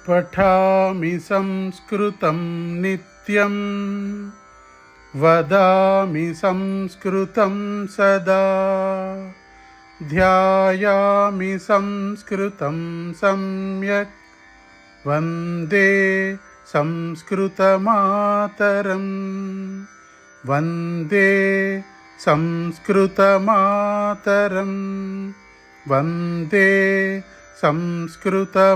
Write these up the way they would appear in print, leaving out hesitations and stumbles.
पठामि संस्कृतं नित्यं वदामि संस्कृतं सदा ध्यायामि संस्कृतं सम्यक् वन्दे संस्कृतमातरं वन्दे संस्कृतमातरं वन्दे संस्कृतमातरम्।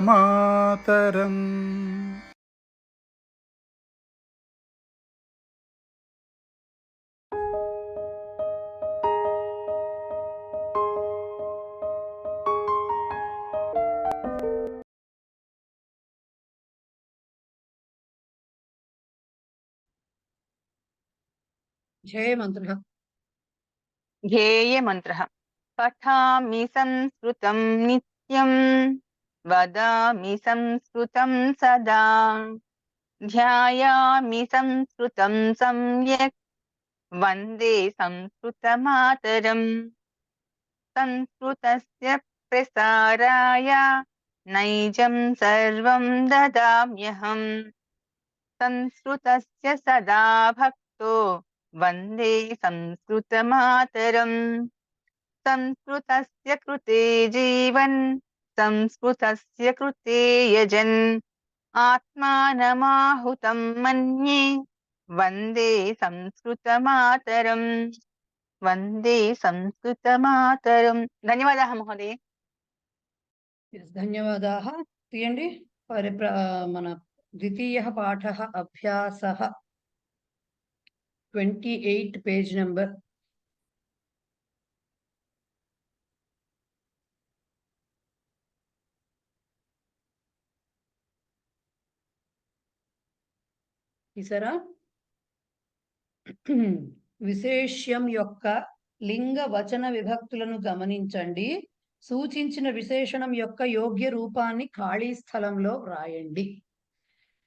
ध्येय मंत्रः। ध्येय मंत्रः। पठामि संस्कृतं नित्यं वदामि संस्कृतं सदा ध्यायामि संस्कृतं सम्यक् वन्दे संस्कृतमातरम्। संस्कृतस्य प्रसाराय नैजं सर्वं ददाम्यहम्। संस्कृतस्य सदा भक्तो वन्दे संस्कृतमातरम्। संस्कृतस्य कृते जीवन् संस्कृतस्य कृते यजन् आत्मानमाहुतं मन्ये वन्दे संस्कृतमातरम्। वन्दे संस्कृतमातरम्। धन्यवादाः महोदय। धन्यवादाः। तीयंడి మన ద్వితీయः పాఠः అభ్యాసः 28 పేజ్ నంబర్। తీసారా? విశేష్యం యొక్క లింగ వచన విభక్తులను గమనించండి. సూచించిన విశేషణం యొక్క యోగ్య రూపాన్ని ఖాళీ స్థలంలో వ్రాయండి.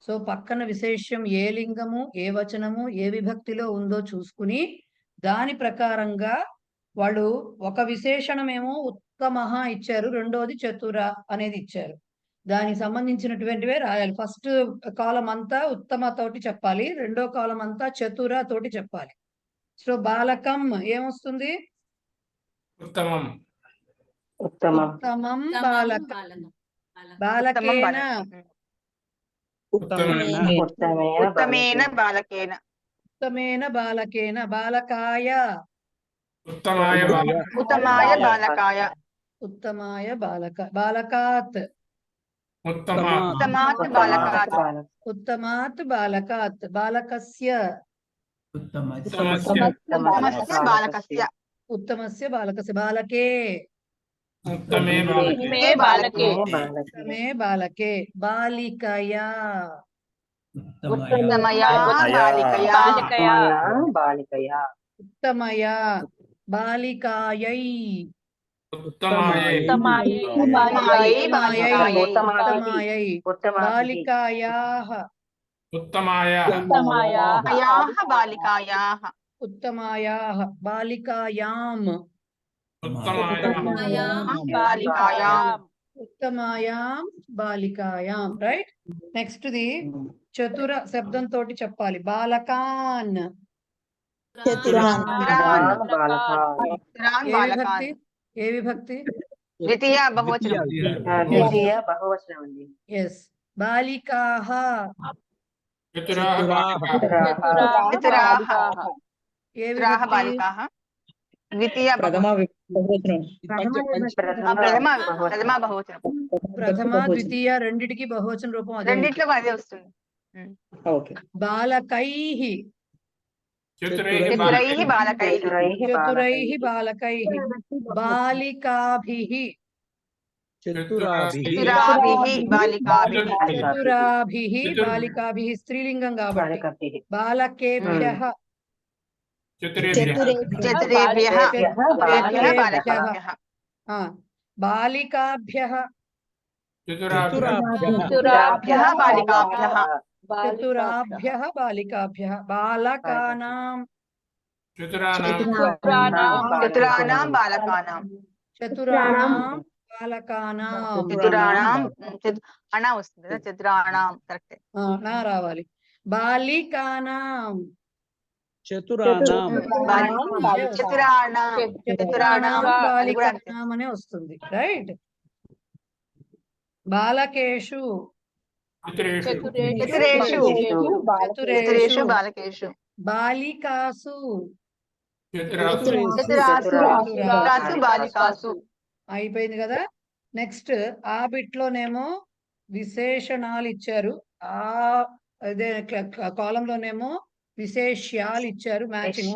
సో పక్కన విశేష్యం ఏ లింగము, ఏ వచనము, ఏ విభక్తిలో ఉందో చూసుకుని దాని ప్రకారంగా వాళ్ళు ఒక విశేషణమేమో ఉత్తమః ఇచ్చారు, రెండోది చతుర అనేది ఇచ్చారు. దానికి సంబంధించినటువంటివే రాయాలి. ఫస్ట్ కాలం అంతా ఉత్తమ తోటి చెప్పాలి, రెండో కాలం అంతా చతుర తోటి చెప్పాలి. సో బాలకం ఏమొస్తుంది? ఉత్తమం. ఉత్తమం బాలక బాలకేన ఉత్తమేన బాలకేన ఉత్తమేన బాలకేన బాలకాయ ఉత్తమాయ బాలకాయ ఉత్తమాయ బాలక బాలకాత్ ఉత్తమాత్ బాలకాత్ ఉత్తమాత్ బాలకాత్ బాలకస్య ఉత్తమస్య బాలకస్య ఉత్తమస్య బాలకస్య బాలకే ఉత్తమే బాలకే ఉత్తమే బాలకే బాలికయా ఉత్తమయా బాలికయా ఉత్తమయా బాలికాయై ఉత్తమాయై ఉత్తమాయై బాలికాయాః ఉత్తమాయాః బాలికాయాః ఉత్తమాయాః బాలికాయాం ఉత్తమాయాం బాలికాయాం. రైట్. నెక్స్ట్ ది చతుర శబ్దం తోటి చెప్పాలి. బాలకాన్ ఏ విభక్తి? ద్వితీయ బహువచనం. ఎస్. బాలికాః ఏ విభక్తి? ద్వితీయ ప్రథమ ద్వితీయ రెండిటికి బహువచన రూపం అదే. రెండిట్లో అదే వస్తుంది. బాలకైః చతురైః బాలకైః బాలికాభిః బాలికాభిః స్త్రీలింగం కాబట్టి బాలకేభ్యః బాలికాభ్యః చతురాభ్యః బాలికాభ్యః బాలకానాం చతురాణం బాలకానాం బాలకానాం చతురాణం అనా వస్తుంది కదా, చతురాణం కరెక్ట్. నా రావాలి. బాలికానాం చతురాణం చతురాణం చతురాణం అది కూడా అంతే. బాలికానాం అనే వస్తుంది, రైట్. బాలకేషు చతురేషు చతురేషు చతురేషు బాలకేషు. బాలికాసు చతురాసు చతురాసు బాలికాసు. అయిపోయింది కదా. నెక్స్ట్ ఆ బిట్ లోనేమో విశేషణాలు ఇచ్చారు, ఆ అదే కాలం లోనేమో విశేష్యాలు ఇచ్చారు మ్యాచింగ్.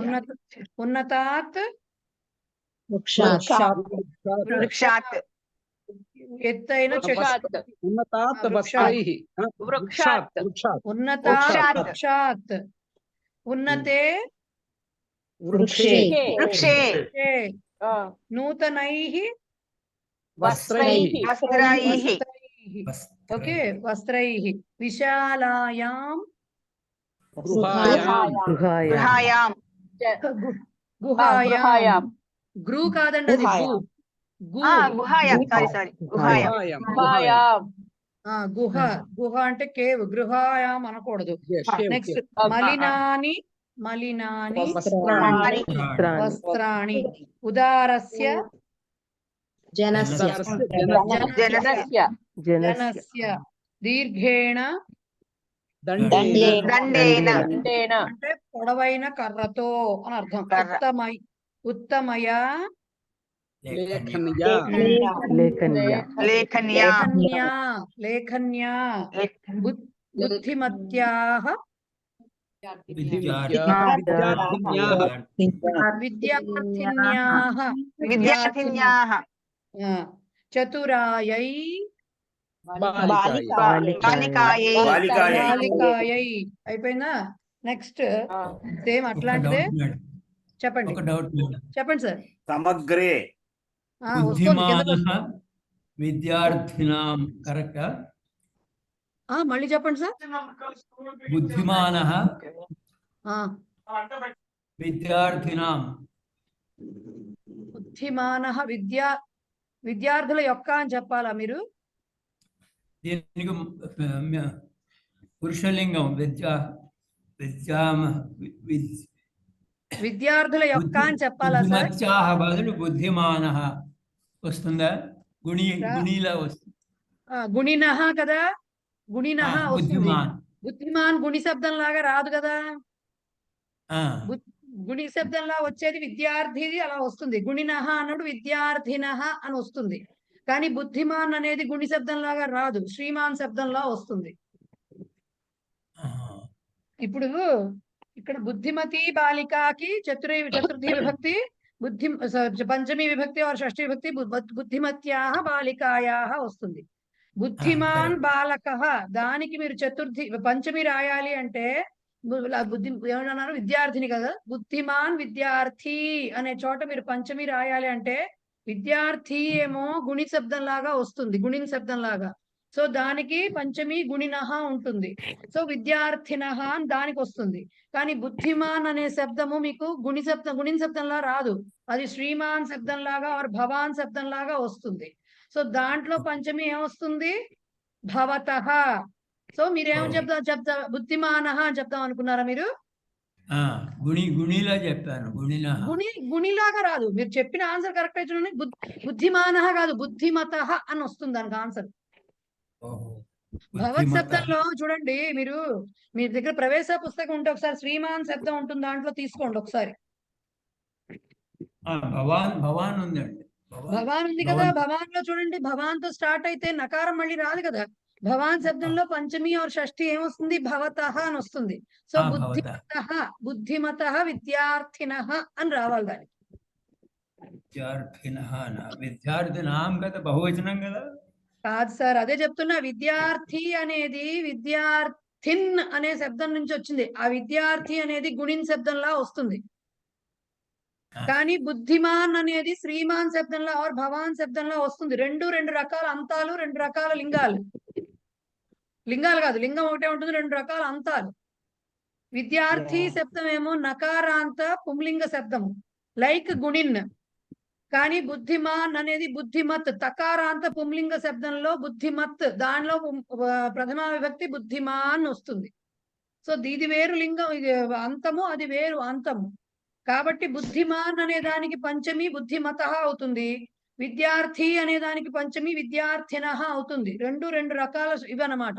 ఉన్నతాత్ వృక్షాత్ ఎత్తైన చెట్టు. ఉన్నతాత్ వృక్షాత్. వృక్షాత్ ఉన్నతాత్ వృక్షాత్. ఉన్నతే వృక్షే వృక్షే నూతనైః వస్త్రైః వస్త్రైః ఓకే వస్త్రైః. విశాలాయాం గృహాయాం గుహాయాం. గృ కాదండి, అది గుహాయాం సారీ గుహాయాం గుహ. గుహ అంటే కేవ్, గృహాయాం అనకూడదు. నెక్స్ట్ మలినాని వస్త్రాణి. ఉదారస్య జనస్య. దీర్ఘేణ దండేన అంటే పొడవైన కర్రతో అని అర్థం. ఉత్తమయ లేఖన్యా. బుద్ధిమత్యాః విద్యార్థిన్యాః చతురాయై బాలికాయై. అయిపోయిందా. నెక్స్ట్ సేమ్ అట్లాంటిదే చెప్పండి. చెప్పండి సార్. సమగ్రే విద్యార్థినాం కరెక్ట్. మళ్ళీ చెప్పండి సార్. బుద్ధిమానః విద్యార్థినాం. బుద్ధిమానః విద్యార్థుల యొక్క అని చెప్పాలా మీరు? దీనికి పురుషలింగం విద్యార్థుల యొక్క అని చెప్పాలా సార్? బుద్ధిమత్యాః బదులు బుద్ధిమానః వస్తుందా? గుణీలా వస్తుంది. గుణినః కదా, గుణినః వస్తుంది. బుద్ధిమాన్. బుద్ధిమాన్ గుణి శబ్దం లాగా రాదు కదా. ఆ, గుణి శబ్దంలా వచ్చేది విద్యార్థి అలా వస్తుంది. గుణినః అన్నప్పుడు విద్యార్థినః అని వస్తుంది. కానీ బుద్ధిమాన్ అనేది గుణి శబ్దం లాగా రాదు, శ్రీమాన్ శబ్దంలా వస్తుంది. ఇప్పుడు ఇక్కడ బుద్ధిమతి బాలికాకి చతుర్థి విభక్తి, పంచమి విభక్తి और షష్ఠీ విభక్తి బుద్ధిమత్యాః బాలికాయాః వస్తుంది. బుద్ధిమాన్ బాలకః దానికి మీరు పంచమి రాయాలి అంటే ఏమన్నారు, విద్యార్థిని కదా. బుద్ధిమాన్ విద్యార్థి అనే చోట మీరు పంచమి రాయాలి అంటే విద్యార్థి ఏమో గుణి శబ్దం లాగా వస్తుంది, గుణిన్ శబ్దం లాగా. సో దానికి పంచమి గుణినః ఉంటుంది. సో విద్యార్థినః అని దానికి వస్తుంది. కానీ బుద్ధిమాన్ అనే శబ్దము మీకు గుణిన్ శబ్దంలా రాదు, అది శ్రీమాన్ శబ్దం లాగా ఆర్ భవాన్ శబ్దం లాగా వస్తుంది. సో దాంట్లో పంచమి ఏమొస్తుంది, భవతః. సో మీరేమో చెప్తా బుద్ధిమానః అని చెప్తాం అనుకున్నారా మీరు? గుణిలా చెప్పాను. గుణిలాగా రాదు. మీరు చెప్పిన ఆన్సర్ కరెక్ట్ అయితే చూడండి, బుద్ధిమానః కాదు బుద్ధిమతః అని వస్తుంది దానికి ఆన్సర్. భవత్ శబ్దంలో చూడండి, మీ దగ్గర ప్రవేశ పుస్తకం ఉంటే ఒకసారి శ్రీమాన్ శబ్దం ఉంటుంది, దాంట్లో తీసుకోండి ఒకసారి. భవాన్ ఉందండి. భవాన్ ఉంది కదా, భవాన్ లో చూడండి, భవాన్ తో స్టార్ట్ అయితే నకారం మళ్ళీ రాదు కదా. భవాన్ శబ్దంలో పంచమి और షష్ఠి ఏమొస్తుంది, భవతః అని వస్తుంది. సో బుద్ధిమతః విద్యార్థినః అని రావాలి దానికి. విద్యార్థినాం కదా, బహువచనం కదా. కాదు సార్, అదే చెప్తున్నా. విద్యార్థి అనేది విద్యార్థిన్ అనే శబ్దం నుంచి వచ్చింది. ఆ విద్యార్థి అనేది గుణిన్ శబ్దంలా వస్తుంది. కానీ బుద్ధిమాన్ అనేది శ్రీమాన్ శబ్దంలో ఆర్ భవాన్ శబ్దంలో వస్తుంది. రెండు రకాల అంతాలు, రెండు రకాల లింగాలు. లింగాలు కాదు, లింగం ఒకటే ఉంటుంది, రెండు రకాల అంతాలు. విద్యార్థి శబ్దం ఏమో నకారాంత పుంలింగ శబ్దము లైక్ గుణిన్. కానీ బుద్ధిమాన్ అనేది బుద్ధిమత్, తకారాంత పుంలింగ శబ్దంలో బుద్ధిమత్, దానిలో ప్రథమ విభక్తి బుద్ధిమాన్ వస్తుంది. సో ఇది వేరు లింగం, ఇది అంతము, అది వేరు అంతము. కాబట్టి బుద్ధిమాన్ అనే దానికి పంచమి బుద్ధిమత అవుతుంది. విద్యార్థి అనే దానికి పంచమి విద్యార్థిన అవుతుంది. రెండు రకాల ఇవన్నమాట.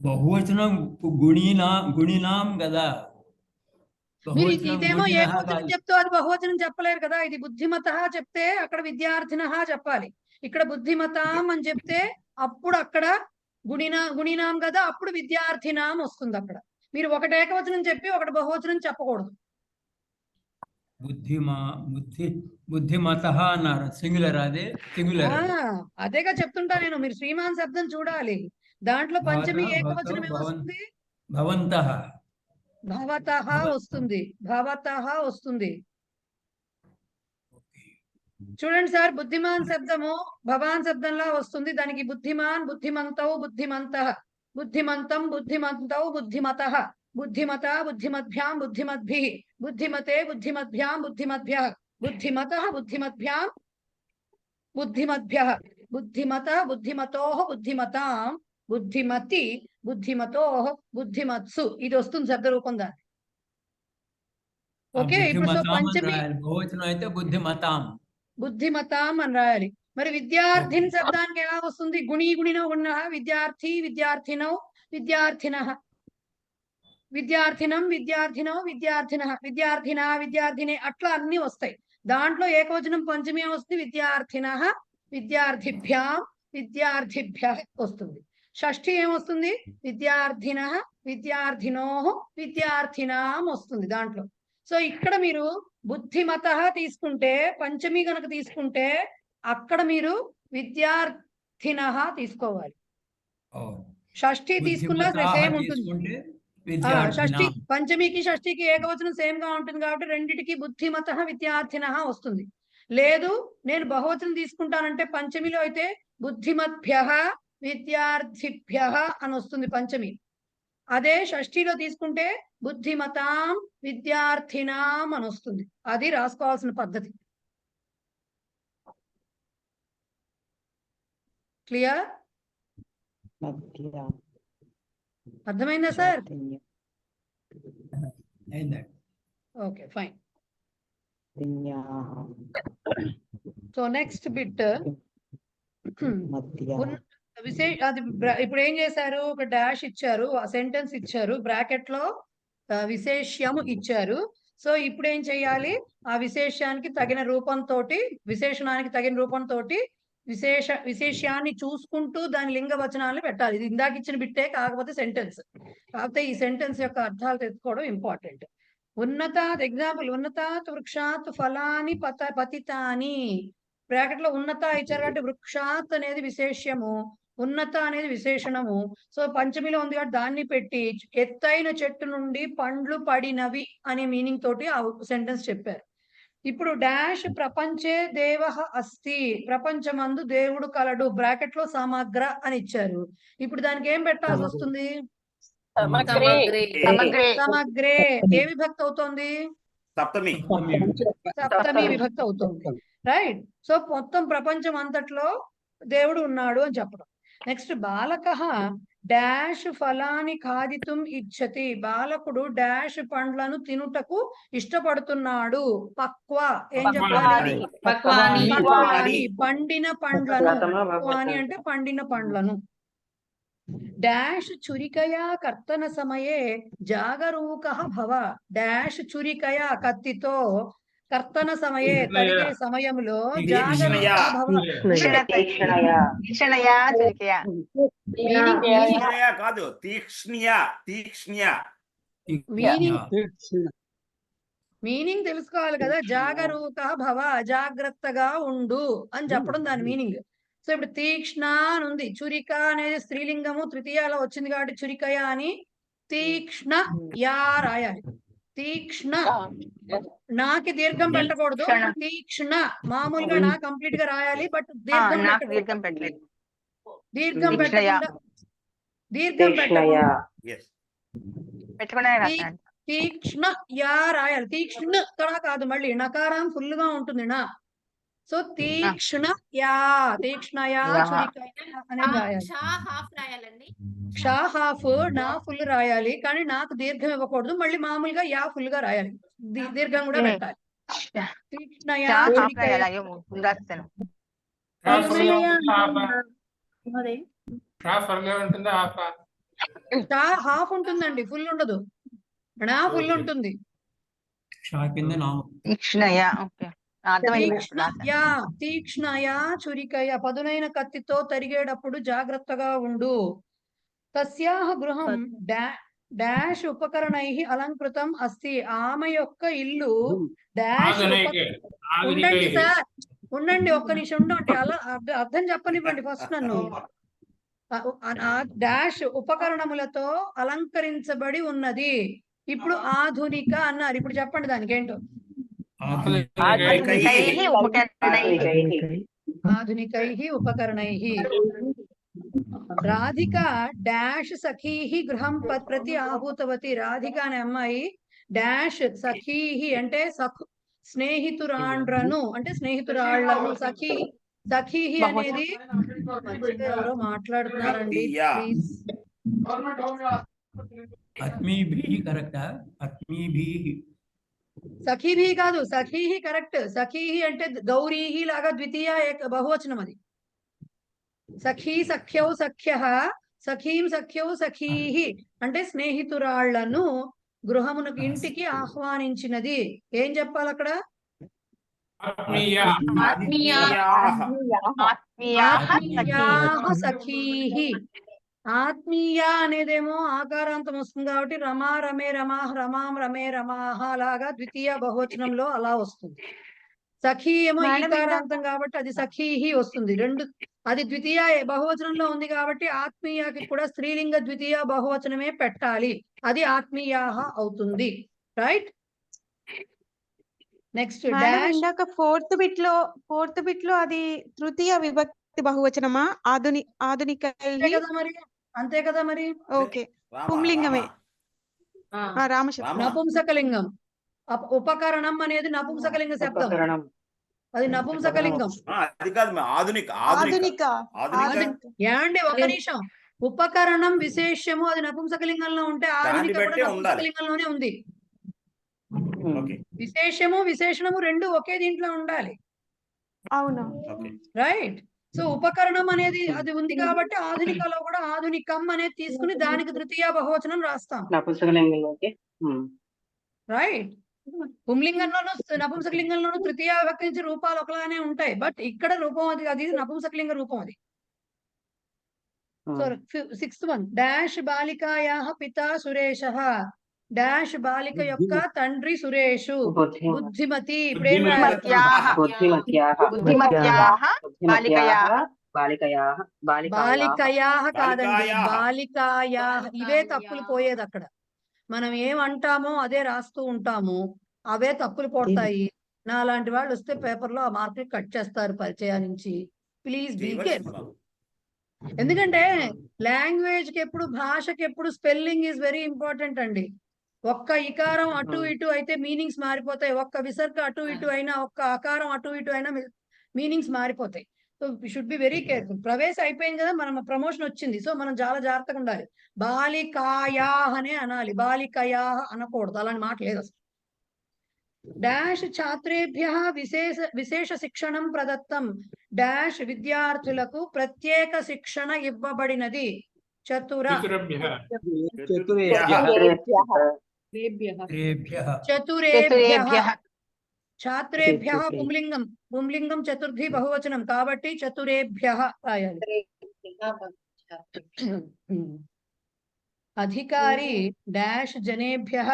బహువచనం గుణినాం కదా. మీరు బహువచనం ఇదేమో గుణినః ఏకవచనం కాదు. చెప్తూ అది బహువచనం చెప్పలేరు కదా. ఇది బుద్ధిమత చెప్తే అక్కడ విద్యార్థిన చెప్పాలి. ఇక్కడ బుద్ధిమతాం అని చెప్తే అప్పుడు అక్కడ గుణినాం కదా, అప్పుడు విద్యార్థినాం వస్తుంది అక్కడ. మీరు ఒకటి ఏకవచనం చెప్పి ఒకటి బహువచనం చెప్పకూడదు. బుద్ధిమత అన్నారు, సింగులర్. అదే సింగులర్. అదేగా చెప్తుంటా నేను. మీరు శ్రీమాన్ శబ్దం చూడాలి, దాంట్లో పంచమి ఏకవచనం ఏమొస్తుంది? భవంతః. భవతః వస్తుంది, భవతః వస్తుంది. చూడండి సార్, బుద్ధిమాన్ శబ్దము భవాన్ శబ్దంలా వస్తుంది. దానికి బుద్ధిమాన్, బుద్ధిమంతౌ, బుద్ధిమంతః, బుద్ధిమంతం, బుద్ధిమంతౌ, బుద్ధిమతః, బుద్ధిమత, బుద్ధిమద్భ్యాం, బుద్ధిమద్భిః, బుద్ధిమతే, బుద్ధిమద్భ్యాం, బుద్ధిమద్భ్యః, బుద్ధిమతః, బుద్ధిమద్భ్యాం, బుద్ధిమద్భ్యః, బుద్ధిమత, బుద్ధిమతోః, బుద్ధిమతాం, బుద్ధిమతి, బుద్ధిమతోః, బుద్ధిమత్సు. ఇది వస్తుంది శబ్ద రూపం దాన్ని. ఓకే, ఇప్పుడు సో పంచమి బహువచనం అయితే బుద్ధిమతాం. బుద్ధిమతాం అని రాయాలి. మరి విద్యార్థిన్ శబ్దానికి ఎలా వస్తుంది? గుణినో గుణః, విద్యార్థి, విద్యార్థినౌ, విద్యార్థినః, విద్యార్థినం, విద్యార్థినౌ, విద్యార్థినః, విద్యార్థినా, విద్యార్థినే, అట్లా అన్ని వస్తాయి. దాంట్లో ఏకవచనం పంచమి వస్తుంది. విద్యార్థినః, విద్యార్థిభ్యాం, విద్యార్థిభ్యః వస్తుంది. షష్ఠి ఏమొస్తుంది? విద్యార్థినః, విద్యార్థినోః, విద్యార్థినాం వస్తుంది దాంట్లో. సో ఇక్కడ మీరు బుద్ధిమత తీసుకుంటే, పంచమి గనక తీసుకుంటే అక్కడ మీరు విద్యార్థినః తీసుకోవాలి. షష్ఠి తీసుకున్నా సేమ్ ఉంటుంది. షష్ఠి పంచమికి షష్ఠికి ఏకవచనం సేమ్ గా ఉంటుంది కాబట్టి రెండిటికి బుద్ధిమతః విద్యార్థినః వస్తుంది. లేదు నేను బహువచనం తీసుకుంటానంటే పంచమిలో అయితే బుద్ధిమద్భ్యః విద్యార్థిభ్యః అని వస్తుంది పంచమి. అదే షష్ఠిలో తీసుకుంటే బుద్ధిమతాం విద్యార్థినాం అని వస్తుంది. అది రాసుకోవాల్సిన పద్ధతి. క్లియర్? అర్థమైందా sir? Okay, fine. So next bit అది ఇప్పుడు ఏం చేశారు? ఒక డాష్ ఇచ్చారు, సెంటెన్స్ ఇచ్చారు, బ్రాకెట్ లో విశేష్యము ఇచ్చారు. సో ఇప్పుడు ఏం చెయ్యాలి? ఆ విశేషానికి తగిన రూపంతో, విశేషణానికి తగిన రూపంతో విశేషాన్ని చూసుకుంటూ దాని లింగ వచనాలను పెట్టాలి. ఇది ఇందాక ఇచ్చిన బిట్టే, కాకపోతే సెంటెన్స్. కాకపోతే ఈ సెంటెన్స్ యొక్క అర్థాలు తెలుసుకోవడం ఇంపార్టెంట్. ఉన్నతాత్ ఎగ్జాంపుల్, ఉన్నతాత్ వృక్షాత్ ఫలాని పతితాని. బ్రాకెట్ లో ఉన్నత ఇచ్చారు కాబట్టి వృక్షాత్ అనేది విశేష్యము, ఉన్నత అనేది విశేషణము. సో పంచమిలో ఉంది కాబట్టి దాన్ని పెట్టి ఎత్తైన చెట్టు నుండి పండ్లు పడినవి అనే మీనింగ్ తోటి ఆ సెంటెన్స్ చెప్పారు. ఇప్పుడు డాష్ ప్రపంచే దేవః అస్తి, ప్రపంచమందు దేవుడు కలడు, బ్రాకెట్ లో సమగ్ర అని ఇచ్చారు. ఇప్పుడు దానికి ఏం పెట్టాల్సి వస్తుంది? సమగ్రే. ఏ విభక్తి అవుతుంది? సప్తమి విభక్తి అవుతుంది. రైట్. సో మొత్తం ప్రపంచం అంతట్లో దేవుడు ఉన్నాడు అని చెప్పడం. నెక్స్ట్ బాలకః డాష్ ఫలాని ఖాదితుం ఇచ్చతి. బాలకుడు డాష్ పండ్లను తినుటకు ఇష్టపడుతున్నాడు. పక్వ ఏం చెప్పాలి? పక్వాని, పండిన పండ్లను. పక్వాని అంటే పండిన పండ్లను. డాష్ చురికయా కర్తన సమయే జాగరూకః భవ. డాష్ చురికయా కత్తితో, కర్తన సమయే తరిగే సమయంలో జాగరూకః భవ. కాదు, మీనింగ్ తెలుసుకోవాలి కదా. జాగరూకః భవ, జాగ్రత్తగా ఉండు అని చెప్పడం దాని మీనింగ్. సో ఇప్పుడు తీక్ష్ణ అని ఉంది. చురిక అనేది స్త్రీలింగము, తృతీయాలో వచ్చింది కాబట్టి చురికయ అని తీక్ష్ణ యా రాయాలి. తీక్ష్ణ, నాకి దీర్ఘం పెట్టకూడదు. తీక్ష్ణ మామూలుగా నా కంప్లీట్ గా రాయాలి, బట్ దీర్ఘం పెట్టలేదు. దీర్ఘం పెట్టకుండా తీక్ష్ణ యా రాయాలి. తీక్ష్ణ తడా కాదు, మళ్ళీ నకారం ఫుల్ గా ఉంటుంది. నా సో తీక్ష్ణ యా, తీక్ష్ణయా యా. చురికయా అనేది రాయాలి. క్షా హాఫ్ రాయాలండి. క్షా హాఫ్, నా ఫుల్ రాయాలి, కానీ నాకు దీర్ఘం ఇవ్వకూడదు. మళ్ళీ మామూలుగా యా ఫుల్ గా రాయాలి, దీర్ఘం కూడా పెట్టాలి. తీక్ష్ణయా చా హాఫ్ చురికయా. రాయాలి. అయ్యో ముందు రాస్తాను. షా హాఫ్ ఉంటుందండి, ఫుల్ ఉండదు. నా ఫుల్ ఉంటుంది. షా కింద నామం. తీక్ష్ణయా. ఓకే, అర్థమైంది. తీక్ష్ణయా, తీక్ష్ణయా చురికయ, పదునైన కత్తితో తరిగేటప్పుడు జాగ్రత్తగా ఉండు. తస్యాహ గృహం డాష్ ఉపకరణై అలంకృతం అస్తి. ఆమె యొక్క ఇల్లు డాష్ ఉండండి సార్, ఉండండి ఒక్క నిమిషం ఉండండి. అలా అర్థం చెప్పనివ్వండి ఫస్ట్ నన్ను. డాష్ ఉపకరణములతో అలంకరించబడి ఉన్నది. ఇప్పుడు ఆధునిక అన్నారు, ఇప్పుడు చెప్పండి దానికి ఏంటో. ఆధునికై ఉపకరణై. రాధిక డాష్ సఖీహి గృహం ప్రతి ఆహూతవతి. రాధిక అనే అమ్మాయి డాష్ సఖీహి అంటే స్నేహితురాండ్రను అంటే స్నేహితురాళ్లను. సఖీహి అనేది ఎవరో మాట్లాడుతున్నారండి, ప్లీజ్. అత్మీభిః కరెక్టా? అత్మీభిః. సఖీభి కాదు, సఖీహి కరెక్ట్. సఖీహి అంటే గౌరీహి లాగా ద్వితీయ బహువచనం అది. సఖీ సఖ్యౌ సఖ్యః, సఖీం సఖ్యౌ సఖీహి అంటే స్నేహితురాళ్లను గృహమునకు ఇంటికి ఆహ్వానించినది. ఏం చెప్పాలి అక్కడ? ఆత్మీయాః సఖీహి. ఆత్మీయ అనేదేమో ఆకారాంతం వస్తుంది కాబట్టి రమా రమే రమాః, రమాం రమే రమాః లాగా ద్వితీయ బహువచనంలో అలా వస్తుంది. సఖీ ఏమో ఈకారాంతం కాబట్టి అది సఖీహి వస్తుంది. రెండు అది ద్వితీయ బహువచనంలో ఉంది కాబట్టి ఆత్మీయకి కూడా స్త్రీలింగ ద్వితీయ బహువచనమే పెట్టాలి. అది ఆత్మీయాః అవుతుంది. Right, next dash. ఇందాక ఫోర్త్ బిట్ లో అది తృతీయ విభక్తి బహువచనమా? ఆధునికై. కదా మరి, అంతే కదా మరి. ఓకే, పుంలింగమే. రామశబ్దం. నపుంసకలింగం. ఉపకరణం అనేది నపుంసకలింగ శబ్దం, అది నపుంసకలింగం. ఆధునిక. ఏమండి ఒక నిమిషం. ఉపకరణం విశేషము అది నపుంసకలింగంలో ఉంటే ఆధునిక కూడా నపుంసకలింగంలోనే ఉంది. విశేషము విశేషణము రెండు ఒకే దీంట్లో ఉండాలి. అవును, రైట్. సో ఉపకరణం అనేది అది ఉంది కాబట్టి ఆధునికలో కూడా ఆధునికం అనేది తీసుకుని దానికి తృతీయ బహువచనం రాస్తాం. రైట్. పుంలింగంలోనూ నపుంసకలింగంలోనూ తృతీయ విభక్తి నుంచి రూపాలు ఒకలానే ఉంటాయి, బట్ ఇక్కడ రూపం అది నపుంసకలింగ రూపం అది. సో సిక్స్త్ వన్, డాష్ బాలికాయాః పితా సురేషః. డాష్ బాలిక యొక్క తండ్రి సురేషు. బుద్ధిమతి. బాలికయాః కాదండి, బాలికాయాః. ఇవే తప్పులు పోయేది అక్కడ. మనం ఏమంటామో అదే రాస్తూ ఉంటాము, అవే తప్పులు పోతాయి. నా లాంటి వాళ్ళు వస్తే పేపర్ లో ఆ మార్కులు కట్ చేస్తారు పరిచయం నుంచి. Please be careful. ఎందుకంటే లాంగ్వేజ్ కి ఎప్పుడు, భాషకి ఎప్పుడు స్పెల్లింగ్ ఈజ్ వెరీ ఇంపార్టెంట్ అండి. ఒక్క ఇకారం అటు ఇటు అయితే మీనింగ్స్ మారిపోతాయి. ఒక్క విసర్గ అటు ఇటు అయినా, ఒక్క అకారం అటు ఇటు అయినా మీనింగ్స్ మారిపోతాయి. So we should be very careful. ప్రవేశ అయిపోయింది కదా, మనం ప్రమోషన్ వచ్చింది, సో మనం చాలా జాగ్రత్తగా ఉండాలి. బాలికాయాః అనే అనాలి, బాలికయాః అనకూడదు. అలాంటి మాట లేదు అసలు. డాష్ ఛాత్రేభ్యః విశేష శిక్షణం ప్రదత్తం. డాష్ విద్యార్థులకు ప్రత్యేక శిక్షణ ఇవ్వబడినది. చతురేభ్యః. ఛాత్రేభ్యః పుంలింగం చతుర్థి బహువచనం కాబట్టి చతురేభ్యః రాయాలి. అధికారి డాష్ జనేభ్యః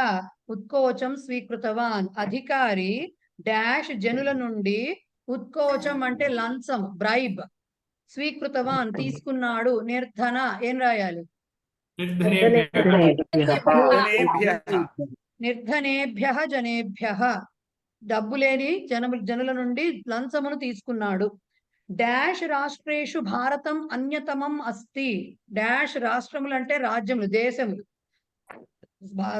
ఉత్కోచం స్వీకృతవాన్. అధికారి డాష్ జనుల నుండి ఉత్కోచం అంటే లంచం, బ్రైబ్, స్వీకృతవాన్ తీసుకున్నాడు. నిర్ధన ఏం రాయాలి? నిర్ధనేభ్యః జనేభ్యః. డబ్బు లేని జనుల నుండి లంచమును తీసుకున్నాడు. డాష్ రాష్ట్రేషు భారతం అన్యతమం అస్తి. డాష్ రాష్ట్రములు అంటే రాజ్యములు, దేశములు.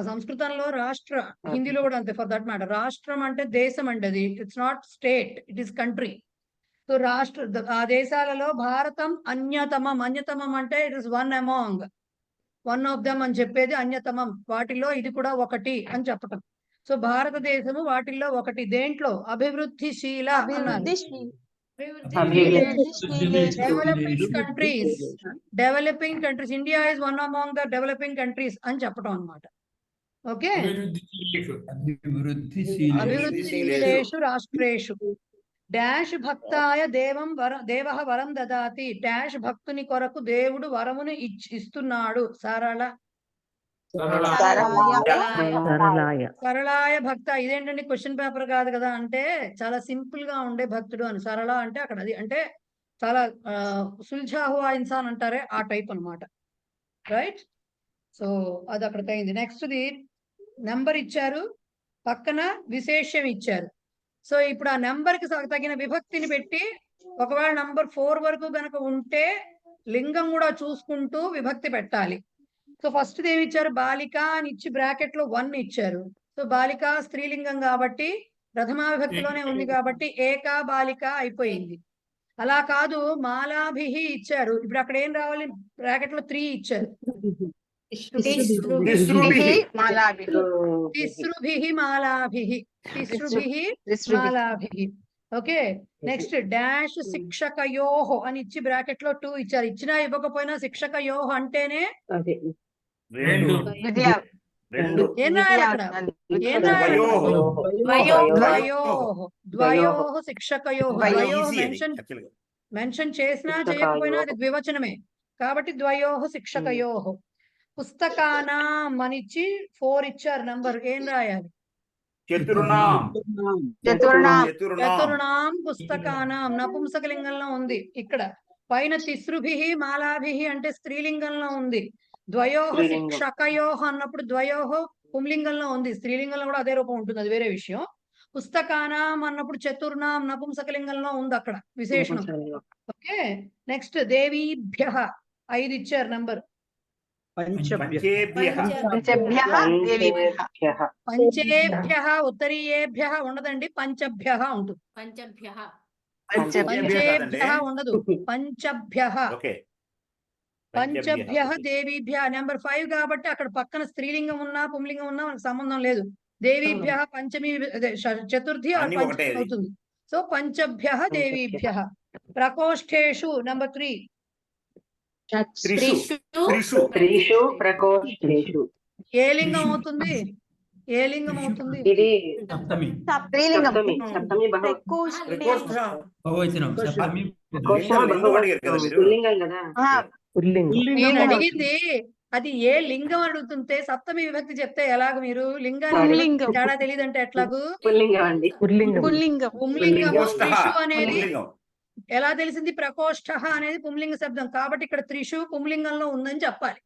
సంస్కృతంలో రాష్ట్ర, హిందీలో కూడా అంతే ఫర్ దట్ మ్యాటర్. రాష్ట్రం అంటే దేశం అండి, అది it's not state, it is country. So ఆ దేశాలలో భారతం అన్యతమం. అన్యతమం అంటే it is one among, one of them అని చెప్పేది అన్యతమం. వాటిలో ఇది కూడా ఒకటి అని చెప్పటం. సో భారతదేశము వాటిల్లో ఒకటి. దేంట్లో? అభివృద్ధిశీల అన్నారు. Developing countries. Developing countries. India is one among the developing countries అని చెప్పడం అన్నమాట. ఓకే. అభివృద్ధిశీలేషు రాష్ట్రేషు డాష్ భక్తాయ దేవః వరం దదాతి. డాష్ భక్తుని కొరకు దేవుడు వరమును ఇస్తున్నాడు. సరళాయ భక్త. ఇదేంటండి క్వశ్చన్ పేపర్ కాదు కదా అంటే చాలా సింపుల్ గా ఉండే భక్తుడు అని. సరళ అంటే అక్కడ అది అంటే చాలా సుల్झा हुआ ఇన్సాన్ అంటారే ఆ టైప్ అన్నమాట. రైట్. సో అది అక్కడికి అయింది. నెక్స్ట్ ది నెంబర్ ఇచ్చారు, పక్కన విశేషం ఇచ్చారు. సో ఇప్పుడు ఆ నెంబర్ కి తగిన విభక్తిని పెట్టి, ఒకవేళ నంబర్ 4 వరకు గనక ఉంటే లింగం కూడా చూసుకుంటూ విభక్తి పెట్టాలి. సో ఫస్ట్ ఏమి ఇచ్చారు? బాలిక అని ఇచ్చి బ్రాకెట్ లో 1 ఇచ్చారు. సో బాలిక స్త్రీలింగం కాబట్టి ప్రథమా విభక్తిలోనే ఉంది కాబట్టి ఏకా బాలిక అయిపోయింది. అలా కాదు, మాలాభిహి ఇచ్చారు. ఇప్పుడు అక్కడ ఏం రావాలి? బ్రాకెట్ లో 3 ఇచ్చారు. తిస్రుభిః మాలాభిః. ఓకే. నెక్స్ట్ డాష్ శిక్షకయోహో అని ఇచ్చి బ్రాకెట్ లో 2 ఇచ్చారు. ఇచ్చినా ఇవ్వకపోయినా శిక్షకయోహో అంటేనే ఏం రాయాలి అక్కడ? ఏం రాయాలి? ద్వయోహో శిక్షకయోహో. మెన్షన్ చేసినా చేయకపోయినా అది ద్వివచనమే కాబట్టి ద్వయోహో శిక్షకయోహో. పుస్తకానాం అనిచ్చి 4 ఇచ్చారు నంబర్. ఏం రాయాలి? చతుర్ణాం పుస్తకానాం. నపుంసకలింగంలో ఉంది. ఇక్కడ పైన తిస్రుభిః మాలాభిః అంటే స్త్రీలింగంలో ఉంది. ద్వయోహ శిక్షకయోహ అన్నప్పుడు ద్వయోహ పుంలింగంలో ఉంది. స్త్రీలింగంలో కూడా అదే రూపం ఉంటుంది, అది వేరే విషయం. పుస్తకానాం అన్నప్పుడు చతుర్ణాం నపుంసకలింగంలో ఉంది అక్కడ విశేషణం. ఓకే. నెక్స్ట్ దేవీభ్యః 5 ఇచ్చారు నంబర్. పంచేభ్యః ఉత్తరీయేభ్యః ఉండదండి, పంచభ్యః ఉంటుంది. పంచేభ్యః ఉండదు, పంచభ్యః. పంచభ్యః దేవీభ్యః. నెంబర్ 5 కాబట్టి అక్కడ పక్కన స్త్రీలింగం ఉన్నా పుంలింగం ఉన్నా మనకు సంబంధం లేదు. దేవీభ్యః పంచమి చతుర్థి పంచమి అవుతుంది. సో పంచభ్యః దేవీభ్యః. ప్రకోష్ఠేషు నెంబర్ 3. ఏ లింగం అవుతుంది? ఏ లింగం అవుతుంది? నేను అడిగింది అది ఏ లింగం అడుగుతుంటే సప్తమి విభక్తి చెప్తే ఎలాగ మీరు లింగాన్ని తేడా తెలియదంటే ఎట్లాగూ? పుంలింగము. త్రిషు అనేది ఎలా తెలిసింది? ప్రకోష్ఠ అనేది పుంలింగ శబ్దం కాబట్టి ఇక్కడ త్రిషు పుంలింగంలో ఉందని చెప్పాలి.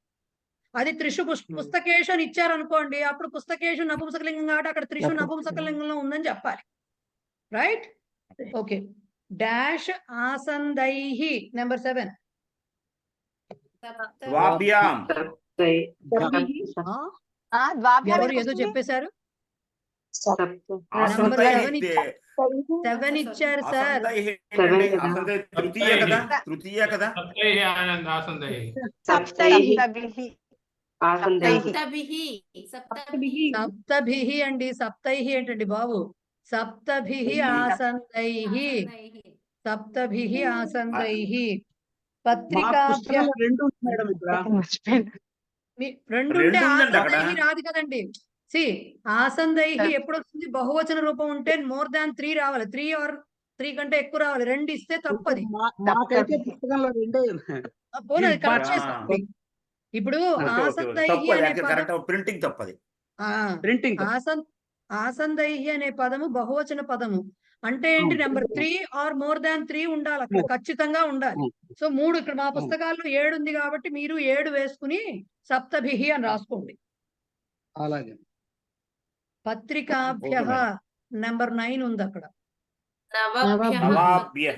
అది త్రిషు పుస్తకేషు అని ఇచ్చారనుకోండి, అప్పుడు పుస్తకేషు నపుంసకలింగం కాబట్టి అక్కడ త్రిషు నపుంసకలింగంలో ఉందని చెప్పాలి. రైట్. ఓకే. డాష్ ఆసందైహి నెంబర్ 7. ఎవరు ఏదో చెప్పేశారు? 7 ఇచ్చారు సార్. సప్తభిః అండి. సప్తైః ఏంటండి బాబు? సప్తభిః ఆసందైః. సప్తభిః ఆసందైః. పత్రికాభ్యః 2 ఉంటే ఆసందైః రాదు కదండి. ఆసందైః ఎప్పుడు వస్తుంది? బహువచన రూపం ఉంటే మోర్ దాన్ 3 రావాలి. 3 ఆర్ 3 కంటే ఎక్కువ రావాలి. 2 ఇస్తే తప్పది. ఇప్పుడు ఆసందైః అనే పదము బహువచన పదము అంటే ఏంటి? నెంబర్ 3 ఆర్ మోర్ దాన్ 3 ఉండాలి అక్కడ, ఖచ్చితంగా ఉండాలి. సో 3 ఇక్కడ మా పుస్తకాల్లో 7 ఉంది కాబట్టి మీరు 7 వేసుకుని సప్తభిః అని రాసుకోండి. అలాగే. పత్రికాభ్యః నెంబర్ 9 ఉంది అక్కడ. నవాభ్యః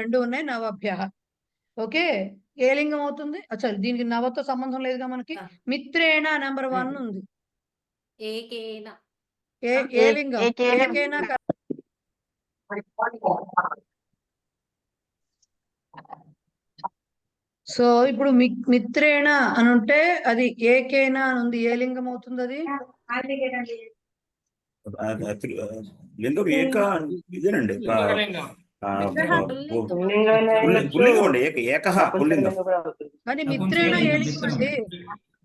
2 ఉన్నాయి. నవాభ్యః. ఓకే. ఏ లింగం అవుతుంది? అచ్చా, దీనికి నవతో సంబంధం లేదుగా మనకి. మిత్రేణ నెంబర్ 1 ఉంది. ఏ లింగం? ఏకేన సో ఇప్పుడు మిత్రేణ అని ఉంటే అది ఏకేనా అని ఉంది, ఏ లింగం అవుతుంది అది? లింగం ఏక ఇదేనండి పుల్లింగం. పుల్లింగం అండి ఏకహ పుల్లింగం. కానీ మిత్రేణ ఏ లింగం అండి?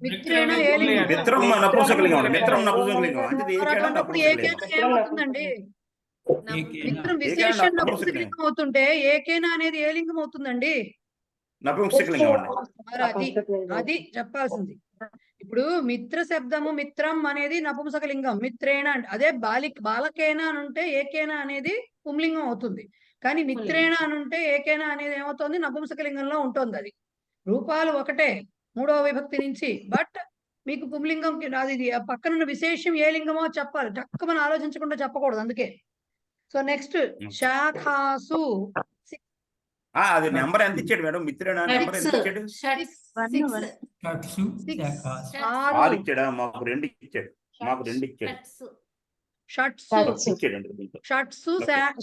మిత్రేణ ఏ లింగం? మిత్రం నపుంసకలింగం అండి. మిత్రం నపుంసకలింగం అంటే ఇది ఏకేనా అటువంటిప్పుడు ఏకేనా నపుంసకలింగం. ఏమవుతుందండి? మిత్రం విశేషం నపుంసకలింగం అవుతుంటే ఏకేనా అనేది ఏ లింగం అవుతుందండి? నపుంసకలింగం అండి. మరి అది చెప్పాల్సింది. ఇప్పుడు మిత్ర శబ్దము మిత్రం అనేది నపుంసకలింగం, మిత్రేణ అదే బాలకేనా అని ఉంటే ఏకేనా అనేది పుంలింగం అవుతుంది. కానీ మిత్రేణ అని ఉంటే ఏకేనా అనేది ఏమవుతుంది? నపుంసకలింగంలో ఉంటుంది. అది రూపాలు ఒకటే మూడవ విభక్తి నుంచి, బట్ మీకు పుంలింగం అది పక్కనున్న విశేషం ఏ లింగమో చెప్పాలి, తక్కువ మనం ఆలోచించకుండా చెప్పకూడదు. అందుకే సో నెక్స్ట్ శాఖాసు అది నెంబర్ ఎంత ఇచ్చాడు మేడం? మిత్రేణ నెంబర్ ఎంత ఇచ్చాడు? షట్సు శాఖాసు. 6 ఇచ్చాడా? మాకు 2 ఇచ్చాడు. షట్సు ఇచ్చాడండి దీంట్లో. షట్సు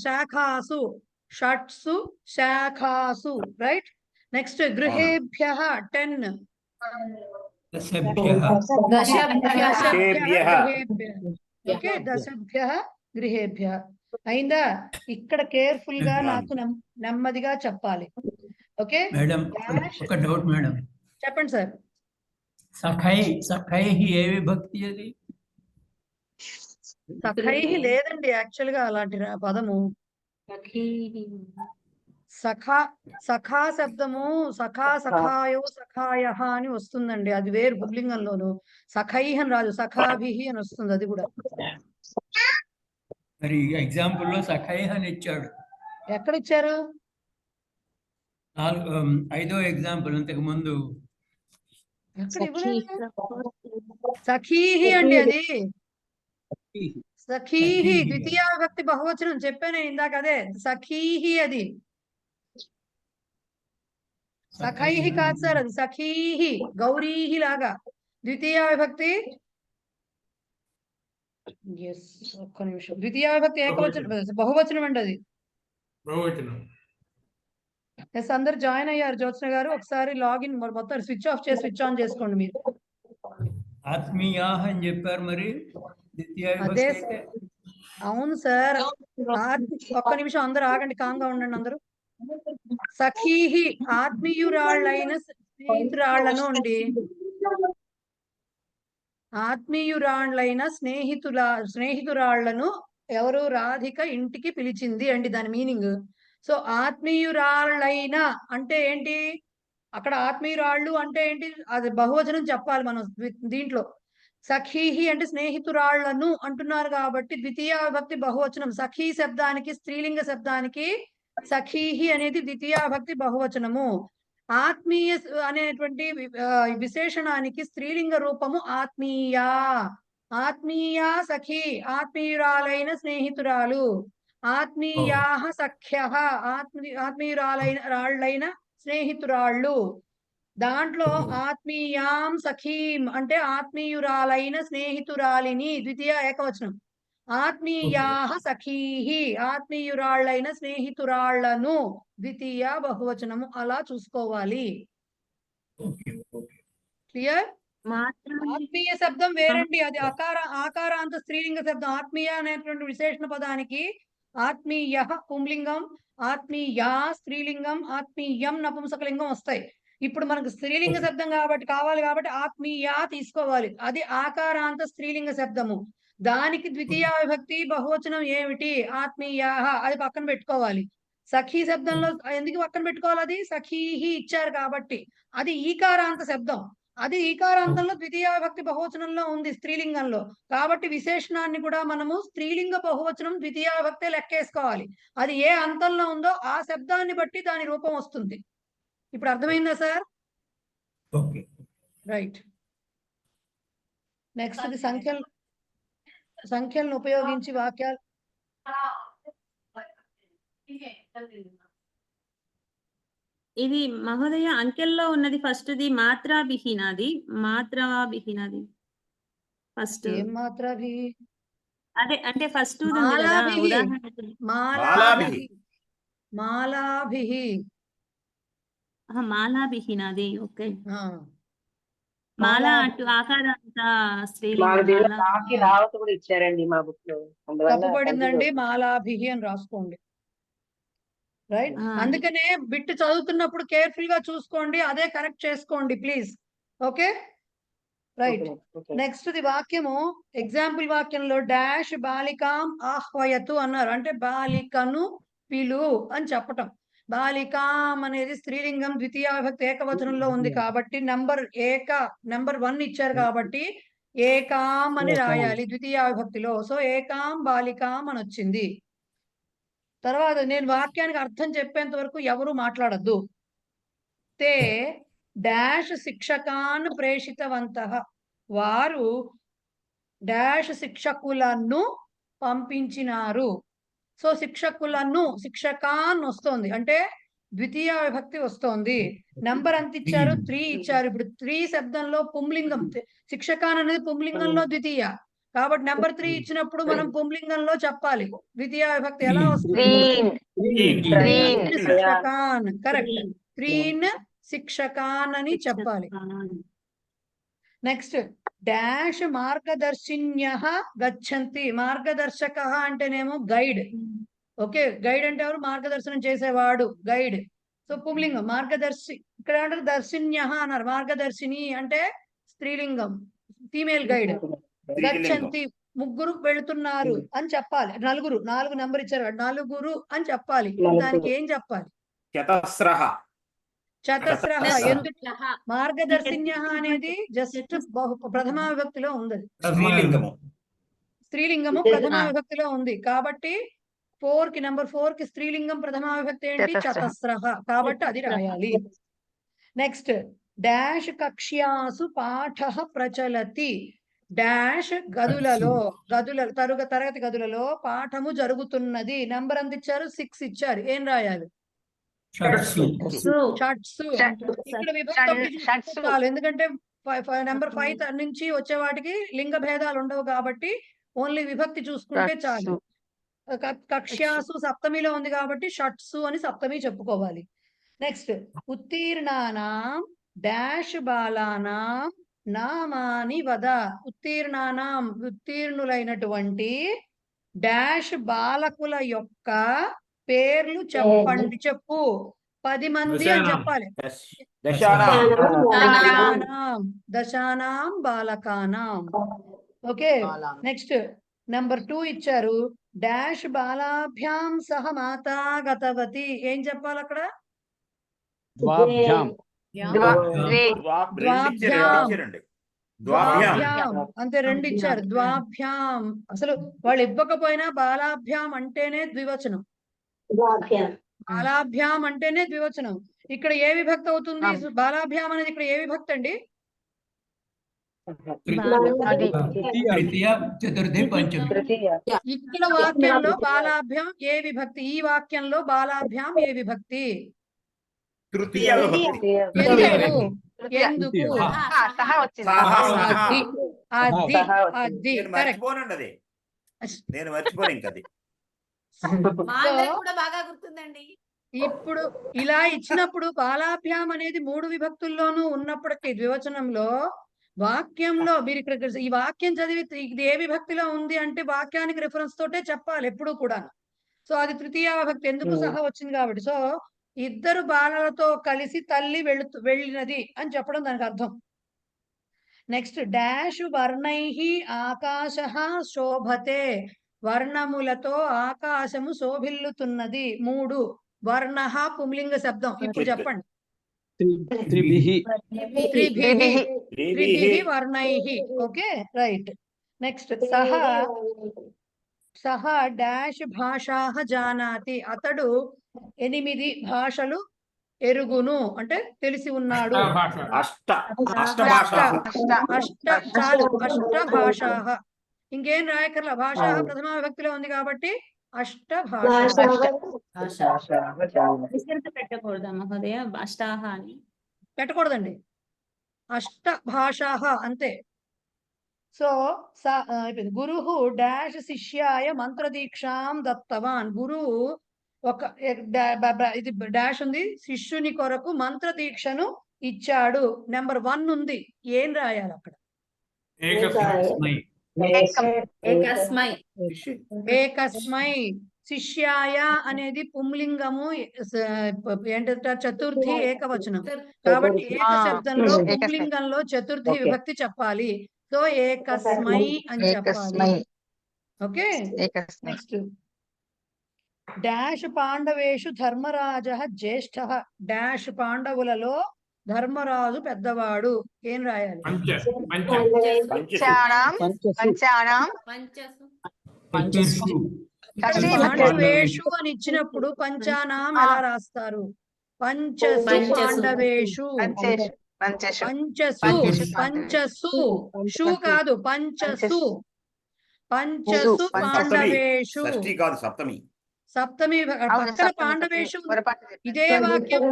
శాఖాసు, షట్సు శాఖాసు, రైట్. నెక్స్ట్ గృహేభ్యః 10 దశభ్యః. ఓకే, దశభ్యః గృహేభ్యః అయిందా? ఇక్కడ కేర్ఫుల్ గా నాకు నెమ్మదిగా చెప్పాలి. ఓకే మేడం ఒక డౌట్ మేడం, చెప్పండి సార్. సఖై ఏ విభక్తి అది? సఖై లేదండి యాక్చువల్ గా అలాంటి పదము. సఖా శబ్దము సఖాయో సఖాయః అని వస్తుందండి, అది వేరు. పుల్లింగంలోను సఖై అని రాదు, సఖాభిః అని వస్తుంది. అది కూడా మరి ఎగ్జాంపుల్ లో సఖై అని ఇచ్చాడు. ఎక్కడ ఇచ్చారు? 5వ ఎగ్జాంపుల్ ఇంతకు ముందు. సఖీహి అండి, అది సఖీహి ద్వితీయ విభక్తి బహువచనం చెప్పాను ఇందాక, అదే సఖీహి. అది సఖైహి కాదు సార్, అది సఖీహి, గౌరీహి లాగా ద్వితీయ విభక్తి. ఒక్క నిమిషం, ద్వితీయ విభక్తి ఏకవచనం బహువచనం అండి అది. ఎస్, అందరు జాయిన్ అయ్యారు. జ్యోత్స్న గారు ఒకసారి లాగిన్ మొత్తం స్విచ్ ఆఫ్ చేసి స్విచ్ ఆన్ చేసుకోండి మీరు. ఆత్మీయాహ అని చెప్పారు, మరి ద్వితీయ అదే విభక్తి అయితే? అవును సార్. ఒక్క నిమిషం అందరు ఆగండి, కాంగా ఉండండి అందరూ. సఖీహి ఆత్మీయురాళ్ళైన స్నేహితురాళ్లను అండి, ఆత్మీయురాళ్ళైన స్నేహితురాళ్లను ఎవరు? రాధిక ఇంటికి పిలిచింది అండి, దాని మీనింగ్. సో ఆత్మీయురాళ్ళైన అంటే ఏంటి? అక్కడ ఆత్మీయురాళ్ళు అంటే ఏంటి? అది బహువచనం చెప్పాలి మనం దీంట్లో. సఖీహి అంటే స్నేహితురాళ్లను అంటున్నారు కాబట్టి ద్వితీయ విభక్తి బహువచనం. సఖీ శబ్దానికి, స్త్రీలింగ శబ్దానికి సఖీహి అనేది ద్వితీయ విభక్తి బహువచనము. ఆత్మీయ అనేటువంటి విశేషణానికి స్త్రీలింగ రూపము ఆత్మీయ. ఆత్మీయ సఖీ, ఆత్మీయురాలైన స్నేహితురాలు. ఆత్మీయాః సఖ్యః, ఆత్మీయురాలైన స్నేహితురాళ్ళు. దాంట్లో ఆత్మీయాం సఖీం అంటే ఆత్మీయురాలైన స్నేహితురాలిని, ద్వితీయ ఏకవచనం. ఆత్మీయాః సఖీహి, ఆత్మీయురాళ్ళైన స్నేహితురాళ్లను, ద్వితీయ బహువచనము. అలా చూసుకోవాలి. క్లియర్? ఆత్మీయ శబ్దం వేరండి, అది ఆకారాంత స్త్రీలింగ శబ్దం. ఆత్మీయ అనేటువంటి విశేషణ పదానికి ఆత్మీయ పుంలింగం, ఆత్మీయా స్త్రీలింగం, ఆత్మీయం నపుంసకలింగం వస్తాయి. ఇప్పుడు మనకు స్త్రీలింగ శబ్దం కావాలి కాబట్టి ఆత్మీయ తీసుకోవాలి, అది ఆకారాంత స్త్రీలింగ శబ్దము. దానికి ద్వితీయ విభక్తి బహువచనం ఏమిటి? ఆత్మీయాః, అది పక్కన పెట్టుకోవాలి. సఖీ శబ్దంలో ఎందుకు పక్కన పెట్టుకోవాలి? అది సఖీహి ఇచ్చారు కాబట్టి. అది ఈకారాంత శబ్దం, అది ఈకారాంతంలో ద్వితీయ విభక్తి బహువచనంలో ఉంది స్త్రీలింగంలో. కాబట్టి విశేషణాన్ని కూడా మనము స్త్రీలింగ బహువచనం ద్వితీయ విభక్తి లెక్కేసుకోవాలి. అది ఏ అంతంలో ఉందో ఆ శబ్దాన్ని బట్టి దాని రూపం వస్తుంది. ఇప్పుడు అర్థమైందా సార్? రైట్. నెక్స్ట్ ఇది సంఖ్యలను ఉపయోగించి వాక్యాలు. ఇది మహోదయ అంకెల్లో ఉన్నది ఫస్ట్ ది మాత్రాభిహీనది. ఫస్ట్ ఏం మాత్రాభి? అదే అంటే ఫస్ట్ ఉంది కదా మాలాభిః. ఉదాహరణకు మాలాభిః మాలాభిః మాలాభిహి నాది ఓకే ఆ, మాల మాలాభిః. అటు ఆకారంత స్త్రీలింగం మాల రావత కూడా ఇచ్చారండి మా బుక్ లో తప్పుపడిందండి, మాలాభిః అని రాసుకోండి. రైట్, ఆ, అది. అందుకనే బిట్ చదువుతున్నప్పుడు కేర్ఫుల్ గా చూసుకోండి, అదే కరెక్ట్ చేసుకోండి please. Okay right. Next the వాక్యము ఎగ్జాంపుల్ వాక్యంలో డాష్ బాలికాం ఆహ్వయతు అన్నారు, అంటే బాలికను పిలు అని చెప్పటం. బాలికాం అనేది స్త్రీలింగం, ద్వితీయ విభక్తి ఏకవచనంలో ఉంది కాబట్టి నెంబర్ 1 ఇచ్చారు కాబట్టి ఏకాం అని రాయాలి ద్వితీయ విభక్తిలో. సో ఏకాం బాలికాం అని వచ్చింది. తర్వాత నేను వాక్యానికి అర్థం చెప్పేంత వరకు ఎవరు మాట్లాడద్దు. తే డాష్ శిక్షకాన్ ప్రేషితవంతః, వారు డాష్ శిక్షకులను పంపించినారు. సో శిక్షకాన్ వస్తోంది అంటే ద్వితీయ విభక్తి వస్తోంది. నంబర్ ఎంత ఇచ్చారు? 3 ఇచ్చారు. ఇప్పుడు 3 శబ్దంలో పుంలింగం, శిక్షకాన్ అనేది పుంలింగంలో ద్వితీయ కాబట్టి నెంబర్ 3 ఇచ్చినప్పుడు మనం పుంలింగంలో చెప్పాలి. ద్వితీయ విభక్తి ఎలా వస్తుంది? శిక్షకాన్. కరెక్ట్, 3 శిక్షకాన్ అని చెప్పాలి. నెక్స్ట్ డాష్ మార్గదర్శిన్యః గచ్చంతి. మార్గదర్శక అంటేనేమో గైడ్. ఓకే, గైడ్ అంటే ఎవరు? మార్గదర్శనం చేసేవాడు, గైడ్. సో పుంలింగం మార్గదర్శి. ఇక్కడ ఏమంటారు? దర్శిన్యః అన్నారు. మార్గదర్శిని అంటే స్త్రీలింగం, ఫీమేల్ గైడ్. గచ్చంతి ముగ్గురు వెళుతున్నారు అని చెప్పాలి. నలుగురు, 4 నెంబర్ ఇచ్చారు, నలుగురు అని చెప్పాలి. దానికి ఏం చెప్పాలి? చతస్రః. చతస్రః. ఎందుకు? మార్గదర్శిన్యః అనేది జస్ట్ ప్రథమా విభక్తిలో ఉంది, స్త్రీలింగము. స్త్రీలింగము ప్రథమా విభక్తిలో ఉంది కాబట్టి నెంబర్ 4 కి స్త్రీలింగం ప్రథమా విభక్తి ఏంటి? చతస్రః. కాబట్టి అది రాయాలి. నెక్స్ట్ డాష్ కక్ష్యాసు పాఠః ప్రచలతి. డాష్ తరగతి గదులలో పాఠము జరుగుతున్నది. నంబర్ ఎంత ఇచ్చారు? 6 ఇచ్చారు. ఏం రాయాలి? షట్సు. ఇక్కడ విభక్తి చాలు, ఎందుకంటే నెంబర్ 5 నుంచి వచ్చే వాటికి లింగ భేదాలు ఉండవు కాబట్టి ఓన్లీ విభక్తి చూసుకుంటే చాలు. కక్ష్యాసు సప్తమిలో ఉంది కాబట్టి షట్సు అని సప్తమి చెప్పుకోవాలి. నెక్స్ట్ ఉత్తీర్ణానాం డాష్ బాలానాం నామాని వద. ఉత్తీర్ణానాం ఉత్తీర్ణులైనటువంటి డాష్ బాలకుల యొక్క పేర్లు చెప్పండి. చెప్పు. 10 మంది అని చెప్పాలి. దశానాం బాలకానాం. ఓకే, నెక్స్ట్ నెంబర్ 2 ఇచ్చారు. డాష్ బాలాభ్యాం సహ మాతా గతవతి. ఏం చెప్పాలి అక్కడ? ద్వాభ్యాం. ద్వాభ్యాం అంతే, 2 ఇచ్చారు. ద్వాభ్యాం. అసలు వాళ్ళు ఇవ్వకపోయినా బాలాభ్యాం అంటేనే ద్వివచనం. బాలాభ్యాం అంటేనే ద్వివచనం. ఇక్కడ ఏ విభక్తి అవుతుంది? బాలాభ్యాం అనేది ఇక్కడ ఏ విభక్తి అండి? చతుర్థి పంచమి. ఇక్కడ వాక్యంలో బాలాభ్యాం ఏ విభక్తి? ఈ వాక్యంలో బాలాభ్యాం ఏ విభక్తి? తృతీయ విభక్తి. ఎందుకు? అది కరెక్ట్. మర్చిపోనండి, నేను మర్చిపోను ఇంకది. బాగా గుర్తుందండి. ఇప్పుడు ఇలా ఇచ్చినప్పుడు బాలాభ్యాం అనేది 3 విభక్తుల్లోనూ ఉన్నప్పటికీ ద్వివచనంలో వాక్యంలో మీరు ఇక్కడ ఈ వాక్యం చదివి ఇది ఏ విభక్తిలో ఉంది అంటే వాక్యానికి రిఫరెన్స్ తోటే చెప్పాలి ఎప్పుడు కూడా. సో అది తృతీయ విభక్తి ఎందుకు సహా వచ్చింది కాబట్టి. సో ఇద్దరు బాలలతో కలిసి తల్లి వెళ్ళినది అని చెప్పడం దానికి అర్థం. Next dash వర్ణైహి ఆకాశః శోభతే. వర్ణములతో ఆకాశము శోభిల్లుతున్నది. 3 వర్ణః పుంలింగ శబ్దం. ఇప్పుడు చెప్పండి. త్రిభిః. త్రిభిః వర్ణైః. Okay right. నెక్స్ట్ సహ డాష్ భాషాః జానాతి. అతడు 8 భాషలు ఎరుగును అంటే తెలిసి ఉన్నాడు. అష్ట చాలు, అష్ట భాషాః. ఇంకేం రాయకర్ల. భాషా ప్రథమ విభక్తిలో ఉంది కాబట్టి అష్ట భాష. పెట్టకూడదా మహోదయ? అష్టాహ అని పెట్టకూడదండి, అష్ట భాషాః అంతే. సో అయిపోయింది. గురువు డాష్ శిష్యాయ మంత్రదీక్షాం దత్తవాన్. గురువు ఒక ఇది డాష్ ఉంది, శిష్యుని కొరకు మంత్రదీక్షను ఇచ్చాడు. నెంబర్ 1 ఉంది, ఏం రాయాలి అక్కడ? ఏకస్మై. ఏకస్మై. ఏకస్మై. శిష్యాయ అనేది పుంలింగము, ఏంటంట చతుర్థి ఏకవచనం కాబట్టి ఏక శబ్దంలో పుంలింగంలో చతుర్థి విభక్తి చెప్పాలి. సో ఏకస్మై అని చెప్పాలి. ఓకే, నెక్స్ట్ డాష్ పాండవేషు ధర్మరాజ జ్యేష్ఠ. డాష్ పాండవులలో ధర్మరాజు పెద్దవాడు, ఏం రాయాలి? పంచానాం పంచసు. పాండవేషు అని ఇచ్చినప్పుడు పంచానాం ఎలా రాస్తారు? పంచసు పాండవేషు. పంచసు పంచసు షు కాదు, పంచసు. పంచసు పాండవేషు. షష్ఠి కాదు, సప్తమి. సప్తమి పక్కన పాండవేషు. ఇదే వాక్యం,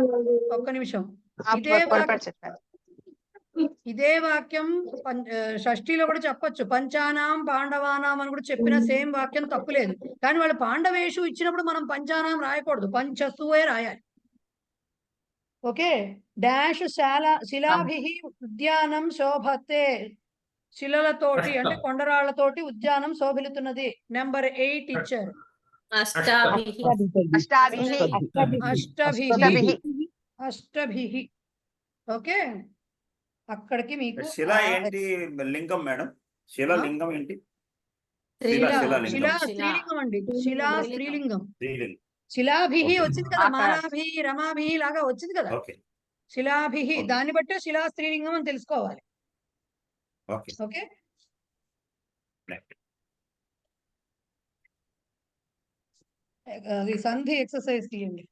ఒక్క నిమిషం, ఇదే వాక్యం షష్ఠిలో కూడా చెప్పొచ్చు. పంచానాం పాండవానాం అని కూడా చెప్పిన సేమ్ వాక్యం తప్పులేదు. కానీ వాళ్ళు పాండవేషు ఇచ్చినప్పుడు మనం పంచానాం రాయకూడదు, పంచసువే రాయాలి. Okay, dash శిలాభి ఉద్యానం శోభతే. శిలలతోటి అంటే కొండరాళ్లతోటి ఉద్యానం శోభిల్లుతున్నది. నెంబర్ 8 ఇచ్చారు. అష్టాభిః. అష్టభిః. ఓకే, అక్కడికి మీకు శిల ఏంటి లింగం మేడం? శిల లింగం ఏంటి? శిలా శిలాలింగం. స్త్రీలింగం అండి. శిలా స్త్రీలింగం. స్త్రీలింగం. శిలాభిః Okay. వచ్చింది కదా, మాలాభిః రమాభిః లాగా వచ్చింది కదా. ఓకే శిలాభిః, Okay. దాన్ని బట్టే శిలా స్త్రీలింగం అని తెలుసుకోవాలి. ఓకే ఓకే, అది సంధి ఎక్సర్సైజ్ తీయండి.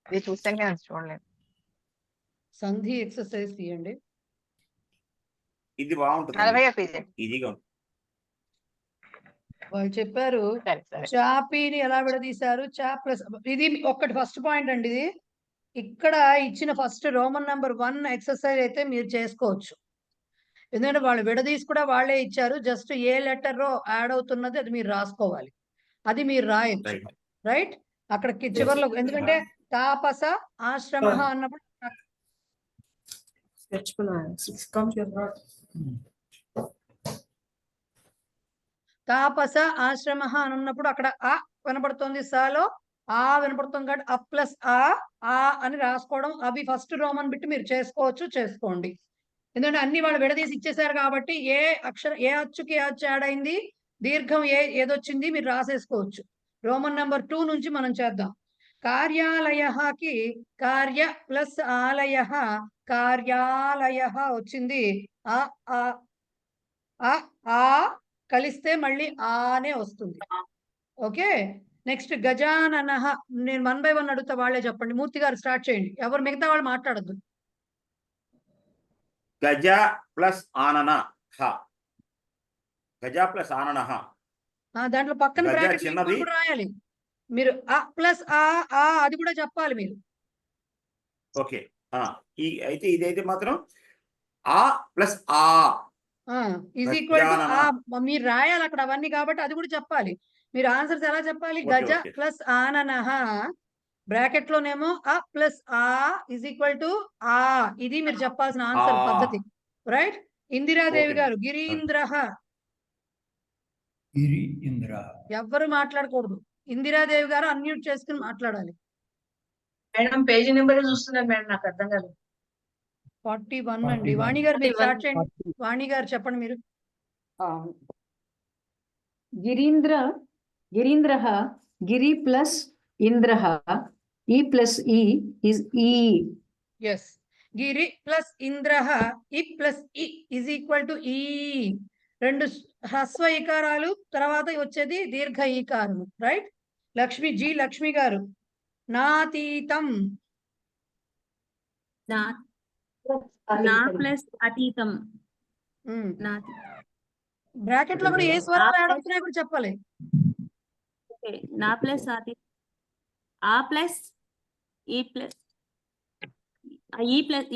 ఇది చూస్తాను నేను చూడలేదు. సంధి ఎక్సర్సైజ్ తీయండి. ఇది బాగుంటుంది, 40 పేజీ. ఈజీగా ఉంటుంది. వాళ్ళు చెప్పారు సరే సరే. చాపీని ఎలా విడదీశారు? చా ప్లస్ ఇది ఒక్కటి ఫస్ట్ పాయింట్ అండి. ఇది ఇక్కడ ఇచ్చిన ఫస్ట్ రోమన్ నెంబర్ 1 ఎక్సర్సైజ్ అయితే మీరు చేసుకోవచ్చు. ఎందుకంటే వాళ్ళు విడదీసి కూడా వాళ్ళే ఇచ్చారు. జస్ట్ ఏ లెటర్ యాడ్ అవుతున్నది అది మీరు రాసుకోవాలి. అది మీరు రాయొచ్చు. Right. రైట్, అక్కడికి చివరిలో, ఎందుకంటే తాపస ఆశ్రమ అన్నప్పుడు తాపస ఆశ్రమ అని ఉన్నప్పుడు అక్కడ ఆ వినపడుతుంది, సాలో ఆ వినపడుతుంది కాబట్టి అ ప్లస్ ఆ అని రాసుకోవడం. అవి ఫస్ట్ రోమన్ బిట్ మీరు చేసుకోండి. ఎందుకంటే అన్ని వాళ్ళు విడదీసి ఇచ్చేసారు కాబట్టి ఏ అచ్చుకి ఏ అచ్చు యాడ్ అయింది, దీర్ఘం ఏదొచ్చింది మీరు రాసేసుకోవచ్చు. రోమన్ నెంబర్ 2 నుంచి మనం చేద్దాం. కార్యాలయకి కార్య ప్లస్ ఆలయ, కార్యాలయ వచ్చింది. ఆ కలిస్తే మళ్ళీ ఆనే వస్తుంది. Okay, next Gajanana. నేను 1 by 1 అడుగుతా, వాళ్ళే చెప్పండి. మూర్తి గారు స్టార్ట్ చేయండి, ఎవరు మిగతా వాళ్ళు మాట్లాడద్దు. గజ ప్లస్ ఆనన హ. గజ ప్లస్ ఆనన హ. దాంట్లో పక్కన గజ బ్రాకెట్ చిన్నది. రాయాలి మీరు. అ ప్లస్ ఆ అది కూడా చెప్పాలి మీరు. ఓకే, అయితే ఇదైతే మాత్రం ఆ ప్లస్ ఆ ఈజ్ ఈక్వల్ టు గజానన. ఆ. మీరు రాయాలి అక్కడ అవన్నీ కాబట్టి అది కూడా చెప్పాలి. మీరు ఆన్సర్స్ ఎలా చెప్పాలి? Okay, గజ okay. ప్లస్ ఆననహ బ్రాకెట్ లోనేమో అ ప్లస్ ఆ ఈజ్ ఈక్వల్ టు ఆ. ఇది మీరు చెప్పాల్సిన ఆన్సర్ పద్ధతి. Right, Indiradevi Okay. గారు గిరీంద్రహ. గిరి ఇంద్ర. ఎవ్వరు మాట్లాడకూడదు. ఇందిరాదేవి గారు అన్మ్యూట్ చేసుకుని మాట్లాడాలి. మేడం పేజీ నెంబర్ చూస్తున్నాను మేడం, నాకు అర్థం కాదు. 41 అండి. 41. వాణి గారు మీరు 41. స్టార్ట్ చేయండి. వాణి గారు చెప్పండి మీరు. గిరీంద్రః గిరి ప్లస్ ఇంద్రః ఈ ప్లస్ ఈ ఇస్ ఈ. ఎస్, గిరి ప్లస్ ఇంద్రహ ఈ ప్లస్ ఈ ఇజ్ ఈక్వల్ టు ఈ. 2 హ్రస్వ ఈకారాలు, తర్వాత వచ్చేది దీర్ఘ ఈకారము. రైట్, లక్ష్మి గారు. నాతీతం. నా ప్లస్ అతీతం. నాతి. బ్రాకెట్ లో కూడా ఏ స్వరాలు యాడ్ అవుతున్నాయో కూడా చెప్పాలి. నా ప్లస్ అతీతం. ఆ ప్లస్ ఈ ప్లస్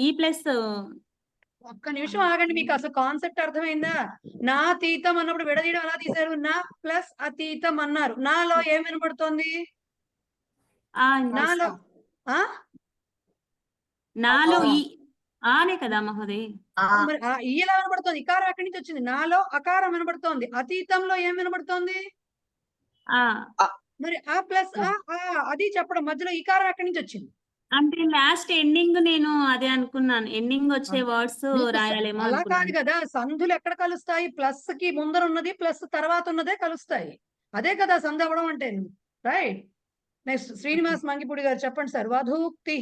ఈ ప్లస్ ఒక్క నిమిషం ఆగండి, మీకు అసలు కాన్సెప్ట్ అర్థమైందా? నా అతీతం అన్నప్పుడు విడదీయడం ఎలా తీశారు? నా ప్లస్ అతీతం అన్నారు. నాలో ఏం వినపడుతోంది? నాలో ఆ నాలో ఈ ఆనే కదా మహోదయ్. మరి ఈ ఎలా వినపడుతోంది? ఇకారం ఎక్కడి నుంచి వచ్చింది? నాలో అకారం వినపడుతోంది. అతీతంలో ఏం వినపడుతోంది? ఆ మరి ఆ ప్లస్ అది చెప్పడం మధ్యలో ఇకారం ఎక్కడి నుంచి వచ్చింది? అంటే లాస్ట్ ఎండింగ్ నేను అదే అనుకున్నాను, ఎండింగ్ వచ్చే వర్డ్స్ మీకు రాయాలేమో అలా కాదు అనుకున్నాను. కదా, సంధులు ఎక్కడ కలుస్తాయి? ప్లస్ కి ముందర ఉన్నది ప్లస్ తర్వాత ఉన్నదే కలుస్తాయి. అదే కదా సంధి అవ్వడం అంటే, రైట్? నెక్స్ట్ శ్రీనివాస్ మంగిపూడి గారు చెప్పండి సార్. వధూక్తి.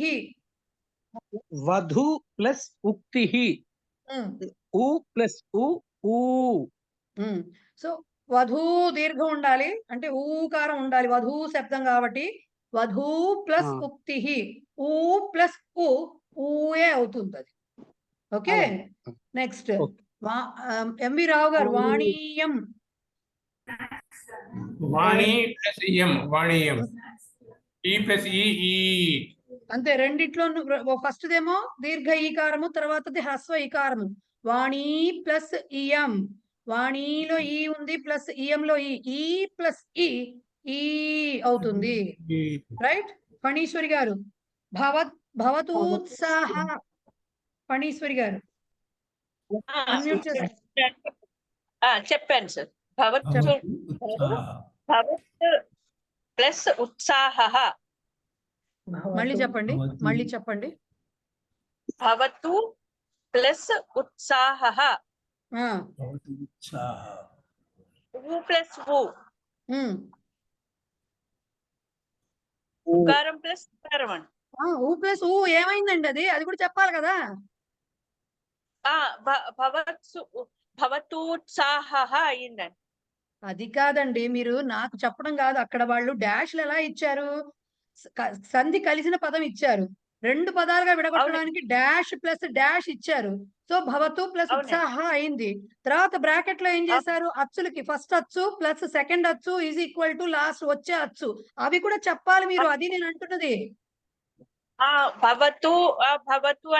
వధు ప్లస్ ఉక్తి ఊ ప్లస్ ఊ సో వధూ దీర్ఘం ఉండాలి అంటే ఊకారం ఉండాలి, వధూ శబ్దం కాబట్టి వధూ ప్లస్ ఉక్తి ఊ ప్లస్ ఊయే అవుతుంది అది. ఓకే, నెక్స్ట్ ఎంవి రావు గారు వాణీయం. వాణి ప్లస్ ఎం వాణీయం. ఈ ప్లస్ ఈ అంతే, రెండిట్లో ఫస్ట్ దేమో దీర్ఘ ఈకారము, తర్వాతది హ్రస్వ ఈకారము. వాణి ప్లస్ ఇయం, వాణిలో ఈ ఉంది ప్లస్ ఇయంలో ఈ ప్లస్ ఈ అవుతుంది, రైట్? ఫణీశ్వరి గారు భవతూత్సాహ. ఫణీశ్వరి గారు అన్మ్యూట్ చేసి చెప్పాను సార్. భవత్ ప్లస్ ఉత్సాహ. మళ్ళీ చెప్పండి, మళ్ళీ చెప్పండి. భవతు ప్లస్ ఉత్సాహ. ఊ ప్లస్ ఉకారం ప్లస్ ఉకారం అండి. ఊ ప్లస్ ఏమైందండి? అది కూడా చెప్పాలి కదా. భవతూత్సాహ అయిందండి. అది కాదండి, మీరు నాకు చెప్పడం కాదు. అక్కడ వాళ్ళు డాష్లు ఎలా ఇచ్చారు? సంధి కలిసిన పదం ఇచ్చారు, రెండు పదాలుగా విడగొట్టడానికి డాష్ ప్లస్ డాష్ ఇచ్చారు. సో భవతు ప్లస్ ఉత్సాహ అయింది. తర్వాత బ్రాకెట్ లో ఏం చేశారు? అచ్చులకి ఫస్ట్ అచ్చు ప్లస్ సెకండ్ అచ్చు ఈజ్ ఈక్వల్ టు లాస్ట్ వచ్చే అచ్చు. అవి కూడా చెప్పాలి మీరు, అది నేను అంటున్నది. భవతు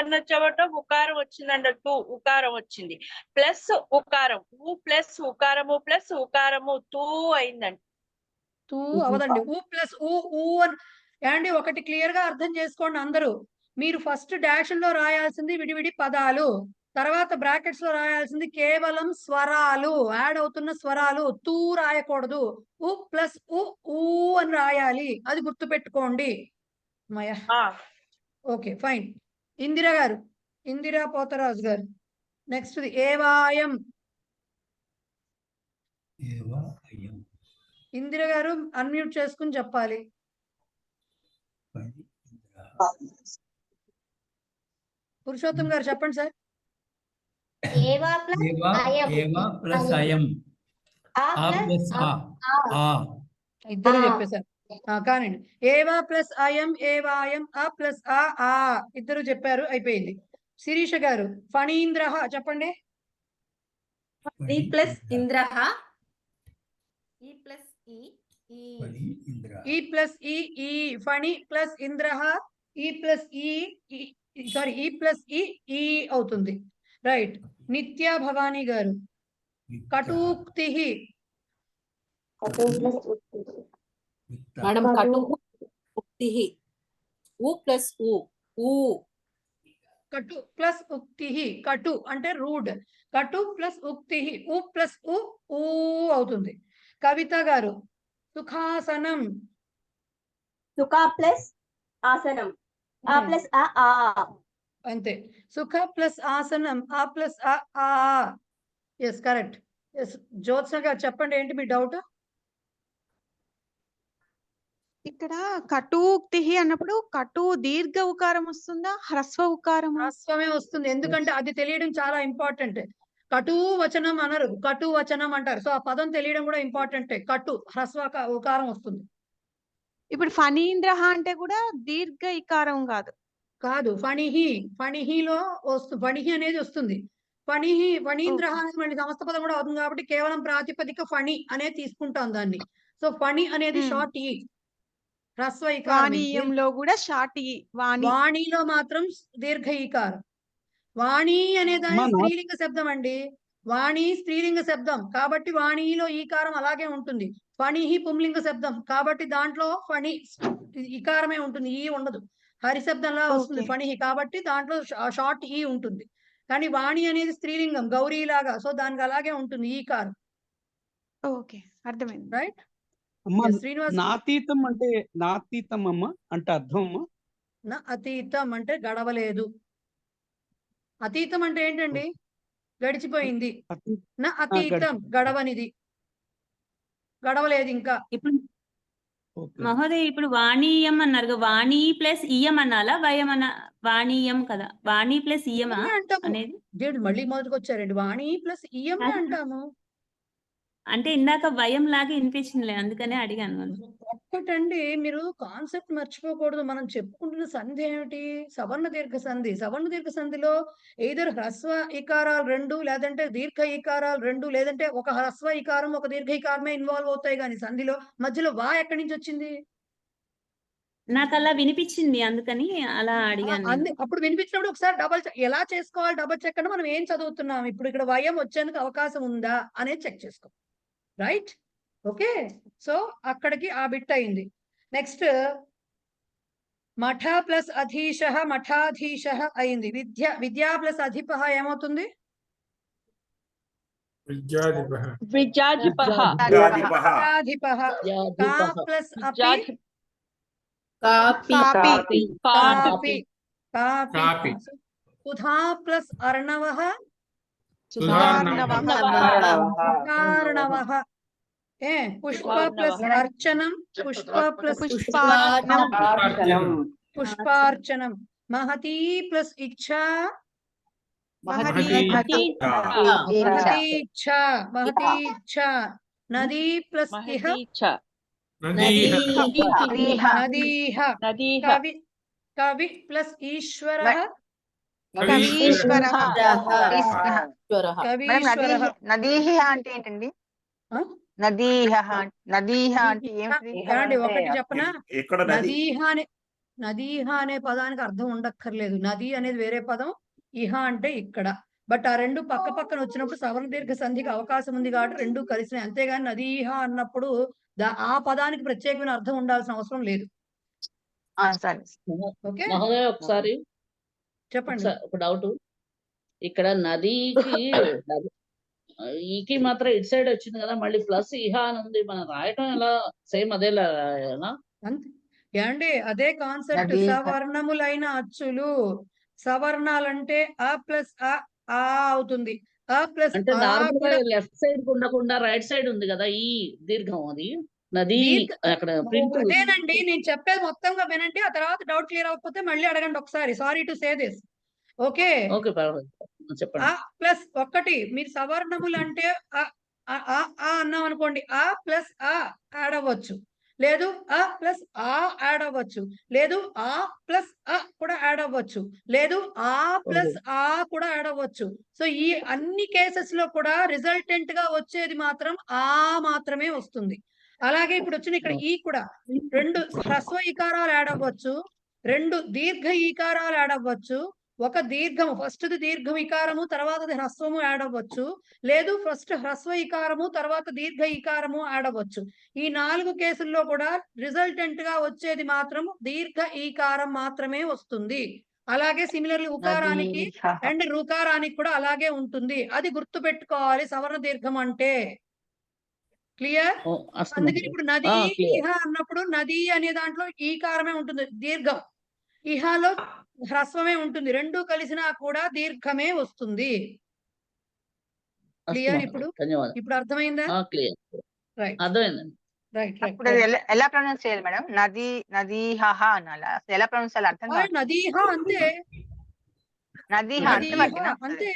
అన్న చోట ఉకారం వచ్చిందండి, ఉకారం వచ్చింది ప్లస్ ఉకారం ఊ ప్లస్ ఉకారము ప్లస్ ఉకారము తూ అయిందండి. తూ అవదండి, ఊ ప్లస్ ఊ అండి. ఒకటి క్లియర్ గా అర్థం చేసుకోండి అందరూ. మీరు ఫస్ట్ డాష్ లో రాయాల్సింది విడివిడి పదాలు, తర్వాత బ్రాకెట్స్ లో రాయాల్సింది కేవలం స్వరాలు, యాడ్ అవుతున్న స్వరాలు. తూ రాయకూడదు, ఊ ప్లస్ ఊ అని రాయాలి, అది గుర్తు పెట్టుకోండి. Okay fine. ఇందిరా గారు, ఇందిరా పోతరాజు గారు నెక్స్ట్. ఏవాయం. ఇందిర గారు అన్మ్యూట్ చేసుకుని చెప్పాలి. పురుషోత్తం గారు చెప్పండి సార్. ఇద్దరు చెప్పేశారు కానండి. ఏవా ప్లస్ అయం ఏవాయం ఆ ప్లస్ ఆ ఇద్దరు చెప్పారు, అయిపోయింది. శిరీష గారు ఫణీంద్ర చెప్పండి. ప్లస్ ఇంద్ర ఈ ప్లస్ ఈ ప్లస్ ఈ ఫణి ప్లస్ ఇంద్ర ఈ ప్లస్ సారీ ఈ ప్లస్ ఈ అవుతుంది, రైట్? నిత్య భవానీ గారు కటూక్తి. మేడం కటూక్తి ఊ ప్లస్ ఊ కటు ప్లస్ ఉక్తి. కటు అంటే రూడ్, కటు ప్లస్ ఉక్తి ఊ ప్లస్ ఊ అవుతుంది. కవిత గారు సుఖాసనం. సుఖ ప్లస్ ఆసనం ఆ ప్లస్ ఆ అంతే, సుఖ ప్లస్ ఆసనం ఆ ప్లస్ ఆ. Yes correct. ఎస్ జ్యోత్స్న గారు చెప్పండి, ఏంటి మీ డౌట్? ఇక్కడ కటూక్తి అన్నప్పుడు కటు దీర్ఘ ఉకారం వస్తుందా, హ్రస్వ ఉకారం? హ్రస్వమే వస్తుంది, ఎందుకంటే అది తెలియడం చాలా ఇంపార్టెంట్. కటు వచనం అనరు, కటు వచనం అంటారు. సో ఆ పదం తెలియడం కూడా ఇంపార్టెంటే. కటు హ్రస్వ ఉకారం వస్తుంది. ఇప్పుడు ఫణీంద్ర అంటే కూడా దీర్ఘ ఇకారం కాదు, ఫణిహిలో ఫణిహి అనేది వస్తుంది. ఫణీంద్ర అనేది మళ్ళీ సమస్త పదం కూడా అవుతుంది కాబట్టి కేవలం ప్రాతిపదిక ఫణి అనేది తీసుకుంటాం దాన్ని. సో ఫణి అనేది షార్ట్ ఈ, హ్రస్వ ఈకారం ఇది. వాణీయంలో కూడా షార్ట్ ఈ వాణి. వాణిలో మాత్రం దీర్ఘ ఈకారం. వాణి అనే దాని అమ్మా, స్త్రీలింగ శబ్దం అండి. వాణి స్త్రీలింగ శబ్దం కాబట్టి వాణిలో ఈకారం అలాగే ఉంటుంది. ఫణిహి పుంలింగ శబ్దం కాబట్టి దాంట్లో ఫణి ఈకారమే ఉంటుంది, ఈ ఉండదు. హరి శబ్దంలా వస్తుంది Okay. ఫణిహి కాబట్టి దాంట్లో షార్ట్ ఈ ఉంటుంది. కానీ వాణి అనేది స్త్రీలింగం గౌరీ లాగా, సో దానికి అలాగే ఉంటుంది ఈకారం. ఓకే, అర్థమైంది. రైట్. అమ్మ, శ్రీనివాస్ నాతీతం అంటే నాతీతం అమ్మ అంటే అర్థం అమ్మ. నా అతీతం అంటే గడవలేదు. అతీతం అంటే ఏంటండి? గడిచిపోయింది. అతీ- నా అతీతం గడవనిది, గడవలేదు ఇంకా. ఇప్పుడు ఓకే. మహోదయ ఇప్పుడు వాణీయం అన్నారు కదా, వాణి ప్లస్ ఇయం అనాలా వయం అన వాణీయం కదా, వాణి ప్లస్ ఇయమా ఇయమే అంటాము. అనేది? దేవుడు మళ్ళీ మొదటికి వచ్చారండి. వాణి ప్లస్ ఇయమే అంటాము. అంటే ఇందాక వయం లాగా వినిపించిందిలే, అందుకనే అడిగాను మనం. ఒక్కటండి, మీరు కాన్సెప్ట్ మర్చిపోకూడదు. మనం చెప్పుకుంటున్న సంధి ఏమిటి? సవర్ణ దీర్ఘ సంధి. సవర్ణ దీర్ఘ సంధిలో ఎయిదర్ హ్రస్వ ఈకారాలు రెండు, లేదంటే దీర్ఘ ఈకారాలు రెండు, లేదంటే ఒక హ్రస్వ ఈకారం ఒక దీర్ఘ ఈకారమే ఇన్వాల్వ్ అవుతాయి. కానీ సంధిలో మధ్యలో వా ఎక్కడి నుంచి వచ్చింది? నాకు అలా వినిపించింది, అందుకని అలా అడిగాను నేను. అప్పుడు వినిపించినప్పుడు ఒకసారి డబల్ ఎలా చేసుకోవాలి? డబల్ చెక్ అంటే మనం ఏం చదువుతున్నాం, ఇప్పుడు ఇక్కడ వయం వచ్చేందుకు అవకాశం ఉందా అనేది చెక్ చేసుకో. Right, okay. సో అక్కడికి ఆ బిట్ అయింది. నెక్స్ట్ మఠ ప్లస్ అధీశ మఠాధీశ అయింది. విద్యా ప్లస్ అధిప ఏమవుతుంది? విద్యాధిపః. విద్యాధిపః. విద్యాధిపః. విద్యాధిపః. కా ప్లస్ అపి కాపి కాపి. కాపి. కాపి. కాపి. సుధా ప్లస్ అర్ణవః సుధార్ణవః. కారణవః. పుష్ప ప్లస్ అర్చనం పుష్ప ప్లస్ పుష్పార్చనం. పుష్పార్చనం. మహతీ ప్లస్ ఇచ్ఛా మహతీ మహతీ ఇచ్ఛా. మహతీ ఇచ్ఛా. నదీ ప్లస్ ఇహ మహతీచ్ఛ. నదీః. నదీహ. నదీః. కవి. కవి ప్లస్ ఈశ్వరః కవీశ్వరః. కవీశ్వరః. నదీహ అంటే ఏంటండి? ఆ? నదీహ నదీహ అంటే ఏమిటి? ఏమండి, ఒకటి చెప్పనా? ఇక్కడ నది. నదీహ అనే పదానికి అర్థం ఉండక్కర్లేదు. నది అనేది వేరే పదం, ఇహ అంటే ఇక్కడ. బట్ ఆ రెండు పక్క పక్కన వచ్చినప్పుడు సవర్ణ దీర్ఘ సంధికి అవకాశం ఉంది కాబట్టి రెండు కలిసినాయి. అంతేగాని నదీహ అన్నప్పుడు ఆ పదానికి ప్రత్యేకమైన అర్థం ఉండాల్సిన అవసరం లేదు. సరే. ఓకే, మహోదయ ఒకసారి చెప్పండి. ఒక డౌట్. ఇక్కడ నదికి ఈకి మాత్రం ఇటు సైడ్ వచ్చింది కదా, మళ్ళీ ప్లస్ ఇహ అని ఉంది, మనం రాయటం ఎలా? సేమ్ అదేలా రాయాలా? అంతే ఏమండి, అదే కాన్సెప్ట్. నదీహ. సవర్ణములైన అచ్చులు. సవర్ణాలంటే ఆ ప్లస్ ఆ అవుతుంది. ఆ ప్లస్ అంటే నార్మల్ గా లెఫ్ట్ సైడ్ ఉండకుండా రైట్ సైడ్ ఉంది కదా ఈ దీర్ఘం, అది నది అక్కడ ప్రింట్. అదేనండి నేను చెప్పేది మొత్తంగా వినండి, ఆ తర్వాత డౌట్ క్లియర్ అవ్వకపోతే మళ్ళీ అడగండి ఒకసారి. Sorry to say this. Okay, okay పర్వాలేదు, చెప్పండి. ఆ ప్లస్ ఒకటి మీరు సవర్ణములు అంటే అన్నాం అనుకోండి, ఆ ప్లస్ ఆ యాడ్ అవ్వచ్చు, లేదు ఆ ప్లస్ ఆ యాడ్ అవ్వచ్చు, లేదు ఆ ప్లస్ ఆ కూడా యాడ్ అవ్వచ్చు, లేదు ఆ ప్లస్ ఆ కూడా యాడ్ అవ్వచ్చు. సో ఈ అన్ని కేసెస్ లో కూడా రిజల్టెంట్ గా వచ్చేది మాత్రం ఆ మాత్రమే వస్తుంది. అలాగే ఇప్పుడు వచ్చిన ఇక్కడ ఈ కూడా రెండు హ్రస్వ ఈకారాలు యాడ్ అవ్వచ్చు, రెండు దీర్ఘ ఈకారాలు యాడ్ అవ్వచ్చు, ఒక దీర్ఘము ఫస్ట్ దీర్ఘం ఈకారము తర్వాత హ్రస్వము యాడ్ అవ్వచ్చు, లేదు ఫస్ట్ హ్రస్వ ఈకారము తర్వాత దీర్ఘ ఈకారము యాడ్ అవ్వచ్చు. ఈ 4 కేసుల్లో కూడా రిజల్టెంట్ గా వచ్చేది మాత్రం దీర్ఘ ఈకారం మాత్రమే వస్తుంది. అలాగే సిమిలర్లీ ఉకారానికి అండ్ రుకారానికి కూడా అలాగే ఉంటుంది. అది గుర్తు పెట్టుకోవాలి సవర్ణ దీర్ఘం అంటే. క్లియర్? అందుకని ఇప్పుడు నది ఇహ అన్నప్పుడు నది అనే దాంట్లో ఈకారమే ఉంటుంది, దీర్ఘం. ఇహలో హ్రస్వమే ఉంటుంది, రెండు కలిసినా కూడా దీర్ఘమే వస్తుంది. క్లియర్? ఇప్పుడు ఇప్పుడు అర్థమైందా? రైట్, అర్థమైందండి. రైట్, ఇప్పుడు అది ఎలా ప్రొనౌన్స్ చేయాలి మేడం? నదీహ అనాలా? అసలు ఎలా ప్రొనౌన్స్ చేయాలి అర్థం కాదు. నదీహ అంతే, నదీహ అంతే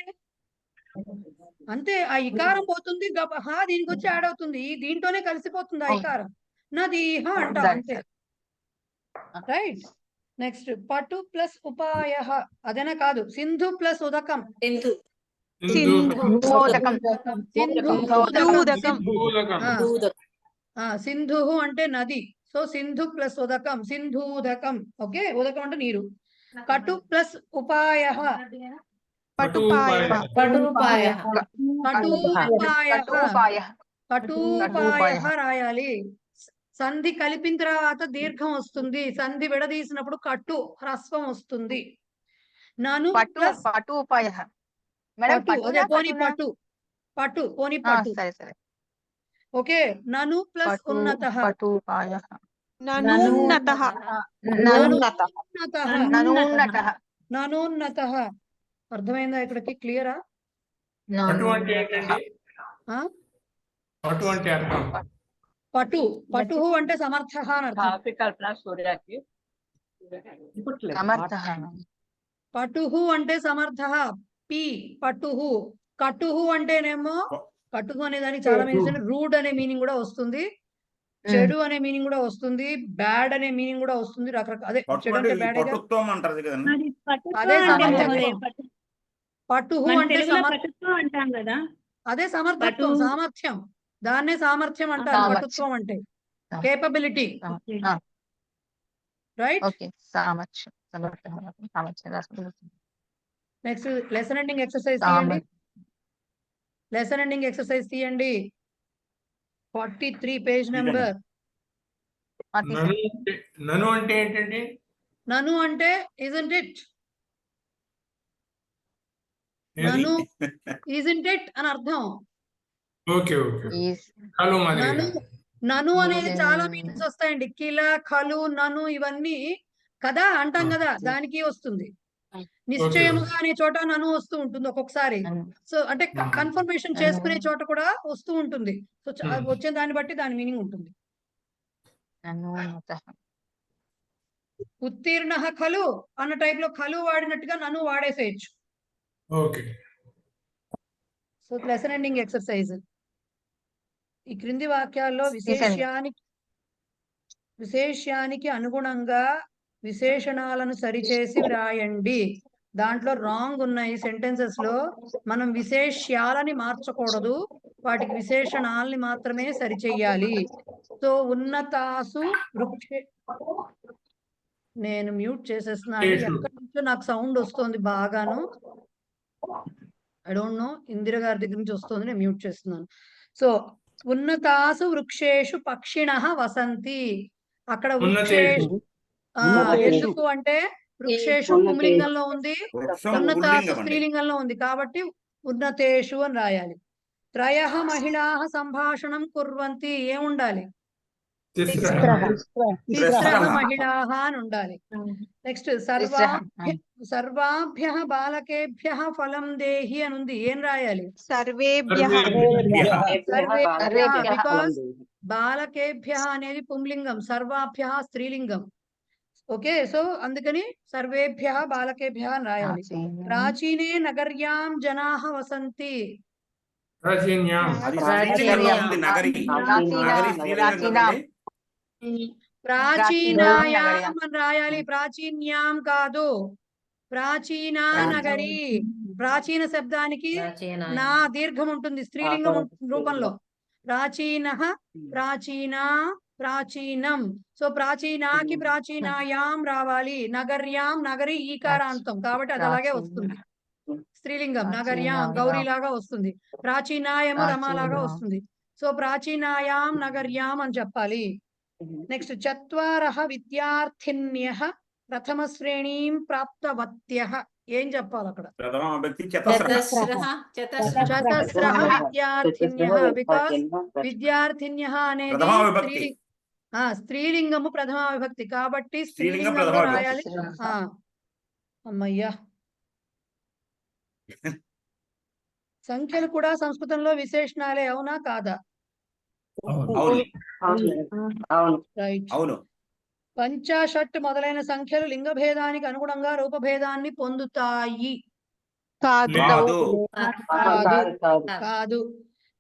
అంతే. ఆ ఇకారం పోతుంది, హా దీనికి వచ్చి యాడ్ అవుతుంది, దీంట్లోనే కలిసిపోతుంది ఆ ఇకారం. నదీహ అంటాం అంతే. రైట్. నెక్స్ట్ పటు ప్లస్ ఉపాయ. అదేనా కాదు, సింధు ప్లస్ ఉదకం. సింధు అంటే నది, సో సింధు ప్లస్ ఉదకం, సింధూదకం. ఓకే, ఉదకం అంటే నీరు. కటు ప్లస్ ఉపాయ, పటుపాయ పటుపాయ కటూపాయ రాయాలి. సంధి కలిపిన తర్వాత దీర్ఘం వస్తుంది, సంధి విడదీసినప్పుడు కట్టు హ్రస్వం వస్తుంది. నను ప్లస్ పటుపాయ మేడం, పటు, అదే పోనీ పటు, పటు పోనీ పటు. సరే సరే. ఓకే, నను ప్లస్ ఉన్నతః, పటుపాయ ననూన్నతః ననోన్నతః. అర్థమైందా ఇక్కడికి? క్లియరా? పటు అంటే ఏంటండి? పటు అంటే అర్థం? పటు, పటు అంటే సమర్థ అని అర్థం. కల్పన సూర్యకి పటుహు అంటే సమర్థ, పి పటుహు. కటుహు అంటేనేమో, కటుహు అనే దానికి చాలా మీనింగ్స్, రూడ్ అనే మీనింగ్ కూడా వస్తుంది, చెడు అనే మీనింగ్ కూడా వస్తుంది, బ్యాడ్ అనే మీనింగ్ కూడా వస్తుంది, రకరకాల. అదే చెడు అంటే బ్యాడ్, అదే పటుహు అంటే అంటాం కదా, అదే సమర్థత్వం, సామర్థ్యం. దాన్నే సామర్థ్యం అంటారు పటుత్వం అంటే, capability. Right. Next lesson ending exercise తీయండి. లెసన్ ఎండింగ్ ఎక్సర్సైజ్ తీయండి. 43 పేజ్ నెంబర్. నను అంటే ఏంటండి? నను అంటే ఇజంట్ ఇట్, నను ఇజంట్ ఇట్ అని అర్థం. Okay okay. నను అనేది చాలా మీనింగ్స్ వస్తాయండి. కిల, ఖలు, నను ఇవన్నీ కదా అంటాం కదా, దానికి వస్తుంది. నిశ్చయముగా అనే చోట నను వస్తూ ఉంటుంది ఒక్కొక్కసారి. సో అంటే కన్ఫర్మేషన్ చేసుకునే చోట కూడా వస్తూ ఉంటుంది. సో వచ్చే దాన్ని బట్టి దాని మీనింగ్ ఉంటుంది. ఉత్తీర్ణ ఖలు అన్న టైప్ లో ఖలు వాడినట్టుగా నన్ను వాడేసేయచ్చు. Okay. So lesson ending exercise. ఈ క్రింది వాక్యాల్లో విశేష్యానికి అనుగుణంగా విశేషణాలను సరిచేసి వ్రాయండి. దాంట్లో రాంగ్ ఉన్నాయి సెంటెన్సెస్ లో. మనం విశేష్యాలని మార్చకూడదు, వాటికి విశేషణాలని మాత్రమే సరిచెయ్యాలి. సో ఉన్నతాసు వృక్షే, నేను మ్యూట్ చేసేస్తున్నాను, ఎక్కడి నుంచో నాకు సౌండ్ వస్తుంది బాగాను. ఐ డోంట్ నో, ఇందిర గారి దగ్గర నుంచి వస్తుంది, నేను మ్యూట్ చేస్తున్నాను. సో ఉన్నతాసు వృక్షేషు పక్షిణః వసంతి. అక్కడ వృక్షేషు ఎందుకు అంటే వృక్షేషు పుంలింగంలో ఉంది, ఉన్నతాసు స్త్రీలింగంలో ఉంది, కాబట్టి ఉన్నతేషు అని రాయాలి. త్రయః మహిళాః సంభాషణం కుర్వంతి, ఏముండాలి? తిస్రః మహిళాః అని ఉండాలి. నెక్స్ట్ సర్వాభ్యః బాలకేభ్యః ఫలం దేహి అని ఉంది, ఏం రాయాలి? సర్వేభ్యః. బికాస్ బాలకేభ్యః అనేది పుంలింగం, సర్వాభ్యః స్త్రీలింగం. ఓకే, సో అందుకని సర్వేభ్యః బాలకేభ్యః అని రాయాలి. ప్రాచీనే నగర్యాం జనాః వసంతి. ప్రాచీనాయాం అని రాయాలి, ప్రాచీన్యాం కాదు. ప్రాచీనా నగరి, ప్రాచీన శబ్దానికి నా దీర్ఘం ఉంటుంది స్త్రీలింగం రూపంలో. ప్రాచీనః, ప్రాచీనా, ప్రాచీనం. సో ప్రాచీనాకి ప్రాచీనాయాం రావాలి. నగర్యాం, నగరి ఈకారాంతం కాబట్టి అది అలాగే వస్తుంది. స్త్రీలింగం నగర్యాం గౌరీలాగా వస్తుంది, ప్రాచీనాయము రమాలాగా వస్తుంది. సో ప్రాచీనాయాం నగర్యాం అని చెప్పాలి. నెక్స్ట్ చత్వారః విద్యార్థిన్యః ప్రథమ శ్రేణీం ప్రాప్తవత్యః, ఏం చెప్పాలి అక్కడ? చతస్రః విద్యార్థిన్యః, బికాస్ విద్యార్థిన్యః అనేది స్త్రీలింగము ప్రథమ విభక్తి కాబట్టి స్త్రీలింగంలో రాయాలి. అమ్మయ్యా, సంఖ్యలు కూడా సంస్కృతంలో విశేషణాలే, అవునా కాదా? రైట్. 50 మొదలైన సంఖ్యలు లింగభేదానికి అనుగుణంగా రూపభేదాన్ని పొందుతాయి. కాదు.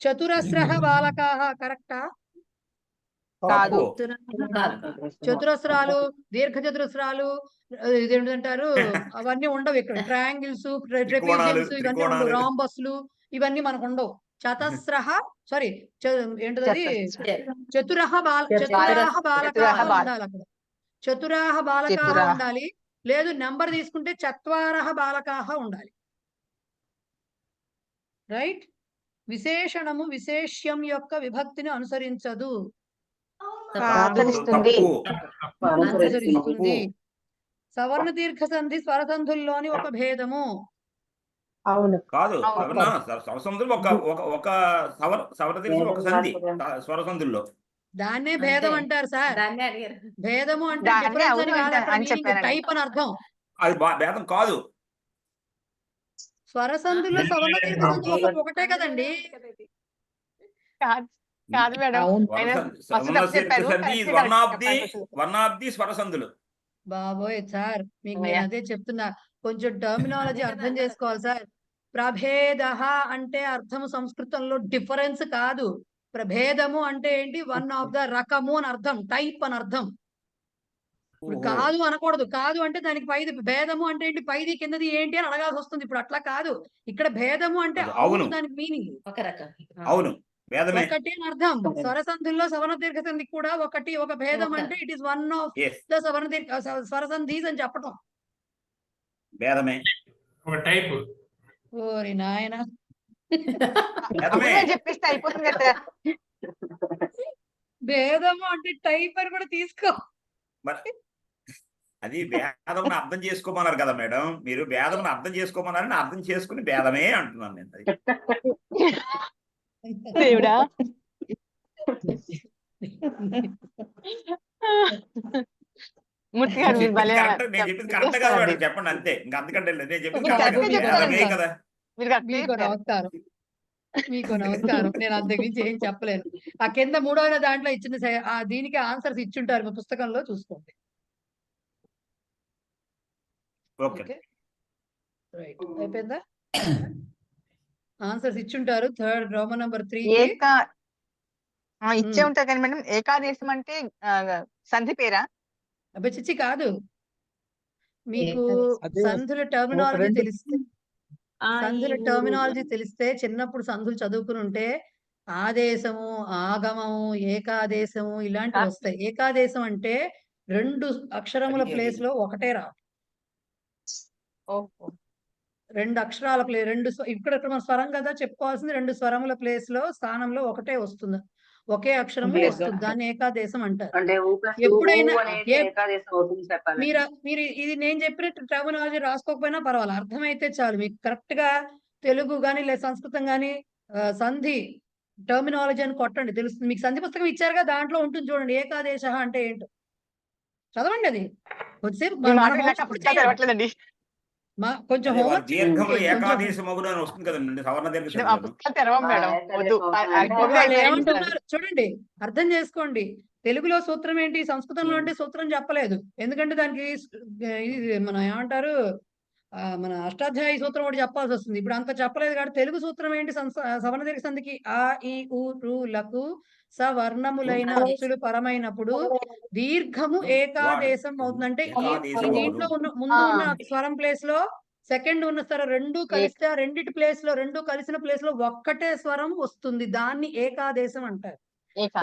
చతురస్రః బాలకాః కరెక్టా? చతురస్రాలు, దీర్ఘ చతురస్రాలు ఇదేంటంటారు, అవన్నీ ఉండవు ఇక్కడ. ట్రయాంగిల్స్, ట్రెపీజియమ్స్ ఇవన్నీ ఉండవు, రాంబస్లు ఇవన్నీ మనకు ఉండవు. చతస్రః సారీ ఏంటది చతురః చతురః బాలకాః బాల- ఉండాలి అక్కడ. చతురాహ బాలకాః చతురః. ఉండాలి. లేదు నెంబర్ తీసుకుంటే చత్వారః బాలకాః ఉండాలి. రైట్. విశేషణము విశేష్యం యొక్క విభక్తిని అనుసరించదు. అనుసరిస్తుంది. అనుసరిస్తుంది. సవర్ణ దీర్ఘ సంధి స్వరసంధుల్లోని ఒక భేదము. అవును. కాదు అవును. స్వరసంధులు ఒక సవర దీర్ఘం ఒక సంధి స్వరసంధుల్లో. దాన్నే భేదం అంటారు సార్. భేదము అంటే దాన్నే difference అని అవును కాదు, అక్కడ అని meaning చెప్పానండి. టైప్ అని అర్థం. అది భేదం కాదు. స్వరసంధుల్లో సవర్ణ దీర్ఘ సంధి ఒకటే కదండి. కాదు మేడం. సంధి వన్ ఆఫ్ ది స్వరసంధులు. బాబోయ్ సార్, మీకు నేను అదే చెప్తున్నా, కొంచెం టర్మినాలజీ అర్థం చేసుకోవాలి సార్. ప్రభేద అంటే అర్థము సంస్కృతంలో డిఫరెన్స్ కాదు. ప్రభేదము అంటే ఏంటి? వన్ ఆఫ్ ద రకము అని అర్థం, టైప్ అని అర్థం. ఇప్పుడు కాదు అనకూడదు. కాదు అంటే దానికి పైది, భేదము అంటే ఏంటి? పైది కిందది ఏంటి అని అడగాల్సి వస్తుంది. ఇప్పుడు అట్లా కాదు. ఇక్కడ భేదము అంటే అవును, దానికి మీనింగ్ అవును, భేదమే ఒకటి అని అర్థం. స్వరసంధుల్లో సవర్ణ దీర్ఘ సంధి కూడా ఒకటి. ఒక భేదం అంటే it is one of the సవర్ణ దీర్ఘ స్వరసంధీస్ అని చెప్పటం. భేదమే ఒక టైప్. ఓరి నాయన, చెప్పేస్తే అయిపోతుంది కదా. భేదము అంటే టైప్ అని కూడా తీసుకో. అది భేదం అర్థం చేసుకోమన్నారు కదా మేడం. మీరు భేదం అర్థం చేసుకోమన్నారని అర్థం చేసుకుని భేదమే అంటున్నాను నేను. దేవుడా. మూర్తి గారు మీరు భలే నేను చెప్పింది కరెక్ట్ కాదు మేడం, చెప్పండి అంతే. ఇంకా అంతకంటే లేదు. నేను చెప్పింది భేదమే కదా. మీకు నమస్కారం, మీకు నమస్కారం. నేను అంతకుమించి ఏం చెప్పలేను. ఆ కింద మూడవ దాంట్లో ఇచ్చిన ఆ దీనికి ఆన్సర్స్ ఇచ్చుంటారు మీ పుస్తకంలో, చూసుకోండి. ఓకే, రైట్, అయిపోయిందా? ఆన్సర్స్ ఇచ్చుంటారు. థర్డ్ రోమన్ నంబర్ 3 ఇచ్చే ఉంటారు కానీ మేడం. ఏకాదేశం అంటే సంధి పేరా? అబ్బచిచ్చి కాదు. మీకు అదే సంధుల టర్మినాలజీ రెండు- తెలిస్తే, సంధుల టర్మినాలజీ తెలిస్తే, చిన్నప్పుడు సంధులు చదువుకుని ఉంటే ఆదేశము, ఆగమము, ఏకాదేశము ఇలాంటివి వస్తాయి. ఏకాదేశం అంటే 2 అక్షరముల ప్లేస్ లో ఒకటే రా. 2 అక్షరాల ఇక్కడ మన స్వరం కదా చెప్పుకోవాల్సింది. 2 స్వరముల ప్లేస్ లో స్థానంలో ఒకటే వస్తుంది, ఒకే అక్షరము వస్తుంది. దాన్ని ఏకాదేశం అంటారు. ఎప్పుడైనా మీరు ఇది నేను చెప్పిన టర్మినాలజీ రాసుకోకపోయినా పర్వాలేదు, అర్థమైతే చాలు మీకు. కరెక్ట్ గా తెలుగు గాని లేదా సంస్కృతం గాని సంధి టర్మినాలజీ అని కొట్టండి, తెలుస్తుంది మీకు. సంధి పుస్తకం ఇచ్చారుగా, దాంట్లో ఉంటుంది చూడండి. ఏకాదేశ అంటే ఏంటో చదవండి. అది కొద్దిసేపు చదవట్లేదండి. కొంచెం దీర్ఘంలో ఏకాదేశం మగుడు అని వస్తుంది కదండి సవర్ణ దీర్ఘ. చూడండి, అర్థం చేసుకోండి. తెలుగులో సూత్రం ఏంటి, సంస్కృతంలో అంటే సూత్రం చెప్పలేదు. ఎందుకంటే దానికి ఇది మన ఏమంటారు, మన అష్టాధ్యాయి సూత్రం ఒకటి చెప్పాల్సి వస్తుంది. ఇప్పుడు అంత చెప్పలేదు కాబట్టి తెలుగు సూత్రం ఏంటి? సవర్ణ దీర్ఘ సంధికి ఆ ఈ ఉ రు లకు సవర్ణములైన అచ్చులు పరమైనప్పుడు దీర్ఘము ఏకాదేశం అవుతుందంటే దీంట్లో ఉన్న ముందు ఉన్న స్వరం ప్లేస్ లో సెకండ్ ఉన్న స్వరం రెండు కలిస్తే ఆ రెండిటి ప్లేస్ లో, రెండు కలిసిన ప్లేస్ లో ఒక్కటే స్వరం వస్తుంది. దాన్ని ఏకాదేశం అంటారు.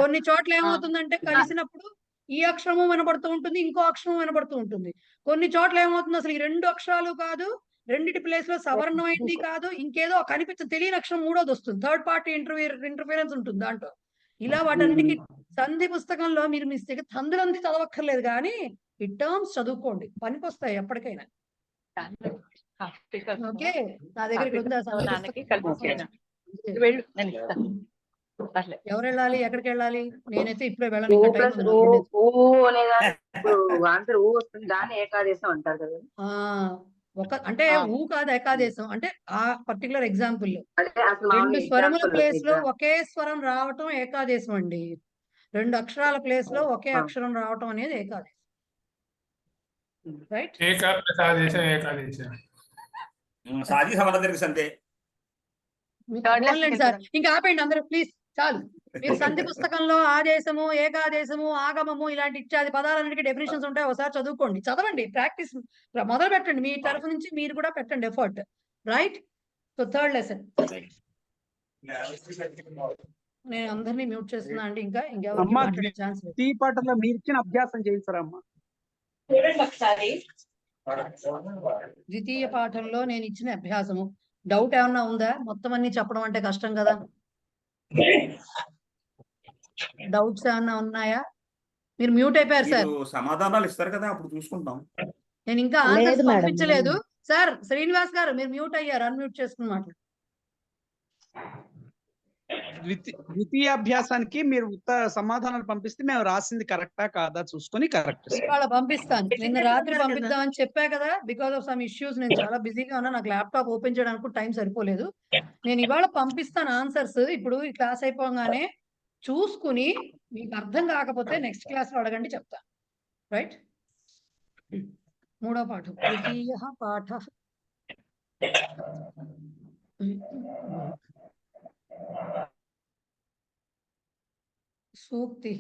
కొన్ని చోట్ల ఏమవుతుందంటే కలిసినప్పుడు ఈ అక్షరము వినబడుతూ ఉంటుంది, ఇంకో అక్షరం వినబడుతూ ఉంటుంది. కొన్ని చోట్ల ఏమవుతుంది, అసలు ఈ 2 అక్షరాలు కాదు, రెండిటి ప్లేస్ లో సవర్ణమైంది కాదు, ఇంకేదో తెలియని అక్షరం మూడోది వస్తుంది. థర్డ్ పార్టీ ఇంటర్ఫిరెన్స్ ఉంటుంది దాంట్లో. ఇలా వాటన్నిటికీ సంధి పుస్తకంలో మీరు మీ సంధులంది చదవక్కర్లేదు కానీ ఈ టర్మ్స్ చదువుకోండి, పనికొస్తాయి ఎప్పటికైనా. ఓకే, నా దగ్గర ఎవరు వెళ్ళాలి, ఎక్కడికి వెళ్ళాలి? నేనైతే ఇప్పుడే వెళ్ళాలి. అంటే ఊ కాదు ఏకాదేశం అంటే ఆ పర్టికులర్ ఎగ్జాంపుల్ లో 2 స్వరముల ప్లేస్ లో ఒకే స్వరం రావటం ఏకాదేశం అండి. 2 అక్షరాల ప్లేస్ లో ఒకే అక్షరం రావటం అనేది ఏకాదేశం. రైట్, సాది సవర్ణ దీర్ఘ సంధి. ఇంకా ఆపండి అందరూ ప్లీజ్, చాలు. మీరు సంధి పుస్తకంలో ఆదేశము, ఏకాదేశము, ఆగమము ఇలాంటి ఇత్యాది పదాలన్నిటికీ డెఫినేషన్స్ ఉంటాయి. ఒకసారి చదువుకోండి, చదవండి, ప్రాక్టీస్ మొదలు పెట్టండి. మీ తరఫు నుంచి మీరు కూడా పెట్టండి effort. Right, so third lesson నేను అందరినీ మ్యూట్ చేస్తున్నా అండి. ఇంకా ఇంకెవరికి అమ్మా మాట్లాడే ఛాన్స్ లేదు. ద్వితీయ పాఠంలో మీరు ఇచ్చిన అభ్యాసం చేయించరమ్మా. చూడండి ఒకసారి. ద్వితీయ పాఠంలో నేను ఇచ్చిన అభ్యాసము డౌట్ ఏమన్నా ఉందా? మొత్తం అన్ని చెప్పడం అంటే కష్టం కదా. డౌట్స్ ఏమన్నా ఉన్నాయా? మీరు మ్యూట్ అయిపోయారు సార్. మీరు సమాధానాలు ఇస్తారు కదా, అప్పుడు చూసుకుంటాం. నేను ఇంకా ఆన్సర్స్ పంపించలేదు సార్. శ్రీనివాస్ గారు మీరు మ్యూట్ అయ్యారు, అన్మ్యూట్ చేసుకుని మాట్లాడు. ద్వితీయ అభ్యాసానికి మీరు సమాధానాలు పంపిస్తే మేము రాసింది కరెక్టా కాదా చూసుకొని కరెక్ట్ ఇవాళ పంపిస్తాను. నిన్న రాత్రి పంపిద్దామని చెప్పా కదా, బికాస్ ఆఫ్ సమ్ ఇష్యూస్ నేను చాలా బిజీగా ఉన్నా, నాకు ల్యాప్టాప్ ఓపెన్ చేయడానికి టైం సరిపోలేదు. నేను ఇవాళ పంపిస్తాను ఆన్సర్స్. ఇప్పుడు ఈ క్లాస్ అయిపోగానే చూసుకుని మీకు అర్థం కాకపోతే నెక్స్ట్ క్లాస్ లో అడగండి, చెప్తా. రైట్. మూడో పాఠం ద్వితీయ పాఠ సూక్తి.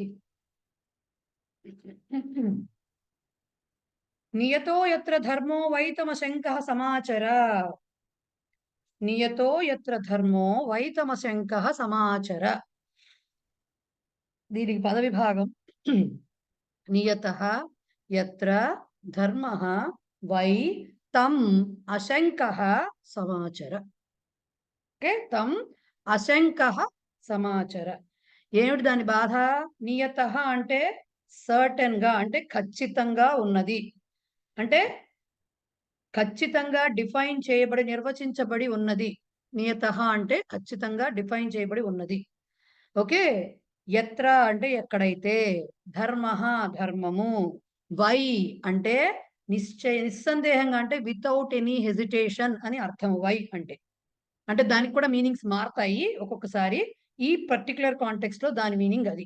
నియతో యత్ర ధర్మో వైతమశంకః సమాచర. నియతో యత్ర ధర్మో వైతమశంకః సమాచర. దీనికి పద విభాగం. నియతః యత్ర ధర్మః వై తం అశంకః సమాచర. ఓకే, తం అశంకః సమాచర. ఏమిటి దాని బాధ? నియతః అంటే సర్టెన్ గా, అంటే ఖచ్చితంగా ఉన్నది, అంటే ఖచ్చితంగా డిఫైన్ చేయబడి నిర్వచించబడి ఉన్నది. నియతః అంటే ఖచ్చితంగా డిఫైన్ చేయబడి ఉన్నది. ఓకే. యత్ర అంటే ఎక్కడైతే, ధర్మః ధర్మము, వై అంటే నిస్సందేహంగా, అంటే వితౌట్ ఎనీ హెజిటేషన్ అని అర్థం. వై అంటే అంటే దానికి కూడా మీనింగ్స్ మారుతాయి ఒక్కొక్కసారి. ఈ పర్టికులర్ కాంటెక్స్ట్ లో దాని మీనింగ్ అది.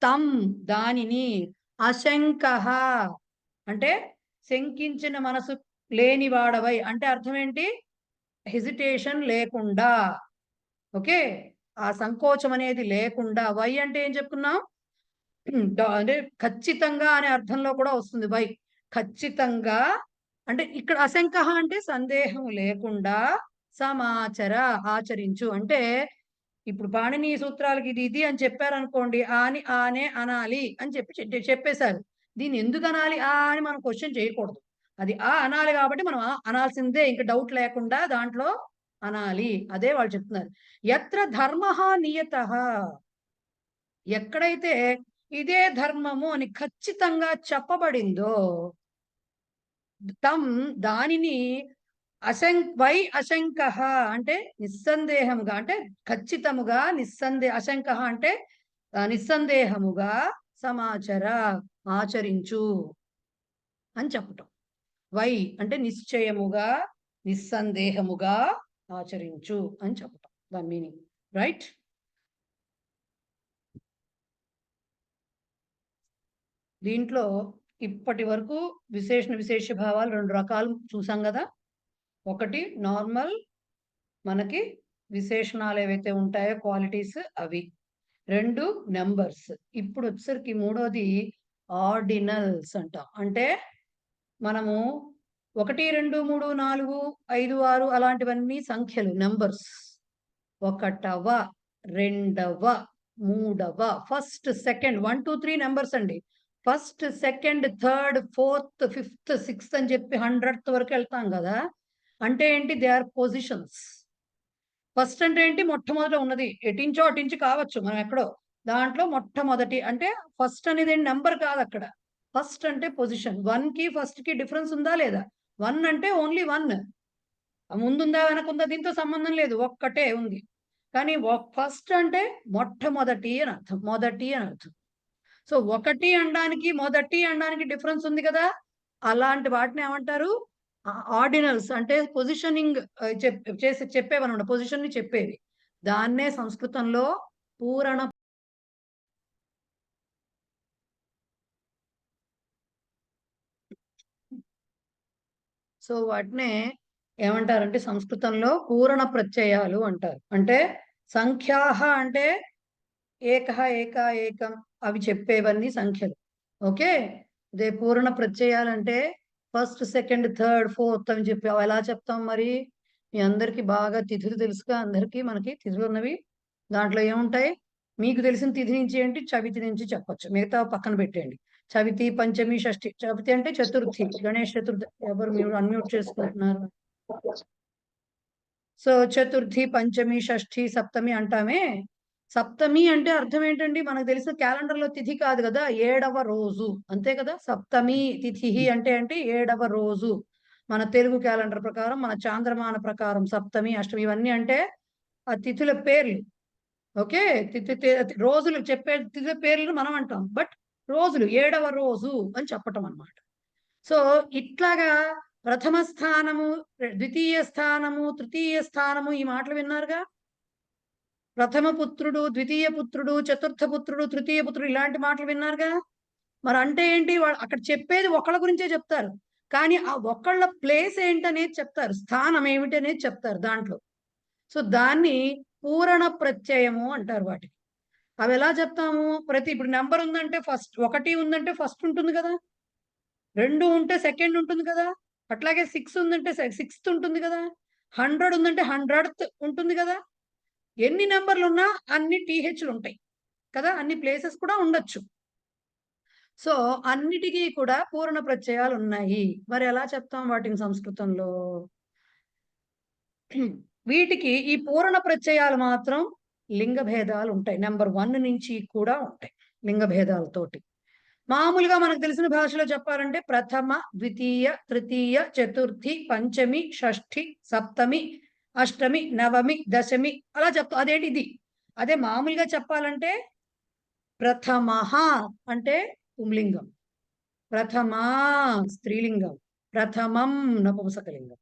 తం దానిని, అశంకః అంటే శంకించిన మనసు లేనివాడవై, అంటే అర్థం ఏంటి? హెజిటేషన్ లేకుండా. ఓకే, ఆ సంకోచం అనేది లేకుండా. వై అంటే ఏం చెప్పుకున్నాం? అంటే ఖచ్చితంగా అనే అర్థంలో కూడా వస్తుంది వై. ఖచ్చితంగా అంటే ఇక్కడ అశంకః అంటే సందేహం లేకుండా, సమాచర ఆచరించు. అంటే ఇప్పుడు పాణిని సూత్రాలకి ఇది అని చెప్పారనుకోండి, ఆని ఆనే అనాలి అని చెప్పేశారు. దీన్ని ఎందుకు అనాలి ఆ అని మనం క్వశ్చన్ చేయకూడదు. అది ఆ అనాలి కాబట్టి మనం అనాల్సిందే, ఇంకా డౌట్ లేకుండా దాంట్లో అనాలి. అదే వాళ్ళు చెప్తున్నారు. యత్ర ధర్మః నియతః, ఎక్కడైతే ఇదే ధర్మము అని ఖచ్చితంగా చెప్పబడిందో, తం దానిని, వై అశంకః అంటే నిస్సందేహముగా, అంటే ఖచ్చితముగా, అశంకః అంటే నిస్సందేహముగా, సమాచర ఆచరించు అని చెప్పటం. వై అంటే నిశ్చయముగా, నిస్సందేహముగా ఆచరించు అని చెప్పటం దాని మీనింగ్. రైట్. దీంట్లో ఇప్పటి వరకు విశేషణ విశేష భావాలు 2 రకాలు చూసాం కదా. ఒకటి నార్మల్, మనకి విశేషణాలు ఏవైతే ఉంటాయో క్వాలిటీస్ అవి. 2 నెంబర్స్. ఇప్పుడు వచ్చేసరికి మూడోది ఆర్డినల్స్ అంట. అంటే మనము 1 2 3 4 5 6 అలాంటివన్నీ సంఖ్యలు, నెంబర్స్. 1వ 2వ 3వ, ఫస్ట్ సెకండ్ 1 2 3 నెంబర్స్ అండి. First second third fourth fifth sixth అని చెప్పి 100th వరకు వెళ్తాం కదా. అంటే ఏంటి? They are positions. ఫస్ట్ అంటే ఏంటి? మొట్టమొదట ఉన్నది. ఎటించో అటించి కావచ్చు, మనం ఎక్కడో దాంట్లో మొట్టమొదటి. అంటే ఫస్ట్ అనేది నెంబర్ కాదు అక్కడ. ఫస్ట్ అంటే పొజిషన్. 1 కి ఫస్ట్ కి డిఫరెన్స్ ఉందా లేదా? 1 అంటే ఓన్లీ 1, ముందుందా వెనకుందా దీంతో సంబంధం లేదు, ఒక్కటే ఉంది. కానీ ఫస్ట్ అంటే మొట్టమొదటి అని అర్థం, మొదటి అని అర్థం. సో 1 అనడానికి మొదటి అనడానికి డిఫరెన్స్ ఉంది కదా. అలాంటి వాటిని ఏమంటారు? ఆర్డినల్స్. అంటే పొజిషనింగ్ చెప్పేవన్నమాట, పొజిషన్ ని చెప్పేవి. దాన్నే సంస్కృతంలో పూరణ. సో వాటినే ఏమంటారంటే సంస్కృతంలో పూరణ ప్రత్యయాలు అంటారు. అంటే సంఖ్యాహ అంటే ఏకహ ఏక ఏకం అవి చెప్పేవన్నీ సంఖ్యలు. ఓకే. అదే పూరణ ప్రత్యయాలు అంటే ఫస్ట్ సెకండ్ థర్డ్ ఫోర్త్ అని చెప్పి అవి ఎలా చెప్తాం మరి? మీ అందరికి బాగా తిథులు తెలుసుగా అందరికి. మనకి తిథులు ఉన్నవి దాంట్లో ఏముంటాయి? మీకు తెలిసిన తిథి నుంచి ఏంటి, చవితి నుంచి చెప్పొచ్చు, మిగతా పక్కన పెట్టండి. చవితి, పంచమి, షష్ఠి. చవితి అంటే చతుర్థి, గణేష్ చతుర్థి. ఎవరు మీరు అన్మ్యూట్ చేసుకుంటున్నారు? సో చతుర్థి, పంచమి, షష్ఠి, సప్తమి అంటామే. సప్తమి అంటే అర్థం ఏంటండి? మనకు తెలిసిన క్యాలెండర్ లో తిథి కాదు కదా, 7వ రోజు, అంతే కదా. సప్తమి తిథి అంటే 7వ రోజు. మన తెలుగు క్యాలెండర్ ప్రకారం, మన చాంద్రమాన ప్రకారం సప్తమి, అష్టమి ఇవన్నీ అంటే ఆ తిథుల పేర్లు. ఓకే, రోజులు చెప్పే తిథుల పేర్లు మనం అంటాం, బట్ రోజులు 7వ రోజు అని చెప్పటం అన్నమాట. సో ఇట్లాగా ప్రథమ స్థానము, ద్వితీయ స్థానము, తృతీయ స్థానము, ఈ మాటలు విన్నారుగా. ప్రథమ పుత్రుడు, ద్వితీయ పుత్రుడు, చతుర్థ పుత్రుడు, తృతీయ పుత్రుడు, ఇలాంటి మాటలు విన్నారుగా. మరి అంటే ఏంటి? వాళ్ళు అక్కడ చెప్పేది ఒకళ్ళ గురించే చెప్తారు, కానీ ఆ ఒకళ్ళ ప్లేస్ ఏంటనేది చెప్తారు, స్థానం ఏమిటి అనేది చెప్తారు దాంట్లో. సో దాన్ని పూరణ ప్రత్యయము అంటారు వాటికి. అవి ఎలా చెప్తాము? ఇప్పుడు నెంబర్ ఉందంటే ఫస్ట్, 1 ఉందంటే ఫస్ట్ ఉంటుంది కదా, 2 ఉంటే సెకండ్ ఉంటుంది కదా, అట్లాగే 6 ఉందంటే 6th ఉంటుంది కదా, 100 ఉందంటే 100th ఉంటుంది కదా. ఎన్ని నెంబర్లు ఉన్నా అన్ని టీహెచ్లు ఉంటాయి కదా, అన్ని ప్లేసెస్ కూడా ఉండొచ్చు. సో అన్నిటికీ కూడా పూర్ణ ప్రత్యయాలు ఉన్నాయి. మరి ఎలా చెప్తాం వాటిని సంస్కృతంలో? వీటికి ఈ పూర్ణ ప్రత్యయాలు మాత్రం లింగ భేదాలు ఉంటాయి. నెంబర్ 1 నుంచి కూడా ఉంటాయి లింగ భేదాలతోటి. మామూలుగా మనకు తెలిసిన భాషలో చెప్పాలంటే ప్రథమ, ద్వితీయ, తృతీయ, చతుర్థి, పంచమి, షష్ఠి, సప్తమి, అష్టమి, నవమి, దశమి అలా చెప్తాం. అదేంటి ఇది. అదే మామూలుగా చెప్పాలంటే ప్రథమః అంటే పుంలింగం, ప్రథమా స్త్రీలింగం, ప్రథమం నపుంసకలింగం,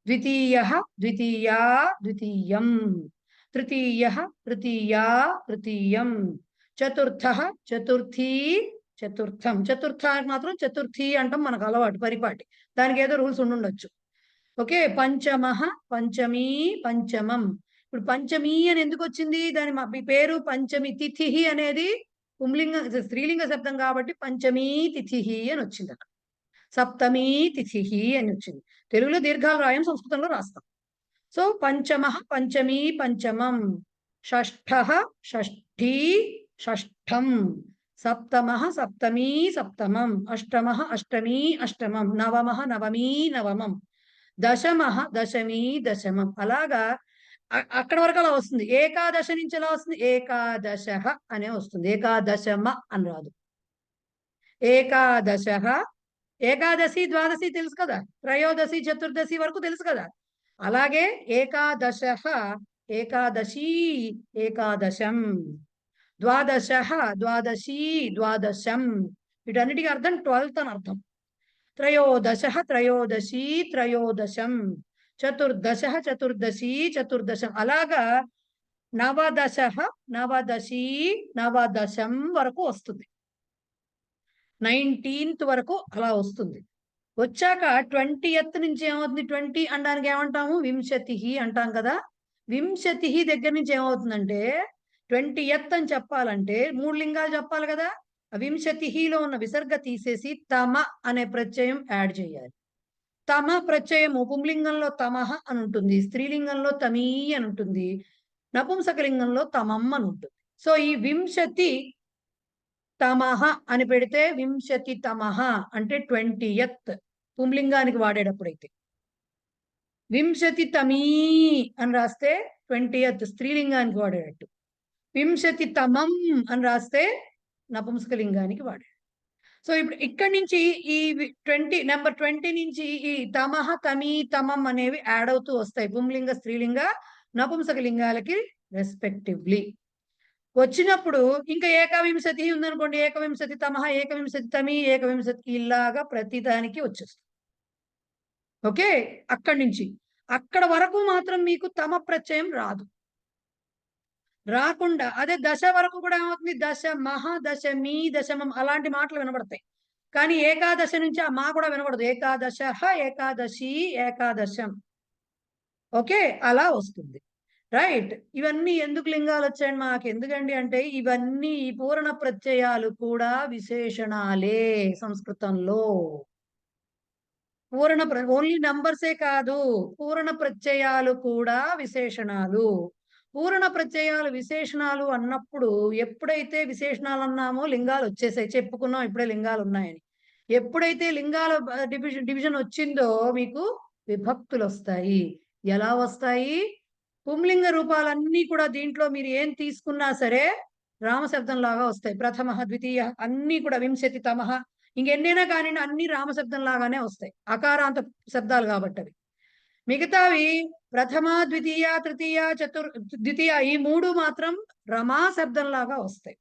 ద్వితీయః ద్వితీయా ద్వితీయం, తృతీయః తృతీయా తృతీయం, చతుర్థః చతుర్థీ చతుర్థం. చతుర్థానికి మాత్రం చతుర్థి అంటాం, మనకు అలవాటు, పరిపాటి, దానికి ఏదో రూల్స్ ఉండుండొచ్చు. ఓకే, పంచమః పంచమీ పంచమం. ఇప్పుడు పంచమి అని ఎందుకు వచ్చింది? దాని పేరు పంచమి. తిథి అనేది పుంలింగ స్త్రీలింగ శబ్దం కాబట్టి పంచమీ తిథి అని వచ్చింది అక్కడ. సప్తమీ తిథి అని వచ్చింది. తెలుగులో దీర్ఘాలు రాయం, సంస్కృతంలో రాస్తాం. సో పంచమః పంచమీ పంచమం, షష్ఠః షష్ఠీ షష్ఠం, సప్తమః సప్తమీ సప్తమం, అష్టమః అష్టమీ అష్టమం, నవమః నవమీ నవమం, దశమః దశమీ దశమం. అలాగా అక్కడ వరకు అలా వస్తుంది. ఏకాదశ నుంచి ఎలా వస్తుంది? ఏకాదశ అనే వస్తుంది, ఏకాదశమ అని రాదు. ఏకాదశ, ఏకాదశి ద్వాదశి తెలుసు కదా, త్రయోదశి చతుర్దశి వరకు తెలుసు కదా. అలాగే ఏకాదశ, ఏకాదశి, ఏకాదశం, ద్వాదశ, ద్వాదశి, ద్వాదశం. వీటన్నిటికీ అర్థం 12th అని అర్థం. త్రయోదశ, త్రయోదశి, త్రయోదశం, చతుర్దశ, చతుర్దశి, చతుర్దశం. అలాగా నవదశ, నవదశి, నవదశం వరకు వస్తుంది. 19th వరకు అలా వస్తుంది. వచ్చాక 20th నుంచి ఏమవుతుంది? 20 అనడానికి ఏమంటాము? వింశతి అంటాం కదా. వింశతి దగ్గర నుంచి ఏమవుతుందంటే 20th అని చెప్పాలంటే 3 లింగాలు చెప్పాలి కదా. వింశతిలో ఉన్న విసర్గ తీసేసి తమ అనే ప్రత్యయం యాడ్ చేయాలి. తమ ప్రత్యయము పుంలింగంలో తమః అని ఉంటుంది, స్త్రీలింగంలో తమీ అని ఉంటుంది, నపుంసకలింగంలో తమం అని ఉంటుంది. సో ఈ వింశతి తమః అని పెడితే వింశతి తమః అంటే 20th పుంలింగానికి వాడేటప్పుడైతే. వింశతి తమీ అని రాస్తే 20th స్త్రీలింగానికి వాడేటట్టు. వింశతి తమం అని రాస్తే నపుంసకలింగానికి వాడే. సో ఇప్పుడు ఇక్కడి నుంచి ఈ నెంబర్ 20 నుంచి ఈ తమః తమీ తమం అనేవి యాడ్ అవుతూ వస్తాయి పుంలింగ స్త్రీలింగ నపుంసకలింగాలకి రెస్పెక్టివ్లీ. వచ్చినప్పుడు ఇంకా ఏకవింశతి ఉందనుకోండి, ఏకవింశతి తమః, ఏకవింశతి తమి, ఏకవింశతి ఇలాగా ప్రతి దానికి వచ్చేస్తుంది. ఓకే, అక్కడి నుంచి అక్కడ వరకు మాత్రం మీకు తమ ప్రత్యయం రాదు. రాకుండా అదే దశ వరకు కూడా ఏమవుతుంది? దశ మహ, దశమి, దశమం అలాంటి మాటలు వినబడతాయి. కానీ ఏకాదశ నుంచి ఆ మా కూడా వినబడదు. ఏకాదశ, ఏకాదశి, ఏకాదశం. ఓకే, అలా వస్తుంది. రైట్. ఇవన్నీ ఎందుకు లింగాలు వచ్చాయండి మాకు? ఎందుకండి అంటే ఇవన్నీ ఈ పూర్ణ ప్రత్యయాలు కూడా విశేషణాలే సంస్కృతంలో. ఓన్లీ నంబర్సే కాదు, పూర్ణ ప్రత్యయాలు కూడా విశేషణాలు. పూర్ణ ప్రత్యయాలు విశేషణాలు అన్నప్పుడు ఎప్పుడైతే విశేషణాలు అన్నామో లింగాలు వచ్చేసాయి, చెప్పుకున్నాం ఇప్పుడే లింగాలు ఉన్నాయని. ఎప్పుడైతే లింగాల డివిజన్ వచ్చిందో మీకు విభక్తులు వస్తాయి. ఎలా వస్తాయి? పుంలింగ రూపాలన్నీ కూడా దీంట్లో మీరు ఏం తీసుకున్నా సరే రామశబ్దం లాగా వస్తాయి. ప్రథమ, ద్వితీయ అన్ని కూడా వింశతి, తమః ఇంకెన్నైనా కానీ అన్ని రామశబ్దం లాగానే వస్తాయి, అకారాంత శబ్దాలు కాబట్టి అవి. మిగతావి ప్రథమ, ద్వితీయ, తృతీయ, ద్వితీయ ఈ మూడు మాత్రం రమా శబ్దం లాగా వస్తాయి,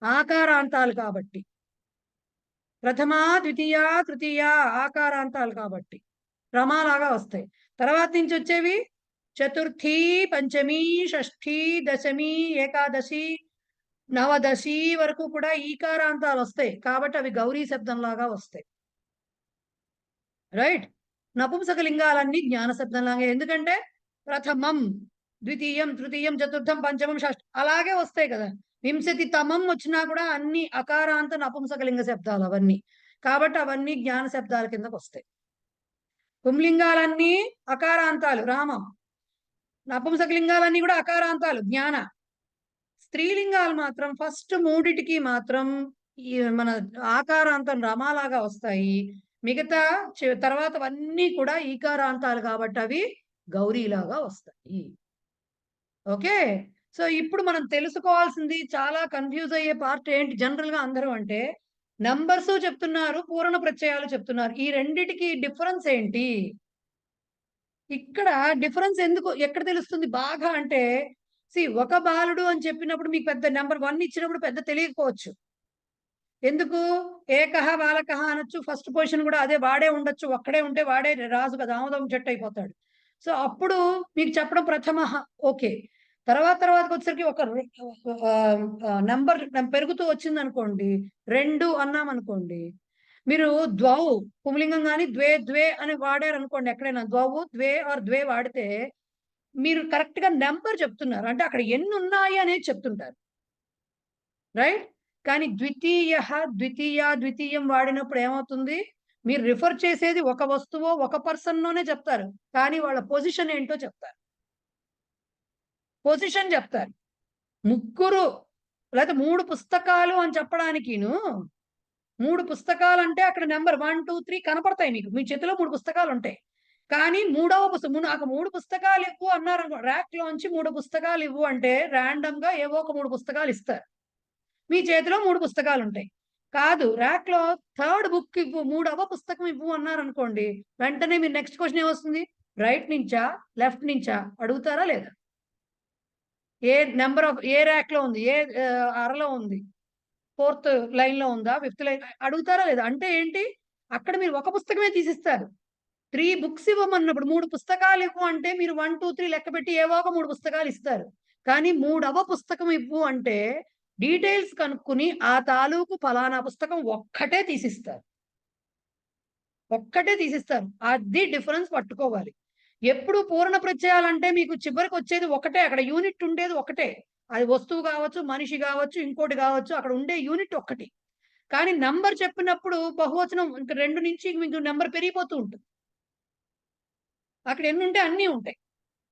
ఆకారాంతాలు కాబట్టి. ప్రథమ, ద్వితీయ, తృతీయ ఆకారాంతాలు కాబట్టి రమాలాగా వస్తాయి. తర్వాత నుంచి వచ్చేవి చతుర్థి, పంచమి, షష్ఠి, దశమి, ఏకాదశి, నవదశి వరకు కూడా ఈకారాంతాలు వస్తాయి కాబట్టి అవి గౌరీ శబ్దం లాగా వస్తాయి. రైట్. నపుంసక లింగాలన్నీ జ్ఞాన శబ్దం లాగా, ఎందుకంటే ప్రథమం, ద్వితీయం, తృతీయం, చతుర్థం, పంచమం, షష్ఠ అలాగే వస్తాయి కదా. వింశతి తమం వచ్చినా కూడా అన్ని అకారాంత నపుంసక లింగ శబ్దాలు అవన్నీ, కాబట్టి అవన్నీ జ్ఞాన శబ్దాల కిందకు వస్తాయి. పుంలింగాలన్నీ అకారాంతాలు రామం, నపుంసక లింగాలన్నీ కూడా అకారాంతాలు జ్ఞాన. స్త్రీలింగాలు మాత్రం ఫస్ట్ మూడిటికి మాత్రం ఈ మన ఆకారాంతం రమాలాగా వస్తాయి, మిగతా తర్వాతవన్నీ కూడా ఈకారాంతాలు కాబట్టి అవి గౌరీలాగా వస్తాయి. ఓకే. సో ఇప్పుడు మనం తెలుసుకోవాల్సింది, చాలా కన్ఫ్యూజ్ అయ్యే పార్ట్ ఏంటి జనరల్ గా అందరూ అంటే, నంబర్స్ చెప్తున్నారు, పూర్ణ ప్రత్యయాలు చెప్తున్నారు, ఈ రెండిటికి డిఫరెన్స్ ఏంటి? ఇక్కడ డిఫరెన్స్ ఎందుకు ఎక్కడ తెలుస్తుంది బాగా అంటే, ఒక బాలుడు అని చెప్పినప్పుడు మీకు పెద్ద నెంబర్ 1 ఇచ్చినప్పుడు పెద్ద తెలియకపోవచ్చు. ఎందుకు? ఏకహ బాలకహ అనొచ్చు, ఫస్ట్ పొజిషన్ కూడా అదే వాడే ఉండొచ్చు, ఒక్కడే ఉంటే వాడే రాజు కదా, ఆమోదం చెట్టు అయిపోతాడు. సో అప్పుడు మీకు చెప్పడం ప్రథమ ఓకే. తర్వాతకి వచ్చేసరికి ఒక నెంబర్ పెరుగుతూ వచ్చింది అనుకోండి, 2 అన్నాం అనుకోండి, మీరు ద్వౌ పుంలింగం కానీ ద్వే ద్వే అని వాడారు అనుకోండి, ఎక్కడైనా ద్వౌ ద్వే ఆర్ ద్వే వాడితే మీరు కరెక్ట్ గా నెంబర్ చెప్తున్నారు, అంటే అక్కడ ఎన్ని ఉన్నాయి అనేది చెప్తుంటారు. రైట్. కానీ ద్వితీయం వాడినప్పుడు ఏమవుతుంది? మీరు రిఫర్ చేసేది ఒక వస్తువో ఒక పర్సన్లోనే చెప్తారు, కానీ వాళ్ళ పొజిషన్ ఏంటో చెప్తారు, పొజిషన్ చెప్తారు. ముగ్గురు లేదా 3 పుస్తకాలు అని చెప్పడానికిను, 3 పుస్తకాలు అంటే అక్కడ నెంబర్ 1, 2, 3 కనపడతాయి మీకు, మీ చేతిలో 3 పుస్తకాలు ఉంటాయి. కానీ మూడవ పుస్తకం నాకు 3 పుస్తకాలు ఇవ్వు అన్నారు, ర్యాక్ లోంచి 3 పుస్తకాలు ఇవ్వు అంటే ర్యాండమ్ గా ఏవో ఒక 3 పుస్తకాలు ఇస్తారు, మీ చేతిలో 3 పుస్తకాలు ఉంటాయి. కాదు, ర్యాక్ లో 3rd బుక్ ఇవ్వు, 3వ పుస్తకం ఇవ్వు అన్నారు అనుకోండి, వెంటనే మీరు నెక్స్ట్ క్వశ్చన్ ఏమొస్తుంది? రైట్ నుంచా లెఫ్ట్ నుంచా అడుగుతారా లేదా? ఏ నెంబర్ ఆఫ్ ఏ ర్యాక్ లో ఉంది, ఏ అరలో ఉంది, 4th లైన్ లో ఉందా, 5th లైన్ అడుగుతారా లేదా? అంటే ఏంటి, అక్కడ మీరు ఒక పుస్తకమే తీసిస్తారు. 3 బుక్స్ ఇవ్వమన్నప్పుడు 3 పుస్తకాలు ఇవ్వు అంటే మీరు 1, 2, 3 లెక్క పెట్టి ఏవో ఒక 3 పుస్తకాలు ఇస్తారు. కానీ 3వ పుస్తకం ఇవ్వు అంటే డీటెయిల్స్ కనుక్కుని ఆ తాలూకు ఫలానా పుస్తకం ఒక్కటే తీసిస్తారు, అది డిఫరెన్స్ పట్టుకోవాలి. ఎప్పుడు పూర్ణ ప్రత్యయాలంటే మీకు చివరికి వచ్చేది ఒకటే, అక్కడ యూనిట్ ఉండేది ఒకటే, అది వస్తువు కావచ్చు, మనిషి కావచ్చు, ఇంకోటి కావచ్చు, అక్కడ ఉండే యూనిట్ ఒక్కటి. కానీ నంబర్ చెప్పినప్పుడు బహువచనం ఇంకా 2 నుంచి మీకు నెంబర్ పెరిగిపోతూ ఉంటుంది. అక్కడ ఎన్ని ఉంటే అన్నీ ఉంటాయి.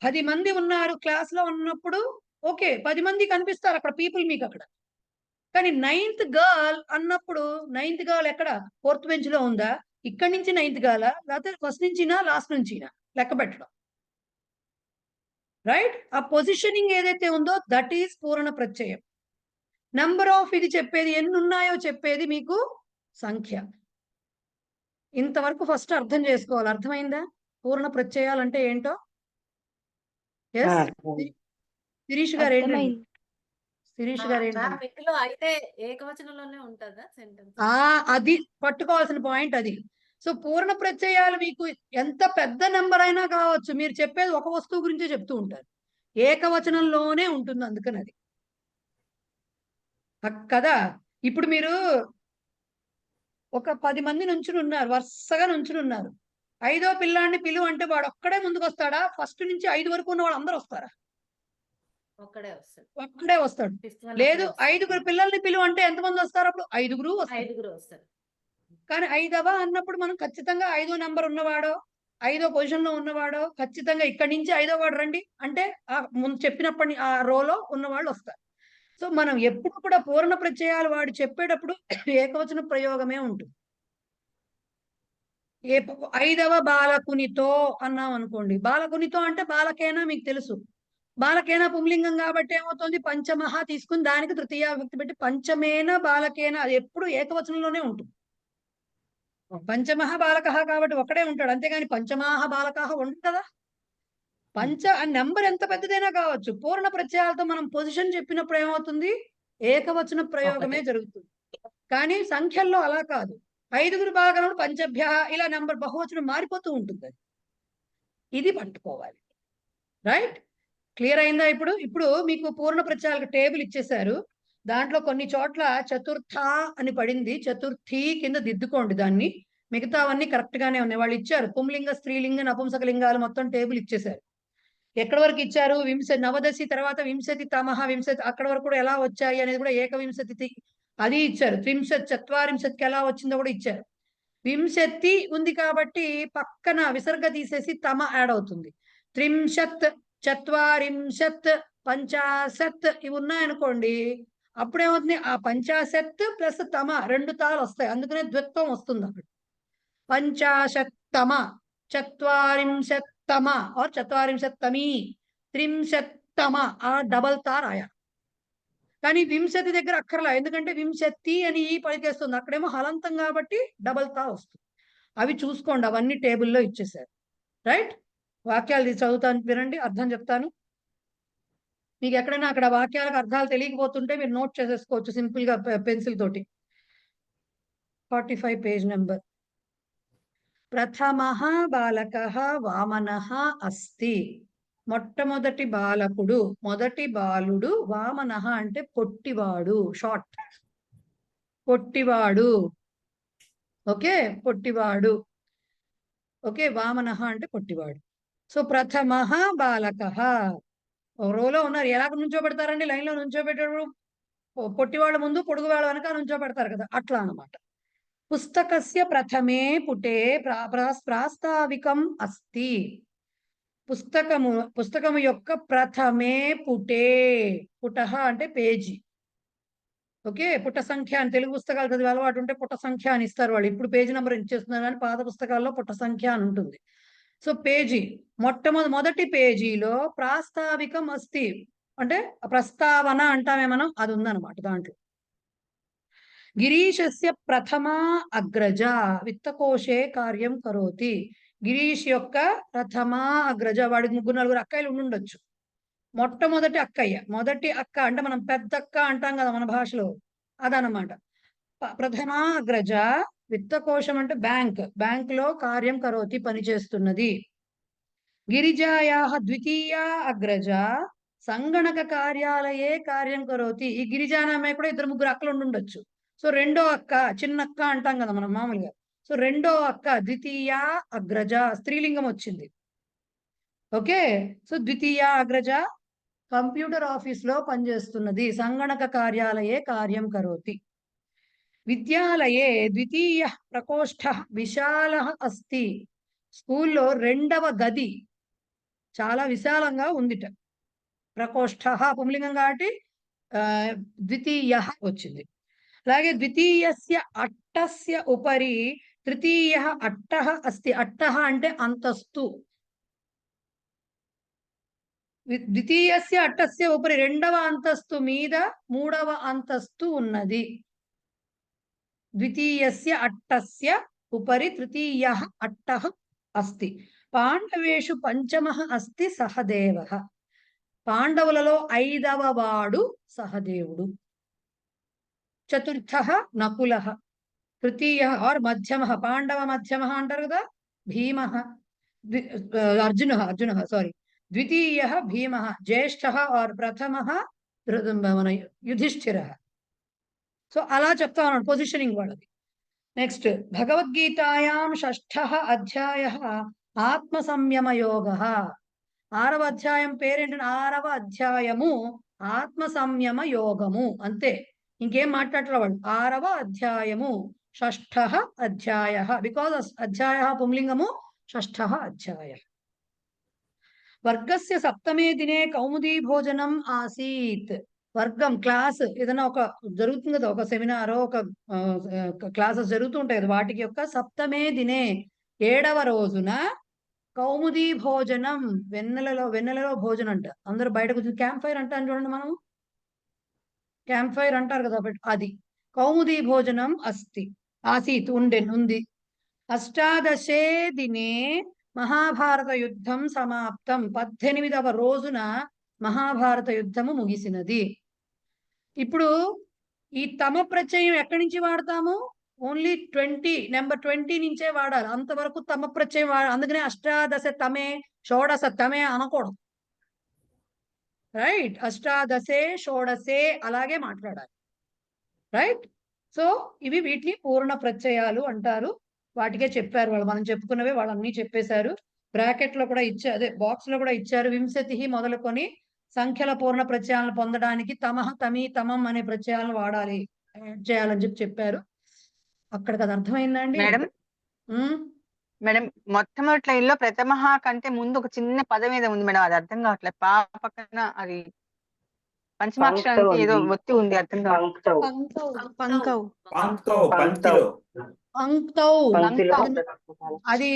10 మంది ఉన్నారు క్లాస్ లో ఉన్నప్పుడు ఓకే, 10 మంది కనిపిస్తారు అక్కడ పీపుల్ మీకు అక్కడ. కానీ 9th గర్ల్ అన్నప్పుడు 9th గర్ల్ ఎక్కడ? 4th బెంచ్ లో ఉందా? ఇక్కడి నుంచి 9th గర్ల్ లేకపోతే ఫస్ట్ నుంచినా లాస్ట్ నుంచినా లెక్క పెట్టడం. రైట్. ఆ పొజిషనింగ్ ఏదైతే ఉందో దట్ ఈస్ పూర్ణ ప్రత్యయం. నంబర్ ఆఫ్ ఇది చెప్పేది, ఎన్ని ఉన్నాయో చెప్పేది మీకు సంఖ్య. ఇంతవరకు ఫస్ట్ అర్థం చేసుకోవాలి. అర్థమైందా పూర్ణ ప్రత్యయాలు అంటే ఏంటో? శిరీష్ గారు ఏంటండి? శిరీష్ గారు ఏంటండి? అయితే ఏకవచనంలోనే ఉంటుందా సెంటెన్స్? అది పట్టుకోవాల్సిన పాయింట్ అది. సో పూర్ణ ప్రత్యయాలు మీకు ఎంత పెద్ద నెంబర్ అయినా కావచ్చు, మీరు చెప్పేది ఒక వస్తువు గురించే చెప్తూ ఉంటారు, ఏకవచనంలోనే ఉంటుంది, అందుకని అది కదా. ఇప్పుడు మీరు ఒక 10 మంది నుంచుని ఉన్నారు, వరుసగా నుంచుని ఉన్నారు, 5వ పిల్లాడిని పిలువు అంటే వాడు ఒక్కడే ముందుకు వస్తాడా? ఫస్ట్ నుంచి 5 వరకు ఉన్న వాళ్ళు అందరూ వస్తారా? ఒక్కడే వస్తాడు. లేదు 5గురు పిల్లల్ని పిలువు అంటే ఎంతమంది వస్తారు? అప్పుడు 5గురు వస్తారు. కానీ 5వ అన్నప్పుడు మనం ఖచ్చితంగా 5వ నెంబర్ ఉన్నవాడో 5వ పొజిషన్ లో ఉన్నవాడు ఖచ్చితంగా ఇక్కడి నుంచి 5వ వాడు రండి అంటే ఆ ముందు చెప్పినప్పటి ఆ రోలో ఉన్నవాళ్ళు వస్తారు. సో మనం ఎప్పుడు కూడా పూర్ణ ప్రత్యయాలు వాడు చెప్పేటప్పుడు ఏకవచన ప్రయోగమే ఉంటుంది. 5వ బాలకునితో అన్నాం అనుకోండి, బాలకునితో అంటే బాలకేనా మీకు తెలుసు, బాలకేనా పుంలింగం కాబట్టి ఏమవుతుంది, పంచమహ తీసుకుని దానికి తృతీయ విభక్తి పెట్టి పంచమేన బాలకేన, అది ఎప్పుడు ఏకవచనంలోనే ఉంటుంది. పంచమహ బాలకహ కాబట్టి ఒకడే ఉంటాడు, అంతేగాని పంచమాహ బాలకహ ఉండదు కదా. పంచ నెంబర్ ఎంత పెద్దదైనా కావచ్చు, పూర్ణ ప్రత్యయాలతో మనం పొజిషన్ చెప్పినప్పుడు ఏమవుతుంది, ఏకవచన ప్రయోగమే జరుగుతుంది. కానీ సంఖ్యల్లో అలా కాదు, 5గురు బాలకనుడు పంచభ్య ఇలా నెంబర్ బహువచనం మారిపోతూ ఉంటుంది. ఇది పట్టుకోవాలి. రైట్, క్లియర్ అయిందా? ఇప్పుడు మీకు పూర్ణ ప్రత్యయాలకు టేబుల్ ఇచ్చేశారు. దాంట్లో కొన్ని చోట్ల చతుర్థ అని పడింది, చతుర్థి కింద దిద్దుకోండి దాన్ని. మిగతావన్నీ కరెక్ట్ గానే ఉన్నాయి. వాళ్ళు ఇచ్చారు పుంలింగ, స్త్రీలింగ, నపుంసకలింగాలు మొత్తం టేబుల్ ఇచ్చేశారు. ఎక్కడి వరకు ఇచ్చారు, నవదశి తర్వాత వింశతి తమహ వింశతి, అక్కడ వరకు కూడా ఎలా వచ్చాయి అనేది కూడా ఏకవింశతి అది ఇచ్చారు. త్రింశత్ చత్వారింశత్కి ఎలా వచ్చిందో కూడా ఇచ్చారు. వింశతి ఉంది కాబట్టి పక్కన విసర్గ తీసేసి తమ యాడ్ అవుతుంది. త్రింశత్, చత్వారింశత్, పంచాశత్ ఇవి ఉన్నాయనుకోండి, అప్పుడేమవుతుంది, ఆ పంచాశత్ ప్లస్ తమ 2 తాలు వస్తాయి, అందుకనే ద్విత్వం వస్తుంది అక్కడ. పంచాశత్తమ, చత్వారింశత్తమ और చత్వారింశత్తమి, త్రింశత్తమ ఆ డబల్ తా రాయాలి. కానీ వింశతి దగ్గర అక్కర్లా, ఎందుకంటే వింశతి అని ఈ పలికేస్తుంది, అక్కడేమో హలంతం కాబట్టి డబల్ తా వస్తుంది. అవి చూసుకోండి, అవన్నీ టేబుల్లో ఇచ్చేసారు. రైట్, వాక్యాలు చదువుతాను వినండి, అర్థం చెప్తాను. మీకు ఎక్కడైనా అక్కడ వాక్యాలకు అర్థాలు తెలియకపోతుంటే మీరు నోట్ చేసేసుకోవచ్చు సింపుల్ గా పెన్సిల్ తోటి. 45 పేజ్ నెంబర్. ప్రథమః బాలకః వామనః అస్తి. మొట్టమొదటి బాలకుడు, మొదటి బాలుడు, వామనః అంటే పొట్టివాడు, షార్ట్, పొట్టివాడు. ఓకే, పొట్టివాడు. ఓకే, వామనః అంటే పొట్టివాడు. సో ప్రథమః బాలకః, రోలో ఉన్నారు, ఎలా నుంచోబెడతారండి, లైన్ లో నుంచోబెట్టాడు, పొట్టివాళ్ళ ముందు పొడుగు వాళ్ళ వెనక నుంచోబెడతారు కదా, అట్లా అన్నమాట. పుస్తకస్య ప్రథమే పుటే ప్రాస్తావికం అస్తి. పుస్తకము యొక్క ప్రథమే పుటే, పుటః అంటే పేజీ. ఓకే, పుట సంఖ్య అని తెలుగు పుస్తకాలు చదివే అలవాటు ఉంటే పుట సంఖ్య అని ఇస్తారు వాళ్ళు, ఇప్పుడు పేజీ నెంబర్ ఇచ్చేస్తున్నారు, కానీ పాత పుస్తకాల్లో పుట సంఖ్య అని ఉంటుంది. సో పేజీ, మొదటి పేజీలో ప్రాస్తావికం అస్తి అంటే ప్రస్తావన అంటామే మనం, అది ఉందన్నమాట దాంట్లో. గిరీశస్య ప్రథమా అగ్రజ విత్తకోశే కార్యం కరోతి. గిరీష్ యొక్క ప్రథమా అగ్రజ, వాడికి 3-4 అక్కయ్యలు ఉండుండొచ్చు. మొట్టమొదటి అక్కయ్య, మొదటి అక్క అంటే మనం పెద్దక్క అంటాం కదా మన భాషలో, అదనమాట. ప్రథమా అగ్రజ విత్తకోశం అంటే బ్యాంక్ లో కార్యం కరోతి పనిచేస్తున్నది. గిరిజాయాః ద్వితీయ అగ్రజ సంగణక కార్యాలయే కార్యం కరోతి. ఈ గిరిజానామే కూడా 2-3 అక్కలు ఉండుండొచ్చు. సో రెండో అక్క, చిన్నక్క అంటాం కదా మనం మామూలుగా, సో రెండో అక్క ద్వితీయ అగ్రజ, స్త్రీలింగం వచ్చింది. ఓకే, సో ద్వితీయ అగ్రజ కంప్యూటర్ ఆఫీస్ లో పనిచేస్తున్నది, సంగణక కార్యాలయే కార్యం కరోతి. విద్యాలయే ద్వితీయ ప్రకోష్ఠ విశాలః అస్తి. స్కూల్లో 2వ గది చాలా విశాలంగా ఉందిట. ప్రకోష్ఠ పుంలింగం కాబట్టి ద్వితీయ వచ్చింది. అలాగే ద్వితీయస్య అట్టస్య ఉపరి తృతీయ అట్టః అస్తి. అట్టః అంటే అంతస్తు. ద్వితీయస్య అట్టస్య ఉపరి 2వ అంతస్తు మీద 3వ అంతస్తు ఉన్నది. ద్వితీయస్య అట్టస్య ఉపరి తృతీయ అట్టః అస్తి. పాండవేషు పంచమః అస్తి సహదేవః. పాండవులలో 5వ వాడు సహదేవుడు. చతుర్థః నకులః. తృతీయః ఆర్ మధ్యమః, పాండవ మధ్యమః అంటారు కదా, భీమః. అర్జునః సారీ, ద్వితీయః భీమః. జ్యేష్ఠః ఆర్ ప్రథమః మన యుధిష్ఠిరః. సో అలా చెప్తా ఉన్నాడు పొజిషనింగ్ వాళ్ళది. నెక్స్ట్ భగవద్గీతాయాం 6వ అధ్యాయః ఆత్మ సంయమ యోగః. 6వ అధ్యాయం పేరేంటంటే 6వ అధ్యాయము ఆత్మ సంయమ యోగము, అంతే, ఇంకేం మాట్లాడరు వాళ్ళు. 6వ అధ్యాయము 6వ అధ్యాయ, బికాజ్ అధ్యాయ పుంలింగము షష్ఠः అధ్యాయः. వర్గస్య సప్తమే దినే కౌముదీ భోజనం ఆసీత్. వర్గం క్లాస్ ఏదైనా ఒక జరుగుతుంది కదా, ఒక సెమినారో ఒక క్లాసెస్ జరుగుతూ ఉంటాయి కదా, వాటికి యొక్క సప్తమే దినే 7వ రోజున కౌముదీ భోజనం, వెన్నెలలో భోజనం అంట. అందరూ బయట కూర్చొని క్యాంప్ ఫైర్ అంటాను చూడండి, మనం క్యాంప్ ఫైర్ అంటారు కదా, అది కౌముదీ భోజనం ఆసీత్ ఉంది. అష్టాదశే దినే మహాభారత యుద్ధం సమాప్తం. 18వ రోజున మహాభారత యుద్ధము ముగిసినది. ఇప్పుడు ఈ తమ ప్రత్యయం ఎక్కడి నుంచి వాడతాము? ఓన్లీ నెంబర్ 20 నుంచే వాడాలి. అంతవరకు తమ ప్రత్యయం అందుకనే అష్టాదశ తమే షోడశ తమే అనకూడదు. రైట్, అష్టాదశే షోడశే అలాగే మాట్లాడాలి. రైట్. సో ఇవి వీటిని పూర్ణ ప్రత్యయాలు అంటారు. వాటికే చెప్పారు వాళ్ళు, మనం చెప్పుకున్నవే వాళ్ళు అన్ని చెప్పేశారు. బ్రాకెట్ లో కూడా ఇచ్చారు, అదే బాక్స్ లో కూడా ఇచ్చారు. వింశతి మొదలుకొని సంఖ్యల పూర్ణ ప్రత్యయాలను పొందడానికి తమః తమి తమం అనే ప్రత్యయాలను వాడాలి, చేయాలని చెప్పారు. అక్కడికి అది అర్థమైందండి మేడం? మేడం, మొట్టమొదటి లైన్ లో ప్రథమః కంటే ముందు ఒక చిన్న పదం ఏదో ఉంది మేడం, అది అర్థం కావట్లేదు. పక్కన అది పంచమాక్షరానికి ఏదో ఒత్తి ఉంది, అర్థం కావట్లేదు. అది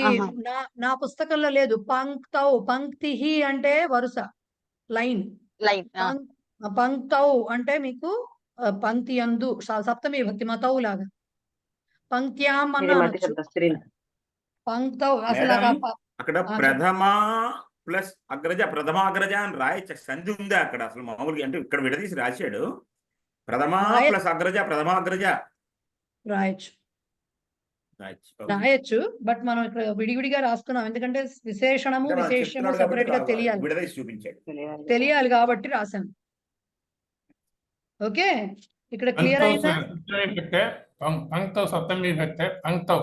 నా పుస్తకంలో లేదు. పంక్తౌ, పంక్తి అంటే వరుస, లైన్. పంక్తౌ అంటే మీకు పంక్తి అందు సప్తమి విభక్తి మతౌ లాగా. పంక్త్యాం అన్న పంక్తౌ అసలు అక్కడ ప్రథమ ప్లస్ అగ్రజ, ప్రథమాగ్రజ అని రాయచ్చ, సంధి ఉందా అక్కడ అసలు మామూలుగా? అంటే ఇక్కడ విడదీసి రాశాడు ప్రథమ ప్లస్ అగ్రజ, ప్రథమాగ్రజ రాయొచ్చు. బట్ మనం ఇక్కడ విడివిడిగా రాస్తున్నాం, ఎందుకంటే విశేషణము విశేషము సెపరేట్ గా తెలియాలి, విడదీసి చూపించాడు, తెలియాలి కాబట్టి రాశాను. ఓకే, ఇక్కడ క్లియర్ అయిందా? పంక్తౌ సప్తమి విభక్తి పంక్తౌ.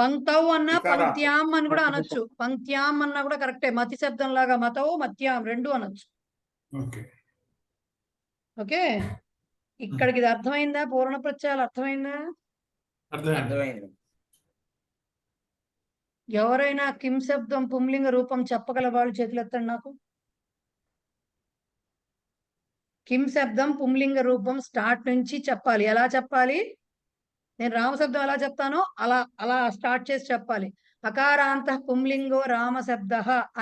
పంక్తౌ అన్నా పంక్త్యాం అని కూడా అనొచ్చు. పంక్త్యాం అన్నా కూడా కరెక్టే, మతి శబ్దం లాగా మతౌ మత్యాం రెండు అనొచ్చు. ఓకే, ఇక్కడికి ఇది అర్థమైందా? పూర్ణ ప్రత్యయాలు అర్థమైందా? అర్థమైంది. ఎవరైనా కిం శబ్దం పుంలింగ రూపం చెప్పగల వాళ్ళు చేతులు ఎత్తండి నాకు. కిం శబ్దం పుంలింగ రూపం స్టార్ట్ నుంచి చెప్పాలి. ఎలా చెప్పాలి? నేను రామశబ్దం ఎలా చెప్తానో అలా స్టార్ట్ చేసి చెప్పాలి. అకారాంత పుంలింగో రామశబ్ద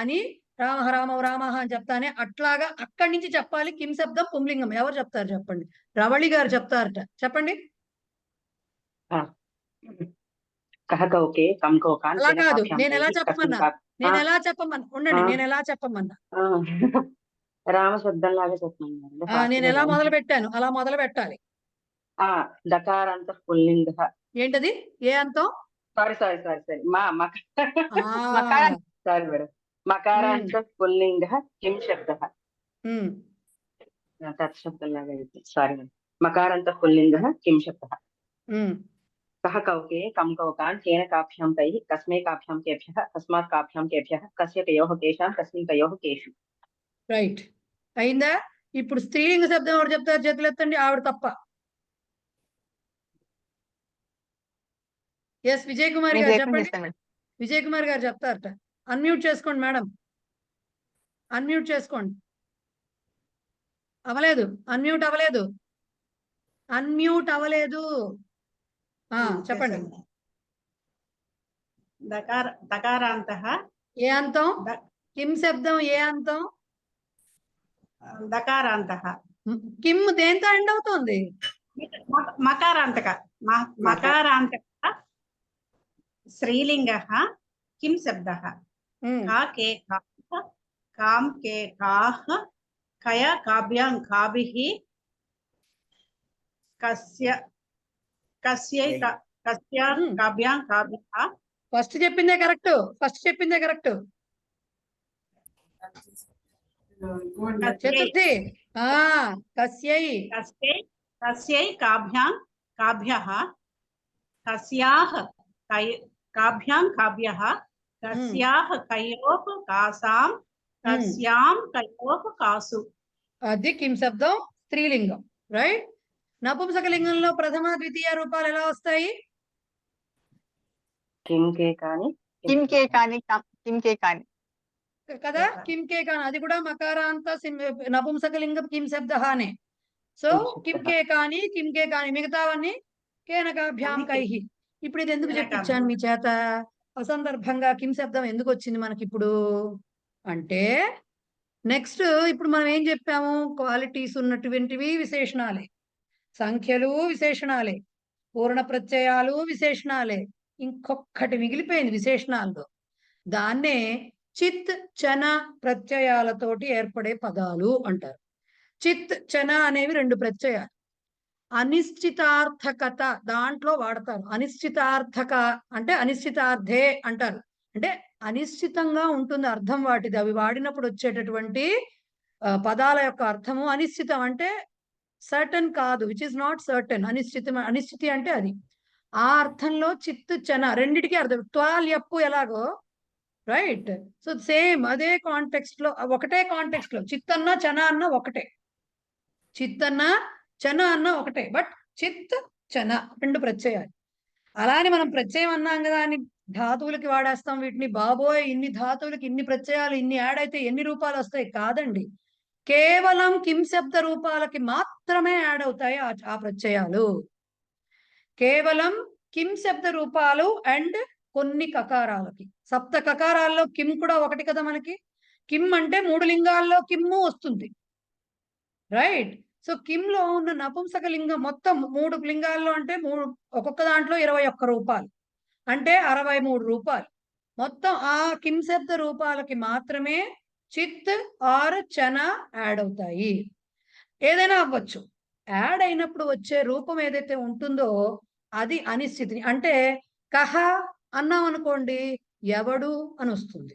అని రామ రామ రామ అని చెప్తానే అట్లాగా అక్కడి నుంచి చెప్పాలి. కిం శబ్దం పుంలింగం ఎవరు చెప్తారు చెప్పండి? రవళి గారు చెప్తారట, చెప్పండి. అలా కాదు, నేను ఎలా చెప్పమన్నా ఉండండి, నేను ఎలా చెప్పమన్నా రామశబ్దం లాగా చెప్పమన్నా. నేను ఎలా మొదలు పెట్టాను అలా మొదలు పెట్టాలి. దకారాంత పుల్లింగ. ఏంటది? ఏ అంతం? Sorry madam. మకారాంత పుల్లింగ కిం శబ్ద తత్శబ్దం లాగా. Sorry madam. మకారాంత పుల్లింగ కిం శబ్ద. కః కౌకే కం కౌకాన్ కేన కాభ్యాం కైః కస్మై కాభ్యాం కేభ్యః కస్మాత్ కాభ్యాం కేభ్యః కస్య కయోః కేశాం కస్మిన్ కయోః కేషు. రైట్, అయిందా? ఇప్పుడు స్త్రీలింగ శబ్దం ఎవరు చెప్తారు? చేతులు ఎత్తండి. ఆవిడ తప్ప. ఎస్, విజయ్ కుమార్ గారు చెప్పండి. విజయ్ కుమార్ గారు చెప్తారట. అన్మ్యూట్ చేసుకోండి మేడం, అన్మ్యూట్ చేసుకోండి. అవ్వలేదు, అన్మ్యూట్ అవ్వలేదు. చెప్పండి. దకారాంతః ఏ అంతం? కిం శబ్దం ఏ అంతం? దకారాంతః. కిం దేంతో ఎండ్ అవుతుంది? మకారాంతక. స్త్రీలింగః కిం శబ్దః. కాకే కాం కే కాః కయ కాభ్యాం కాభిః కస్యై కాభ్యాం కాభిః. ఫస్ట్ చెప్పిందే కరెక్ట్. చతుర్థి కస్యై కాభ్యాం కాభ్యః కస్యాః కాభ్యాం కాభ్యః కస్యాః కయోః కాసాం కస్యాం కయోః కాసు. అది కిం శబ్దం స్త్రీలింగం. రైట్. నపుంసకలింగంలో ప్రథమ ద్వితీయ రూపాలు ఎలా వస్తాయి? కిం కే కాని కిమ్ కే కాని కిమ్ కే కాని కదా, కిమ్ కే కాని అది కూడా మకారాంత నపుంసకలింగం కిం శబ్దహానే. సో కిమ్ కే కాని కిమ్ కే కాని మిగతావన్నీ కేనకాభ్యాం కైహి. ఇప్పుడు ఇది ఎందుకు చెప్పించాను మీ చేత? అసందర్భంగా కిం శబ్దం ఎందుకు వచ్చింది మనకి ఇప్పుడు అంటే, నెక్స్ట్ ఇప్పుడు మనం ఏం చెప్పాము? క్వాలిటీస్ ఉన్నటువంటివి విశేషణాలే, సంఖ్యలు విశేషణాలే, పూర్ణ ప్రత్యయాలు విశేషణాలే. ఇంకొకటి మిగిలిపోయింది విశేషణాల్లో, దాన్నే చిత్ చన ప్రత్యయాలతోటి ఏర్పడే పదాలు అంటారు. చిత్ చన అనేవి రెండు ప్రత్యయాలు. అనిశ్చితార్థకత దాంట్లో వాడతారు. అనిశ్చితార్థక అంటే అనిశ్చితార్థే అంటారు. అంటే అనిశ్చితంగా ఉంటుంది అర్థం వాటిది. అవి వాడినప్పుడు వచ్చేటటువంటి పదాల యొక్క అర్థము అనిశ్చితం అంటే సర్టన్ కాదు, విచ్ ఇస్ నాట్ సర్టన్. అనిశ్చితి అంటే అది. ఆ అర్థంలో చిత్ చన రెండిటికి అర్థం. త్వాల్యప్పు ఎలాగో, రైట్? సో సేమ్ అదే కాంటెక్స్ట్ లో, ఒకటే కాంటెక్స్ట్ లో చిత్ అన్న చన అన్న ఒకటే, చిత్ అన్న చన అన్న ఒకటే, బట్ చిత్ చన రెండు ప్రత్యయాలు. అలానే మనం ప్రత్యయం అన్నాం కదా అని ధాతువులకి వాడేస్తాం వీటిని. బాబోయ్ ఇన్ని ధాతువులకి ఇన్ని ప్రత్యయాలు ఇన్ని యాడ్ అయితే ఎన్ని రూపాలు వస్తాయి? కాదండి, కేవలం కిం శబ్ద రూపాలకి మాత్రమే యాడ్ అవుతాయి ఆ ప్రత్యయాలు. కేవలం కిం శబ్ద రూపాలు అండ్ కొన్ని కకారాలకి. సప్త కకారాల్లో కిం కూడా ఒకటి కదా మనకి. కిం అంటే 3 లింగాల్లో కిమ్ము వస్తుంది, రైట్? సో కిమ్ లో ఉన్న నపుంసక లింగం మొత్తం 3 లింగాల్లో అంటే ఒక్కొక్క దాంట్లో 21 రూపాలు అంటే 63 రూపాలు. మొత్తం ఆ కిం శబ్ద రూపాలకి మాత్రమే చిత్ ఆర్ చన యాడ్ అవుతాయి. ఏదైనా అవ్వచ్చు. యాడ్ అయినప్పుడు వచ్చే రూపం ఏదైతే ఉంటుందో అది అనిశ్చితి. అంటే కహ అన్నాం అనుకోండి, ఎవడు అని వస్తుంది.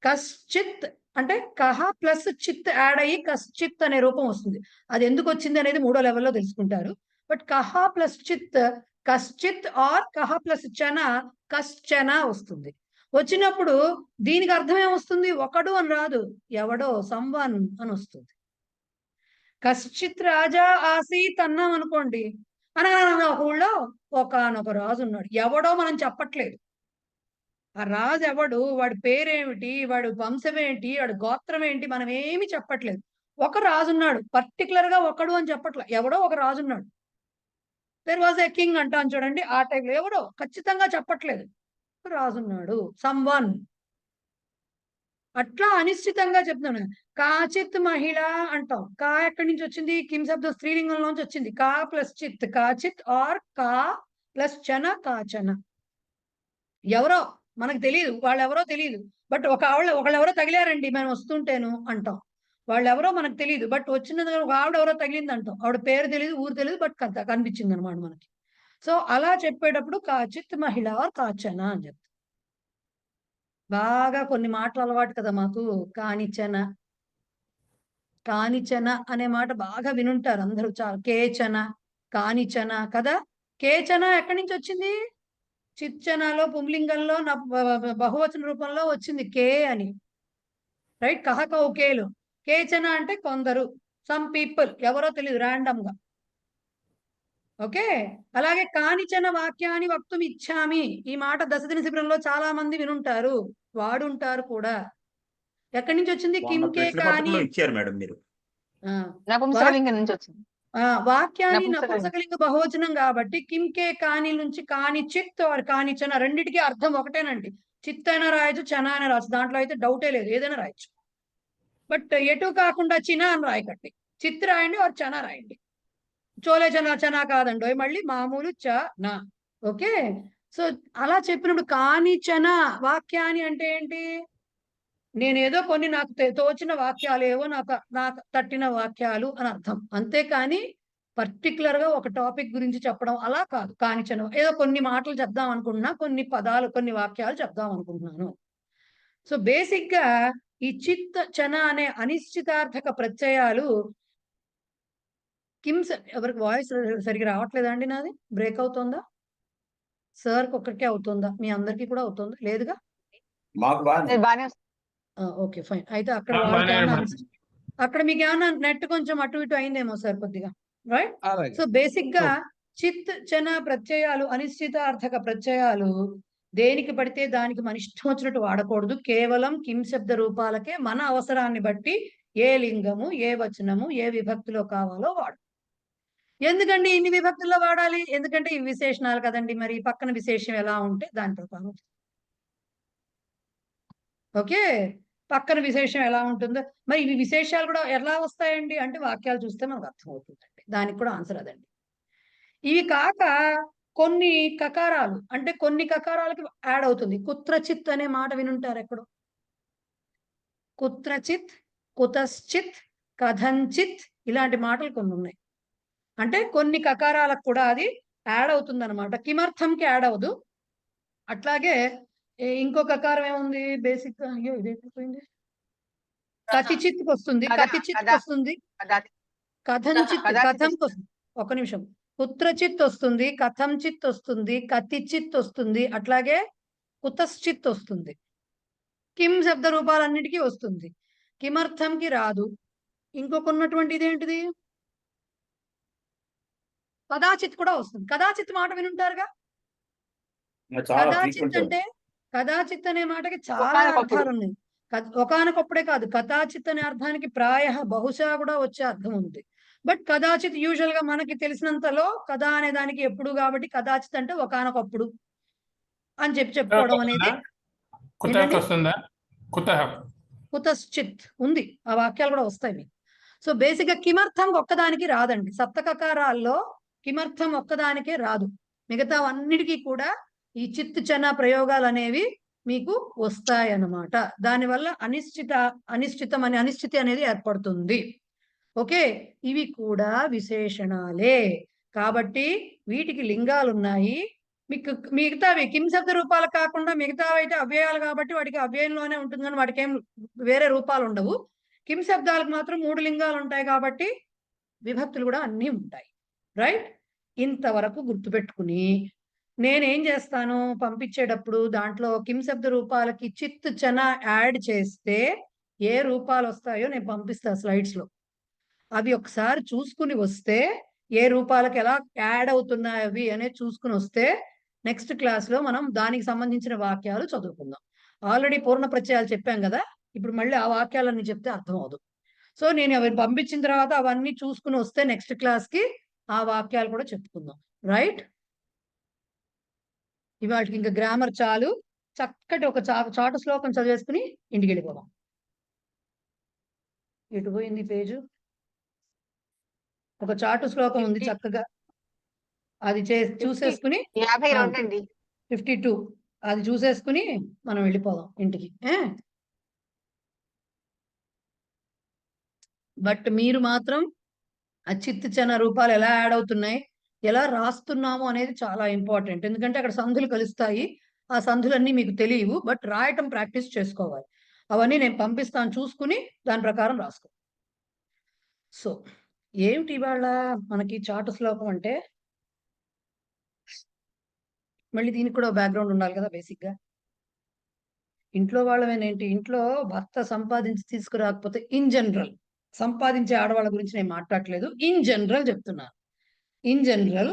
కశ్చిత్ అంటే కహ ప్లస్ చిత్ యాడ్ అయ్యి కశ్చిత్ అనే రూపం వస్తుంది. అది ఎందుకు వచ్చింది అనేది 3వ లెవెల్లో తెలుసుకుంటారు. బట్ కహ ప్లస్ చిత్ కశ్చిత్ ఆర్ కహ ప్లస్ చన కశ్చన వస్తుంది. వచ్చినప్పుడు దీనికి అర్థం ఏమొస్తుంది? ఒకడు అని రాదు, ఎవడో, సంవన్ అని వస్తుంది. కశ్చిత్ రాజా ఆసీత్ అన్నాం అనుకోండి, అనగా ఊళ్ళో ఒకనొక రాజు ఉన్నాడు. ఎవడో మనం చెప్పట్లేదు. ఆ రాజు ఎవడు, వాడి పేరేమిటి, వాడి వంశం ఏంటి, వాడి గోత్రం ఏంటి, మనం ఏమి చెప్పట్లేదు. ఒక రాజున్నాడు, పర్టికులర్ గా ఒకడు అని చెప్పట్లేదు, ఎవడో ఒక రాజున్నాడు. దెర్ వాజ్ ఎ కింగ్ అంటాను చూడండి, ఆ టైంలో ఎవడో ఖచ్చితంగా చెప్పట్లేదు, రాజున్నాడు, సంవన్. అట్లా అనిశ్చితంగా చెప్తున్నాను. కాచిత్ మహిళ అంటాం. కా ఎక్కడి నుంచి వచ్చింది? కిం శబ్దం స్త్రీలింగంలోంచి వచ్చింది. కా ప్లస్ చిత్ కాచిత్ ఆర్ కా ప్లస్ చన కాచన. ఎవరో మనకు తెలియదు, వాళ్ళెవరో తెలియదు, బట్ ఒకళ్ళెవరో తగిలారండి మనం వస్తుంటేను అంటాం. వాళ్ళెవరో మనకు తెలియదు, బట్ వచ్చిన ఒక ఆవిడ ఎవరో తగిలింది అంటాం. ఆవిడ పేరు తెలియదు, ఊరు తెలియదు, బట్ కనిపించింది అనమాట మనకి. సో అలా చెప్పేటప్పుడు కాచిత్ మహిళ కాచన అని చెప్తాం. బాగా కొన్ని మాటలు అలవాటు కదా మాకు. కానిచన, కానిచన అనే మాట బాగా వినుంటారు అందరూ. చాలా కేచన, కానిచన కదా. కేచన ఎక్కడి నుంచి వచ్చింది? చిచ్చనాలో పుంలింగంలో బహువచన రూపంలో వచ్చింది కే అని, రైట్? కహ కౌకేలు. కేచన అంటే కొందరు, సమ్ పీపుల్, ఎవరో తెలియదు, ర్యాండమ్ గా. ఓకే. అలాగే కానిచన వాక్యాన్ని వక్తుం ఇచ్చామి, ఈ మాట దశదిన శిబిరంలో చాలా మంది వినుంటారు, వాడుంటారు కూడా. ఎక్కడి నుంచి వచ్చింది? కిం కే కాని ఇచ్చారు మేడం మీరు. నపుంసకలింగం నుంచి వచ్చింది. వాక్యాన్ని నపుంసకలింగ బహువచనం కాబట్టి కిం కే కాని నుంచి కాని చిత్ ఆర్ కానిచన రెండిటికి అర్థం ఒకటేనండి. చిత్ అయినా రాయొచ్చు, చన అయినా రాయొచ్చు, దాంట్లో అయితే డౌటే లేదు, ఏదైనా రాయొచ్చు. బట్ ఎటు కాకుండా చిన్న అని రాయకండి, చిత్ రాయండి ఆర్ చన రాయండి. చోలే చన చన కాదండి, మళ్ళీ మామూలు చ నా. ఓకే. సో అలా చెప్పినప్పుడు కానిచన వాక్యాన్ని అంటే ఏంటి? నేనేదో కొన్ని నాకు తోచిన వాక్యాలు, ఏవో నాకు తట్టిన వాక్యాలు అని అర్థం. అంతేకాని పర్టికులర్ గా ఒక టాపిక్ గురించి చెప్పడం అలా కాదు. కానిచన ఏదో కొన్ని మాటలు చెప్దాం అనుకుంటున్నా, కొన్ని పదాలు, కొన్ని వాక్యాలు చెప్దాం అనుకుంటున్నాను. సో బేసిక్ గా ఈ చిత్ చన అనే అనిశ్చితార్థక ప్రత్యయాలు ఎవరికి వాయిస్ సరిగ్గా రావట్లేదా అండి? నాది బ్రేక్ అవుతుందా? సార్కి ఒక్కరికే అవుతుందా? మీ అందరికీ కూడా అవుతుందా? లేదుగా? Okay fine. అయితే అక్కడ అక్కడ మీకు ఏమన్నా నెట్ కొంచెం అటు ఇటు అయిందేమో సార్ కొద్దిగా, రైట్? సో బేసిక్ గా చిత్ చన ప్రత్యయాలు అనిశ్చితార్థక ప్రత్యయాలు దేనికి పడితే దానికి మన ఇష్టం వచ్చినట్టు వాడకూడదు. కేవలం కిం శబ్ద రూపాలకే మన అవసరాన్ని బట్టి ఏ లింగము, ఏ వచనము, ఏ విభక్తిలో కావాలో వాడు. ఎందుకండి ఇన్ని విభక్తుల్లో వాడాలి? ఎందుకంటే ఇవి విశేషణాలు కదండి. మరి పక్కన విశేషం ఎలా ఉంటే దాని ప్రకారం. ఓకే, పక్కన విశేషం ఎలా ఉంటుందో మరి ఇవి విశేషాలు కూడా ఎలా వస్తాయండి అంటే వాక్యాలు చూస్తే మనకు అర్థమవుతుందండి. దానికి కూడా ఆన్సర్ అదండి. ఇవి కాక కొన్ని కకారాలు అంటే కొన్ని కకారాలకి యాడ్ అవుతుంది. కుత్రచిత్ అనే మాట వినుంటారు ఎక్కడో. కుత్రచిత్, కుతశ్చిత్, కథంచిత్ ఇలాంటి మాటలు కొన్ని ఉన్నాయి. అంటే కొన్ని కకారాలకు కూడా అది యాడ్ అవుతుంది అనమాట. కిమర్థంకి యాడ్ అవ్వదు. అట్లాగే ఇంకో కకారం ఏముంది బేసిక్ గా, అయ్యో ఇదేపోయింది, కథిచిత్కి వస్తుంది, కథిచిత్కి వస్తుంది, కథంచిత్ కథంకి వస్తుంది. ఒక నిమిషం, కుత్రచిత్ వస్తుంది, కథంచిత్ వస్తుంది, కథిచిత్ వస్తుంది, అట్లాగే కుతశ్చిత్ వస్తుంది. కిం శబ్ద రూపాలన్నిటికీ వస్తుంది. కిమర్థంకి రాదు. ఇంకొక ఉన్నటువంటి ఇదేంటిది, కదాచిత్ కూడా వస్తుంది. కదాచిత్ మాట వినుంటారుగా. కదాచిత్ అంటే కదాచిత్ అనే మాటకి చాలా అర్థాలు ఉన్నాయి. ఒకానొకప్పుడే కాదు, కదాచిత్ అనే అర్థానికి ప్రాయ బహుశా కూడా వచ్చే అర్థం ఉంది. బట్ కదాచిత్ యూజువల్ గా మనకి తెలిసినంతలో కదా అనే దానికి ఎప్పుడు, కాబట్టి కదాచిత్ అంటే ఒకానొకప్పుడు అని చెప్పుకోవడం అనేది. కుతశ్చిత్ ఉంది, ఆ వాక్యాలు కూడా వస్తాయి మీకు. సో బేసిక్ గా కిమర్థం ఒక్కదానికి రాదండి. సప్తకకారాల్లో కిమర్థం ఒక్కదానికే రాదు. మిగతా అన్నిటికీ కూడా ఈ చిత్ చన ప్రయోగాలు అనేవి మీకు వస్తాయన్నమాట. దానివల్ల అనిశ్చితి అనేది ఏర్పడుతుంది. ఓకే, ఇవి కూడా విశేషణాలే కాబట్టి వీటికి లింగాలు ఉన్నాయి. మీకు మిగతావి కిం శబ్ద రూపాలు కాకుండా మిగతావి అయితే అవ్యయాలు కాబట్టి వాటికి అవ్యయంలోనే ఉంటుంది, కానీ వాటికి ఏం వేరే రూపాలు ఉండవు. కిం శబ్దాలకు మాత్రం 3 లింగాలు ఉంటాయి కాబట్టి విభక్తులు కూడా అన్నీ ఉంటాయి. రైట్, ఇంతవరకు గుర్తుపెట్టుకుని నేనేం చేస్తాను పంపించేటప్పుడు దాంట్లో కిం శబ్ద రూపాలకి చిత్ చన యాడ్ చేస్తే ఏ రూపాలు వస్తాయో నేను పంపిస్తా స్లైడ్స్ లో. అవి ఒకసారి చూసుకుని వస్తే ఏ రూపాలకు ఎలా యాడ్ అవుతున్నాయి అవి అనేది చూసుకుని వస్తే నెక్స్ట్ క్లాస్ లో మనం దానికి సంబంధించిన వాక్యాలు చదువుకుందాం. ఆల్రెడీ పూర్ణ ప్రత్యయాలు చెప్పాం కదా, ఇప్పుడు మళ్ళీ ఆ వాక్యాలన్నీ చెప్తే అర్థం అవదు. సో నేను అవి పంపించిన తర్వాత అవన్నీ చూసుకుని వస్తే నెక్స్ట్ క్లాస్ కి ఆ వాక్యాలు కూడా చెప్పుకుందాం. రైట్, ఇవాటికి ఇంకా గ్రామర్ చాలు. చక్కటి ఒక చాటు శ్లోకం చదివేసుకుని ఇంటికి వెళ్ళిపోదాం. ఎటు పోయింది పేజు? ఒక చాటు శ్లోకం ఉంది చక్కగా, అది చూసేసుకుని 52 అది చూసేసుకుని మనం వెళ్ళిపోదాం ఇంటికి. బట్ మీరు మాత్రం ఆ చిత్ చన రూపాలు ఎలా యాడ్ అవుతున్నాయి, ఎలా రాస్తున్నాము అనేది చాలా ఇంపార్టెంట్. ఎందుకంటే అక్కడ సంధులు కలుస్తాయి, ఆ సంధులన్నీ మీకు తెలియవు, బట్ రాయటం ప్రాక్టీస్ చేసుకోవాలి. అవన్నీ నేను పంపిస్తాను, చూసుకుని దాని ప్రకారం రాసుకో. సో ఏమిటి ఇవాళ మనకి చాటు శ్లోకం అంటే, మళ్ళీ దీనికి కూడా బ్యాక్గ్రౌండ్ ఉండాలి కదా. బేసిక్ గా ఇంట్లో వాళ్ళమేనేంటి, ఇంట్లో భర్త సంపాదించి తీసుకురాకపోతే ఇన్ జనరల్, సంపాదించే ఆడవాళ్ళ గురించి నేను మాట్లాడట్లేదు, ఇన్ జనరల్ చెప్తున్నాను. ఇన్ జనరల్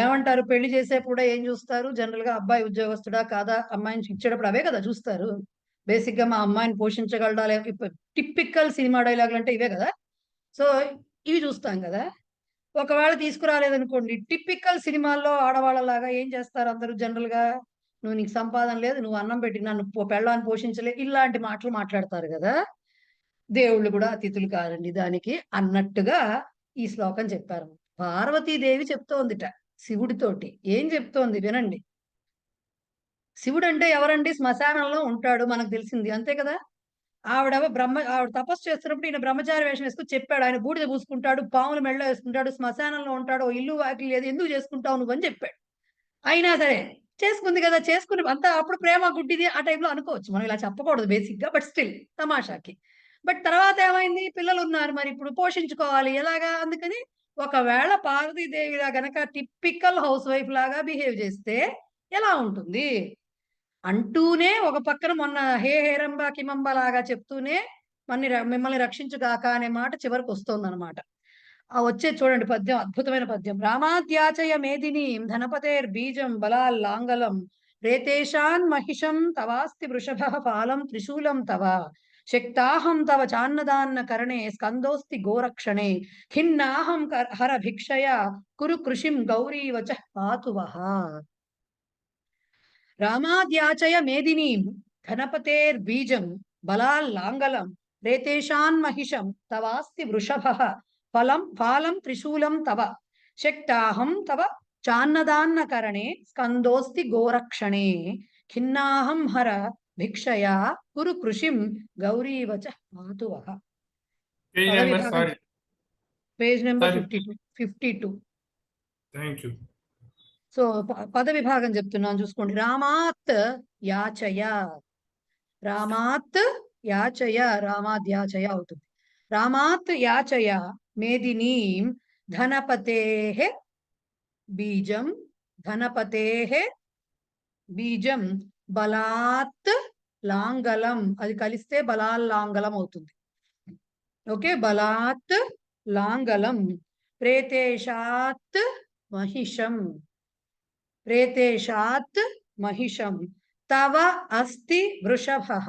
ఏమంటారు, పెళ్లి చేసేప్పుడు ఏం చూస్తారు జనరల్ గా, అబ్బాయి ఉద్యోగస్తుడా కాదా, అమ్మాయిని ఇచ్చేటప్పుడు అవే కదా చూస్తారు. బేసిక్ గా మా అమ్మాయిని పోషించగలడా, టిపికల్ సినిమా డైలాగులు అంటే ఇవే కదా. సో ఇవి చూస్తాం కదా. ఒకవేళ తీసుకురాలేదనుకోండి, టిపికల్ సినిమాల్లో ఆడవాళ్ళలాగా ఏం చేస్తారు అందరూ జనరల్ గా, నువ్వు నీకు సంపాదన లేదు, నువ్వు అన్నం పెట్టి నన్ను పెళ్ళాన్ని పోషించలే, ఇలాంటి మాటలు మాట్లాడతారు కదా. దేవుళ్ళు కూడా అతిథులు కారండి దానికి అన్నట్టుగా ఈ శ్లోకం చెప్పారు. పార్వతీదేవి చెప్తోందిట శివుడితోటి. ఏం చెప్తోంది వినండి. శివుడు అంటే ఎవరండి, శ్మశానంలో ఉంటాడు మనకు తెలిసింది, అంతే కదా. ఆవిడ తపస్సు చేస్తున్నప్పుడు ఈయన బ్రహ్మచారి వేషం వేసుకుని చెప్పాడు, ఆయన బూడిద పూసుకుంటాడు, పాములు మెళ్ళ వేసుకుంటాడు, శ్మశానంలో ఉంటాడు, ఇల్లు వాకిలి లేదు, ఎందుకు చేసుకుంటావు నువ్వు అని చెప్పాడు. అయినా సరే చేసుకుంది కదా, చేసుకుని అంతా అప్పుడు ప్రేమ గుడ్డిది ఆ టైంలో అనుకోవచ్చు, మనం ఇలా చెప్పకూడదు బేసిక్ గా, బట్ స్టిల్ తమాషాకి. బట్ తర్వాత ఏమైంది, పిల్లలు ఉన్నారు, మరి ఇప్పుడు పోషించుకోవాలి ఎలాగా. అందుకని ఒకవేళ పార్వతీదేవిలా గనక టిపికల్ హౌస్ వైఫ్ లాగా బిహేవ్ చేస్తే ఎలా ఉంటుంది అంటూనే ఒక పక్కన మొన్న హే హేరంబ కిమంబ లాగా చెప్తూనే మిమ్మల్ని రక్షించుగాక అనే మాట చివరికి వస్తుంది అనమాట. ఆ వచ్చే చూడండి పద్యం, అద్భుతమైన పద్యం. రామాద్యాచయ మేదిని ధనపతేర్ బీజం బలాల్ లాంగలం ప్రేతేషాన్ మహిషం తవాస్తి వృషభః ఫాలం త్రిశూలం తవ శక్తాహం తవ చాన్నదాన్న కరణే స్కందోస్తి గోరక్షణే ఖిన్నాహం హర భిక్షయా కురు కృషిం గౌరీవచ పాతు వః. రామాద్యాచయ మేదినీం ఘనపతేర్బీజం బలాల్లాంగలం ప్రేతేషాన్ మహిషం తవాస్తి వృషభః ఫాలం త్రిశూలం తవ శక్తాహం తవ చాన్నదాన్న కరణే స్కందోస్తి గోరక్షణే ఖిన్నాహం హర భిక్షయా కురు కృషిం గౌరీవచ పాతు వః. Page number 52. Thank you. So పద విభాగం చెప్తున్నాను చూసుకోండి. రామాత్ యాచయ, రామాత్ యాచయ, రామాద్యాచయ అవుతుంది. రామాత్ యాచయ మేదినీం ధనపతేః బీజం, ధనపతేః బీజం బలాత్ లాంగలం, అది కలిస్తే బలాల్లాంగలం అవుతుంది. ఓకే, బలాత్ లాంగలం ప్రేతేషాత్ మహిషం, ప్రేతేషాత్ మహిషం తవ అస్తి వృషభః,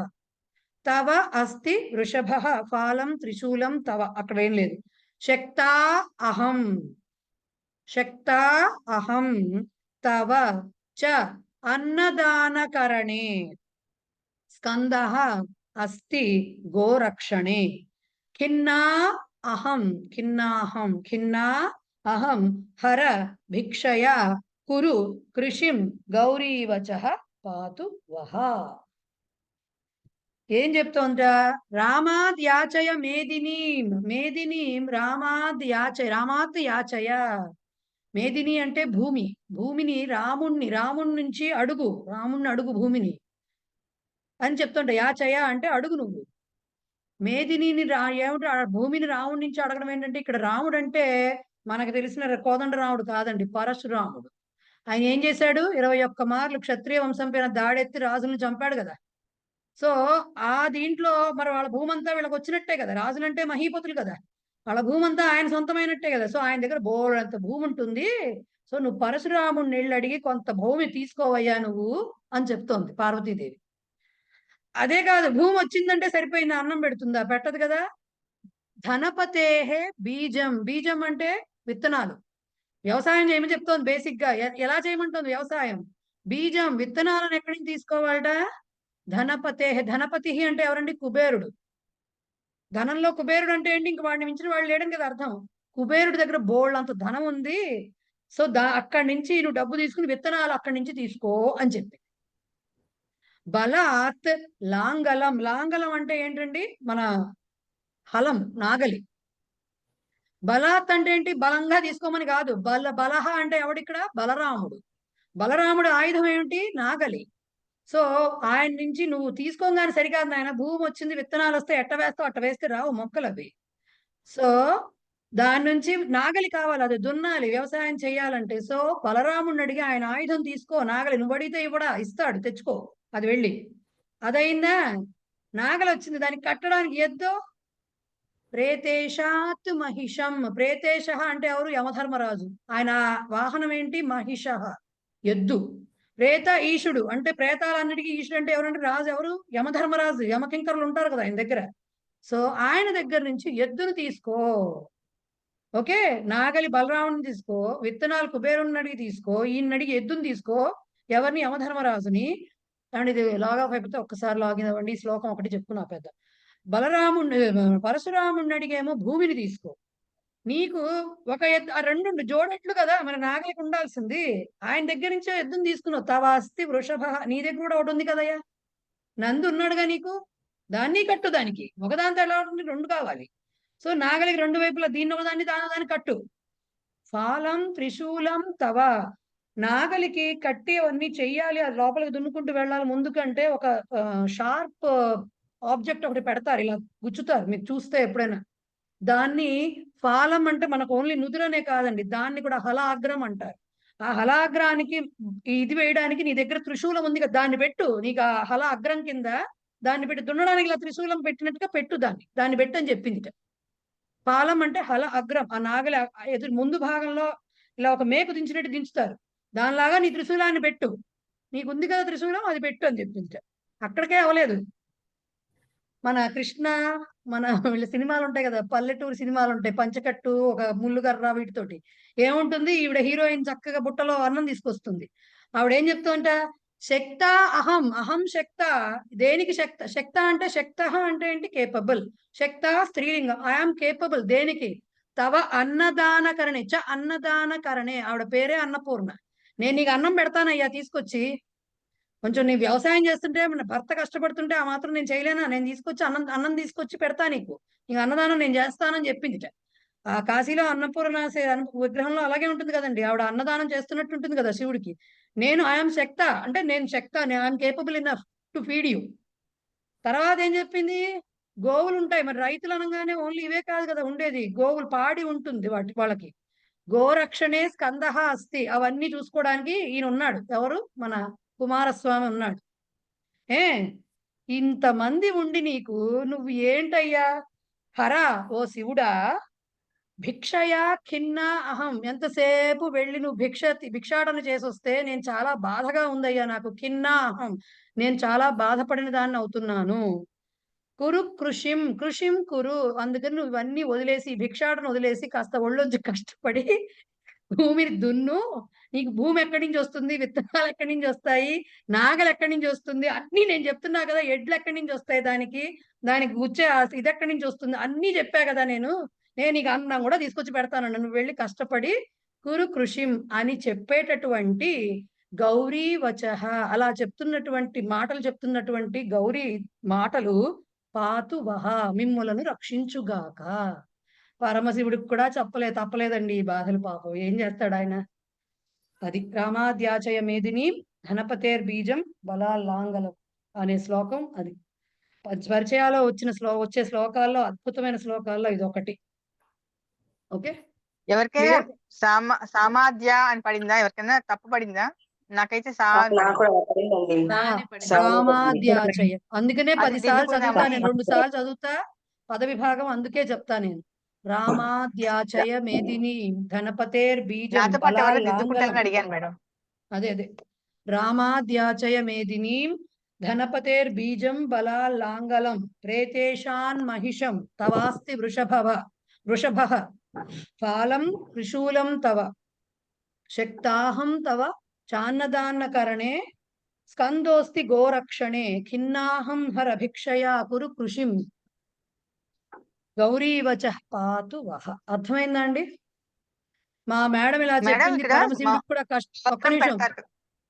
తవ అస్తి వృషభః ఫాలం త్రిశూలం తవ, అక్కడ ఏం లేదు. శక్తా అహం, శక్తా అహం తవ చ అన్నదానకరణే స్కందః అస్తి గోరక్షణే ఖిన్నా అహం, ఖిన్నాహం, ఖిన్నా అహం హర భిక్షయా కురు కృషిం గౌరీవచః పాతు వః. ఏం చెప్తోందా? రామాద్ యాచయ మేదినీం, మేదినీం రామాద్ యాచయ, రామాత్ యాచయ. మేదిని అంటే భూమి, భూమిని రాముణ్ణి, రాముడి నుంచి అడుగు, రాముణ్ణి అడుగు భూమిని అని చెప్తుంట. యాచయ అంటే అడుగు నువ్వు. మేదినిని ఏమిటి భూమిని రాముడి నుంచి అడగడం ఏంటంటే, ఇక్కడ రాముడు అంటే మనకు తెలిసిన కోదండ రాముడు కాదండి, పరశురాముడు. ఆయన ఏం చేశాడు? 21 మార్లు క్షత్రియ వంశం పైన దాడెత్తి రాజులను చంపాడు కదా. సో ఆ దీంట్లో మరి వాళ్ళ భూమంతా వీళ్ళకి వచ్చినట్టే కదా, రాజులంటే మహీపతులు కదా, వాళ్ళ భూమంతా ఆయన సొంతమైనట్టే కదా. సో ఆయన దగ్గర బోళ్ళంత భూమి ఉంటుంది. సో నువ్వు పరశురాముడిని నీళ్ళు అడిగి కొంత భూమి తీసుకోవయ్యా నువ్వు అని చెప్తోంది పార్వతీదేవి. అదే కాదు, భూమి వచ్చిందంటే సరిపోయింది, అన్నం పెడుతుందా? పెట్టదు కదా. ధనపతేః బీజం, బీజం అంటే విత్తనాలు. వ్యవసాయం చేయమని చెప్తోంది బేసిక్ గా. ఎలా చేయమంటుంది వ్యవసాయం? బీజం, విత్తనాలను ఎక్కడి నుంచి తీసుకోవాలట? ధనపతేః, ధనపతి అంటే ఎవరండి? కుబేరుడు. ధనంలో కుబేరుడు అంటే ఏంటి? ఇంక వాడిని మించిన వాడు లేడని కదా అర్థం. కుబేరుడి దగ్గర బోల్డ్ అంత ధనం ఉంది. సో అక్కడి నుంచి నువ్వు డబ్బు తీసుకుని విత్తనాలు అక్కడి నుంచి తీసుకో అని చెప్పి. బలాత్ లాంగలం, లాంగలం అంటే ఏంటండి? మన హలం, నాగలి. బలాత్ అంటే ఏంటి? బలంగా తీసుకోమని కాదు. బలహ అంటే ఎవడిక్కడ? బలరాముడు. బలరాముడు ఆయుధం ఏమిటి? నాగలి. సో ఆయన నుంచి నువ్వు తీసుకోగానే సరికాదు నాయన, భూమి వచ్చింది, విత్తనాలు వస్తే ఎట్ట వేస్తావు అట్ట వేస్తే రావు మొక్కలు అవి. సో దాని నుంచి నాగలి కావాలి, అది దున్నాలి, వ్యవసాయం చేయాలంటే. సో బలరాముడిని అడిగి ఆయన ఆయుధం తీసుకో, నాగలి. నువ్వు అడిగితే ఇవ్వడా? ఇస్తాడు, తెచ్చుకో అది వెళ్ళి. అదైందా? నాగలి వచ్చింది, దానికి కట్టడానికి ఎద్దు. ప్రేతేషాత్ మహిషం, ప్రేతేశ అంటే ఎవరు? యమధర్మరాజు. ఆయన వాహనం ఏంటి? మహిష, ఎద్దు. ప్రేత ఈశుడు అంటే ప్రేతాలన్నిటికీ ఈశుడు అంటే ఎవరంటే రాజు. ఎవరు? యమధర్మరాజు. యమకింకరులు ఉంటారు కదా ఆయన దగ్గర. సో ఆయన దగ్గర నుంచి ఎద్దును తీసుకో. ఓకే, నాగలి బలరాముని తీసుకో, విత్తనాలు కుబేరుని అడిగి తీసుకో, ఈయన అడిగి ఎద్దుని తీసుకో. ఎవరిని? యమధర్మరాజుని. అండ్ ఇది లాగాఫ్ అయిపోతే ఒక్కసారి లాగిన్ అవ్వండి. ఈ శ్లోకం ఒకటి చెప్పుకున్నా పెద్ద. బలరాముడిని, పరశురాముడిని అడిగేమో భూమిని తీసుకో. నీకు ఒక రెండు జోడెట్లు కదా మన నాగలికి ఉండాల్సింది. ఆయన దగ్గర నుంచే ఎద్దును తీసుకున్నావు. తవాస్తి వృషభ, నీ దగ్గర కూడా ఒకటి ఉంది కదయ్యా, నంది ఉన్నాడుగా నీకు, దాన్ని కట్టు. దానికి ఒకదాంతో ఎలా ఉంటుంది? రెండు కావాలి. సో నాగలికి రెండు వైపులా దీన్ని ఒకదాన్ని దాన్ని కట్టు. ఫాలం త్రిశూలం తవ, నాగలికి కట్టి అవన్నీ చెయ్యాలి, అది లోపలికి దున్నుకుంటూ వెళ్ళాలి. ముందుకంటే ఒక షార్ప్ ఆబ్జెక్ట్ ఒకటి పెడతారు, ఇలా గుచ్చుతారు, మీరు చూస్తే ఎప్పుడైనా. దాన్ని ఫాలం అంటే మనకు ఓన్లీ నుదురనే కాదండి, దాన్ని కూడా హలాగ్రం అంటారు. ఆ హలాగ్రానికి ఇది వేయడానికి నీ దగ్గర త్రిశూలం ఉంది కదా, దాన్ని పెట్టు. నీకు ఆ హల అగ్రం కింద దాన్ని పెట్టి దున్నడానికి ఇలా త్రిశూలం పెట్టినట్టుగా పెట్టు, దాన్ని పెట్టు అని చెప్పింది. ఫాలం అంటే హల అగ్రం. ఆ నాగలి ఎదురు ముందు భాగంలో ఇలా ఒక మేకు దించినట్టు దించుతారు, దానిలాగా నీ త్రిశూలాన్ని పెట్టు. నీకుంది కదా త్రిశూలం, అది పెట్టు అని చెప్పింది. అక్కడికే అవ్వలేదు. మన కృష్ణ, మన వీళ్ళ సినిమాలు ఉంటాయి కదా, పల్లెటూరు సినిమాలు ఉంటాయి, పంచకట్టు, ఒక ముళ్ళుగర్ర, వీటితోటి ఏముంటుంది, ఈవిడ హీరోయిన్ చక్కగా బుట్టలో అన్నం తీసుకొస్తుంది. ఆవిడ ఏం చెప్తుందంట, శక్త అహం, అహం శక్త. దేనికి శక్త? శక్త అంటే శక్త అంటే ఏంటి? కేపబుల్. శక్త స్త్రీలింగం. I am capable. దేనికి? తవ అన్నదానకరణే చ అన్నదానకరణే. ఆవిడ పేరే అన్నపూర్ణ. నేను నీకు అన్నం పెడతానయ్యా తీసుకొచ్చి. కొంచెం నీ వ్యవసాయం చేస్తుంటే, మన భర్త కష్టపడుతుంటే ఆ మాత్రం నేను చేయలేనా? నేను తీసుకొచ్చి అన్నం తీసుకొచ్చి పెడతా నీకు అన్నదానం నేను చేస్తానని చెప్పింది. ఆ కాశీలో అన్నపూర్ణ విగ్రహంలో అలాగే ఉంటుంది కదండి. ఆవిడ అన్నదానం చేస్తున్నట్టు ఉంటుంది కదా శివుడికి. నేను ఐఎమ్ శక్త అంటే నేను శక్త, I am capable enough to feed you. తర్వాత ఏం చెప్పింది, గోవులు ఉంటాయి. మరి రైతులు అనగానే ఓన్లీ ఇవే కాదు కదా ఉండేది, గోవులు పాడి ఉంటుంది వాళ్ళకి. గోరక్షణే స్కందహ అస్తి. అవన్నీ చూసుకోవడానికి ఈయన ఉన్నాడు. ఎవరు? మన కుమారస్వామి ఉన్నాడు. ఇంతమంది ఉండి నీకు నువ్వు ఏంటయ్యా, హరా ఓ శివుడా, భిక్షయా ఖిన్న అహం. ఎంతసేపు వెళ్ళి నువ్వు భిక్షాటన చేసొస్తే నేను చాలా బాధగా ఉందయ్యా నాకు. ఖిన్న అహం, నేను చాలా బాధపడిన దాన్ని అవుతున్నాను. కురు కృషిం, కృషిం కురు. అందుకని నువ్వు ఇవన్నీ వదిలేసి, భిక్షాటన వదిలేసి కాస్త ఒళ్ళొంచి కష్టపడి భూమిని దున్ను. నీకు భూమి ఎక్కడి నుంచి వస్తుంది, విత్తనాలు ఎక్కడి నుంచి వస్తాయి, నాగలు ఎక్కడి నుంచి వస్తుంది, అన్ని నేను చెప్తున్నా కదా. ఎడ్లు ఎక్కడి నుంచి వస్తాయి, దానికి గుచ్చే ఇది ఎక్కడి నుంచి వస్తుంది, అన్ని చెప్పా కదా నేను నీకు అన్నం కూడా తీసుకొచ్చి పెడతాను, నువ్వు వెళ్ళి కష్టపడి కురు కృషిం అని చెప్పేటటువంటి గౌరీ వచః. అలా చెప్తున్నటువంటి మాటలు చెప్తున్నటువంటి గౌరీ మాటలు పాతు వహ, మిమ్ములను రక్షించుగాక. పరమశివుడికి కూడా తప్పలేదండి ఈ బాధలు. పాపం ఏం చేస్తాడు ఆయన. అది రామాద్యాచయ మేదిని ధనపతేర్ బీజం బలాల్లాంగలం అనే శ్లోకం. అది పరిచయాలో వచ్చే శ్లోకాల్లో అద్భుతమైన శ్లోకాల్లో ఇది ఒకటి. ఓకే, ఎవరికైనా సామాధ్య అని పడిందా? ఎవరికైనా తప్పు పడిందా? నాకైతే సామాధ్యాచయ. అందుకనే 10 సార్లు చదువుతా నేను, 2 సార్లు చదువుతా పద విభాగం. అందుకే చెప్తా నేను. రామాద్యాచయ మేదిని ధనపతేర్ బీజం అడిగాను మేడం. అదే రామాద్యాచయ మేదిని ధనపతేర్ బీజం బలాల్లాంగలం ప్రేతేషాన్ మహిషం తవాస్తి వృషభ ఫాలం త్రిశూలం తవ శక్తాహం తవ చాన్నదాన్నకరణే స్కందోస్తి గోరక్షణే ఖిన్నాహం హర భిక్షయా కురు కృషిం గౌరీవచ పాతు వహ. అర్థమైందా అండి? మా మేడం ఇలా చెప్పింది, పరమశివుడికి కూడా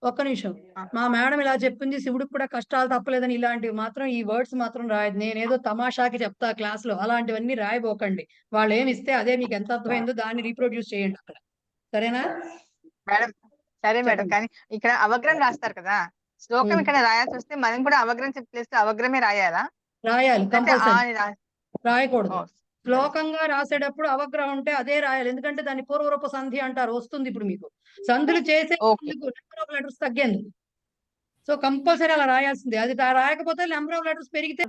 ఒక్క నిమిషం. మా మేడం ఇలా చెప్పింది, శివుడికి కూడా కష్టాలు తప్పలేదని. ఇలాంటివి మాత్రం, ఈ వర్డ్స్ మాత్రం రాయదు. నేనేదో తమాషాకి చెప్తా క్లాస్ లో, అలాంటివన్నీ రాయబోకండి. వాళ్ళు ఏమి ఇస్తే అదే మీకు ఎంత అర్థమైందో దాన్ని రీప్రొడ్యూస్ చేయండి అక్కడ. సరేనా మేడం? సరే మేడం. కానీ ఇక్కడ అవగ్రం రాస్తారు కదా, శ్లోకం ఇక్కడ రాయాల్సి వస్తే మనం కూడా అవగ్రం చెప్పేస్తే అవగ్రమే రాయాలా? రాయాలి, కంపల్సరీ. రాయకూడదు. శ్లోకంగా రాసేటప్పుడు అవగ్రహం ఉంటే అదే రాయాలి. ఎందుకంటే దాన్ని పూర్వరూప సంధి అంటారు. వస్తుంది ఇప్పుడు మీకు. సంధులు చేసే నెంబర్ ఆఫ్ లెటర్స్ తగ్గేందుకు. సో కంపల్సరీ అలా రాయాల్సిందే. అది రాయకపోతే నెంబర్ ఆఫ్ లెటర్స్ పెరిగితే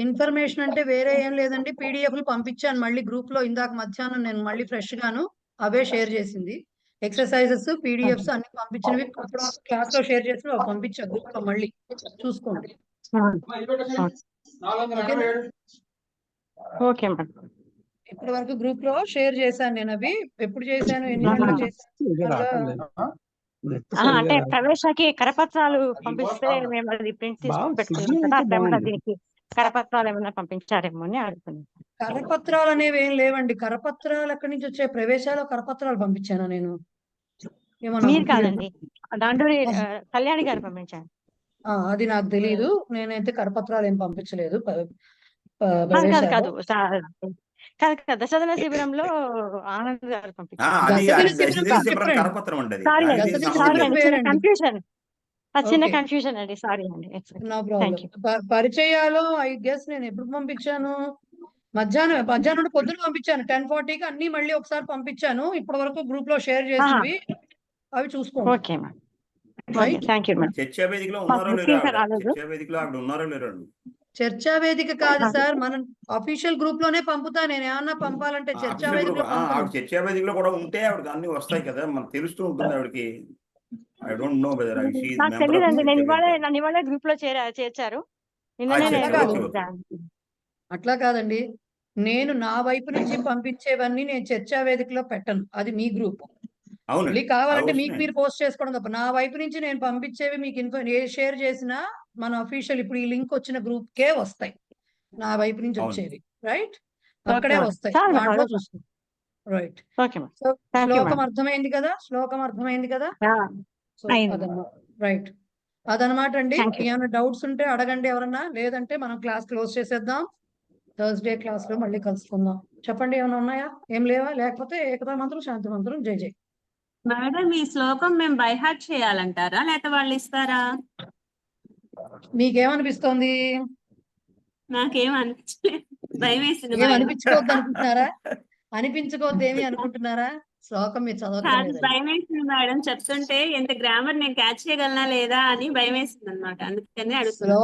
ఇన్ఫర్మేషన్ అంటే వేరే ఏం లేదండి. పీడిఎఫ్లు పంపించాను మళ్ళీ గ్రూప్ లో ఇందాక మధ్యాహ్నం. నేను మళ్ళీ ఫ్రెష్ గాను అవే షేర్ చేసింది. ఎక్సర్సైజెస్, పీడిఎఫ్స్ అన్ని పంపించినవి క్లాస్ లో షేర్ చేసి పంపించా గ్రూప్ లో. మళ్ళీ చూసుకోండి. Okay madam. ఇప్పటి వరకు గ్రూప్ లో షేర్ చేశాను నేను. అవి ఎప్పుడు చేశాను, ఎన్ని గంటలు చేశాను? అంటే ప్రవేశకి కరపత్రాలు పంపిస్తే మేము అది ప్రింట్ తీసుకుని పెట్టుకుంటాం. దీనికి కరపత్రాలు ఏమైనా పంపించారేమో అని అడుగుతున్నాను. కరపత్రాలు అనేవి ఏం లేవండి. కరపత్రాలు ఎక్కడి నుంచి వచ్చాయి? ప్రవేశాలు కరపత్రాలు పంపించాను నేను. మీరు కాదండి, దాంట్లో కళ్యాణి గారు పంపించాను. అది నాకు తెలీదు. నేనైతే కరపత్రాలు ఏం పంపించలేదు. దశదళ శిబిరంలో ఆనంద్ గారు పంపించారు. చిన్న కన్ఫ్యూజన్ అండి, సారీ అండి. పరిచయాలు ఐ గెస్ నేను ఎప్పుడు పంపించాను? మధ్యాహ్నం పొద్దున పంపించాను 10:40కి. అన్ని మళ్ళీ ఒకసారి పంపించాను. ఇప్పటి వరకు గ్రూప్ లో షేర్ చేసినవి అవి చూసుకోండి. Okay thank you madam. చర్చా వేదికలో ఉన్నారో లేరో? చర్చా వేదికలో అక్కడ ఉన్నారో లేరో? చర్చా వేదిక కాదు సార్, మనం అఫీషియల్ గ్రూప్ లోనే పంపుతా. నేను ఏమన్నా పంపాలంటే చర్చా ఆఫీషియల్ గ్రూప్ వేదికలో పంపను. ఆవిడ చర్చా వేదికలో కూడా ఉంటే ఆవిడకి అన్ని వస్తాయి కదా, మనకు తెలుస్తూ ఉంటుంది ఆవిడకి. I don't know whether she is నాకు మెంబర్ ఆఫ్ తెలియదండి. చర్చా నన్ను ఇవాళ గ్రూప్ లో చేర్చారు. నిన్ననే వేదిక. నేను ఓకే ఓకే. అట్లా కాదండి, నేను నా వైపు నుంచి పంపించేవన్నీ నేను చర్చా వేదికలో పెట్టను, అది మీ గ్రూప్. అవునండి, మళ్ళీ కావాలంటే అవి మీకు వస్తున్నాయి. మీరు పోస్ట్ చేసుకోవడం తప్ప నా వైపు నుంచి నేను పంపించేవి మీకు ఏ షేర్ చేసినా మన అఫీషియల్ ఇప్పుడు ఈ లింక్ వచ్చిన గ్రూప్ కే వస్తాయి. నా వైపు నుంచి అవును. వచ్చేవి రైట్ అక్కడే వస్తాయి, చాలు మేడం, దాంట్లో అడుగుతా. చూసుకో. Right. Okay madam. So thank you శ్లోకం మేడం. అర్థమైంది కదా, శ్లోకం అర్థమైంది కదా. సో అయింది. అదన్నమాట. రైట్, అదనమాట అండి. Thank you. ఏమైనా డౌట్స్ ఉంటే అడగండి ఎవరన్నా, లేదంటే మనం క్లాస్ క్లోజ్ చేసేద్దాం. థర్స్డే క్లాస్ లో మళ్ళీ కలుసుకుందాం. చెప్పండి, ఏమైనా ఉన్నాయా? ఏం లేవా? లేకపోతే ఏకతా మంత్రం, శాంతి మంత్రం, జై జై. మేడం ఈ శ్లోకం మేము బై హార్ట్ చేయాలంటారా లేకపోతే వాళ్ళు ఇస్తారా? మీకేమనిపిస్తోంది? నాకేం అనిపించలేదు, భయం వేసింది ఏం మేడం. అనిపించుకోవద్దు అనుకుంటున్నారా? అనిపించుకోవద్దు ఏమి అనుకుంటున్నారా? శ్లోకం మీరు కాదు, చదవట్లేదు. భయం వేసింది మేడం. చెప్తుంటే ఎంత గ్రామర్ నేను క్యాచ్ చేయగలనా లేదా అని భయం వేసింది అనమాట, అందుకని అడుగుతున్నా.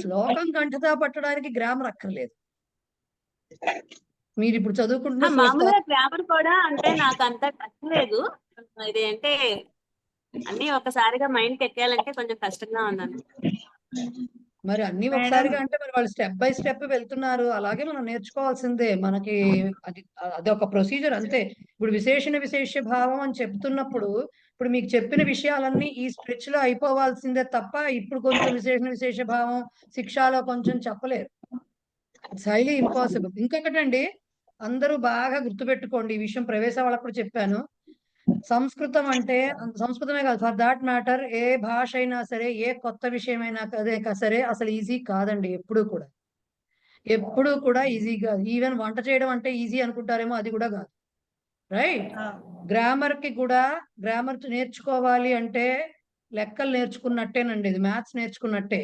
శ్లోకం కంఠతా పట్టడానికి గ్రామర్ అక్కర్లేదు. మీరు ఇప్పుడు చదువుకుంటున్న మామూలుగా గ్రామర్ కూడా అంటే నాకు అంత టచ్ లేదు. ఇది అంటే అన్ని ఒకసారిగా మైండ్ ఎక్కాలంటే కొంచెం కష్టంగా ఉన్నాను. మరి అన్ని ఒకసారిగా అంటే మరి వాళ్ళు స్టెప్ బై స్టెప్ వెళ్తున్నారు, అలాగే మనం నేర్చుకోవాల్సిందే. మనకి అది ఒక ప్రొసీజర్ అంతే. ఇప్పుడు విశేష భావం అని చెప్తున్నప్పుడు ఇప్పుడు మీకు చెప్పిన విషయాలన్నీ ఈ స్ట్రెచ్ లో అయిపోవాల్సిందే తప్ప ఇప్పుడు కొంచెం విశేష భావం శిక్షలో కొంచెం చెప్పలేరు. It's highly impossible. ఇంకొకటండి, అందరూ బాగా గుర్తుపెట్టుకోండి, ఈ విషయం ప్రవేశ వాళ్ళకు కూడా చెప్పాను. సంస్కృతం అంటే సంస్కృతమే కాదు, ఫర్ దాట్ మ్యాటర్ ఏ భాష అయినా సరే, ఏ కొత్త విషయమైనా సరే అసలు ఈజీ కాదండి. ఎప్పుడు కూడా ఈజీ కాదు. ఈవెన్ వంట చేయడం అంటే ఈజీ అనుకుంటారేమో, అది కూడా కాదు. రైట్. గ్రామర్ నేర్చుకోవాలి అంటే లెక్కలు నేర్చుకున్నట్టేనండి, ఇది మ్యాథ్స్ నేర్చుకున్నట్టే.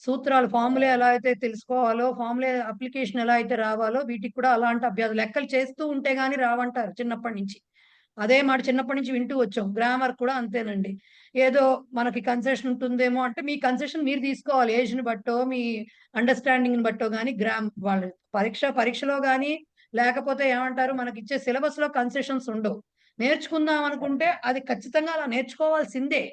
సూత్రాలు, ఫార్ములే ఎలా అయితే తెలుసుకోవాలో, ఫార్ములే అప్లికేషన్ ఎలా అయితే రావాలో, వీటికి కూడా అలాంటి అభ్యాసం. లెక్కలు చేస్తూ ఉంటే గానీ రావంటారు చిన్నప్పటి నుంచి. అదే మాట చిన్నప్పటి నుంచి వింటూ వచ్చాం. గ్రామర్ కూడా అంతేనండి. ఏదో మనకి కన్సెషన్ ఉంటుందేమో అంటే మీ కన్సెషన్ మీరు తీసుకోవాలి, ఏజ్ ని బట్టో మీ అండర్స్టాండింగ్ ని బట్టో. కానీ వాళ్ళు పరీక్షలో కానీ లేకపోతే ఏమంటారు, మనకి ఇచ్చే సిలబస్ లో కన్సెషన్స్ ఉండవు. నేర్చుకుందాం అనుకుంటే అది ఖచ్చితంగా అలా నేర్చుకోవాల్సిందే,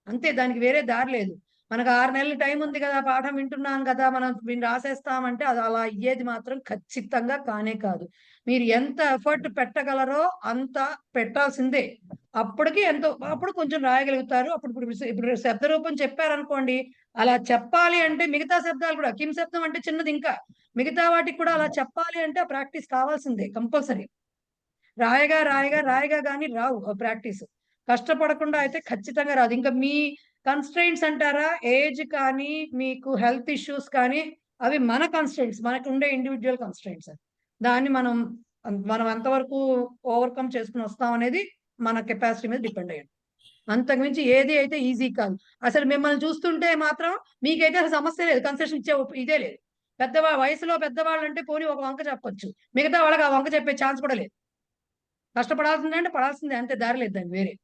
అంతే. దానికి వేరే దారి లేదు. మనకు 6 నెలల టైం ఉంది కదా, పాఠం వింటున్నాం కదా, మనం రాసేస్తామంటే అది అలా అయ్యేది మాత్రం ఖచ్చితంగా కానే కాదు. మీరు ఎంత ఎఫర్ట్ పెట్టగలరో అంత పెట్టాల్సిందే. అప్పుడు కొంచెం రాయగలుగుతారు. ఇప్పుడు శబ్ద రూపం చెప్పారనుకోండి, అలా చెప్పాలి అంటే మిగతా శబ్దాలు కూడా, కిం శబ్దం అంటే చిన్నది, ఇంకా మిగతా వాటికి కూడా అలా చెప్పాలి అంటే ఆ ప్రాక్టీస్ కావాల్సిందే కంపల్సరీ. రాయగా కానీ రావు ఆ ప్రాక్టీస్. కష్టపడకుండా అయితే ఖచ్చితంగా రాదు. ఇంకా మీ కన్స్ట్రెయింట్స్ అంటారా, ఏజ్ కానీ మీకు హెల్త్ ఇష్యూస్ కానీ, అవి మన కన్స్ట్రెయింట్స్, మనకు ఉండే ఇండివిజువల్ కన్స్ట్రెయింట్స్. దాన్ని మనం ఎంతవరకు ఓవర్కమ్ చేసుకుని వస్తాం అనేది మన కెపాసిటీ మీద డిపెండ్ అయ్యింది. అంతకుమించి ఏది అయితే ఈజీ కాదు. అసలు మిమ్మల్ని చూస్తుంటే మాత్రం మీకైతే అసలు సమస్య లేదు, కన్సెషన్ ఇచ్చే ఇదే లేదు. వయసులో పెద్దవాళ్ళు అంటే పోనీ ఒక వంక చెప్పొచ్చు, మిగతా వాళ్ళకి ఆ వంక చెప్పే ఛాన్స్ కూడా లేదు. కష్టపడాల్సిందే అంటే పడాల్సిందే, అంతే, దారి లేదు దాన్ని వేరే.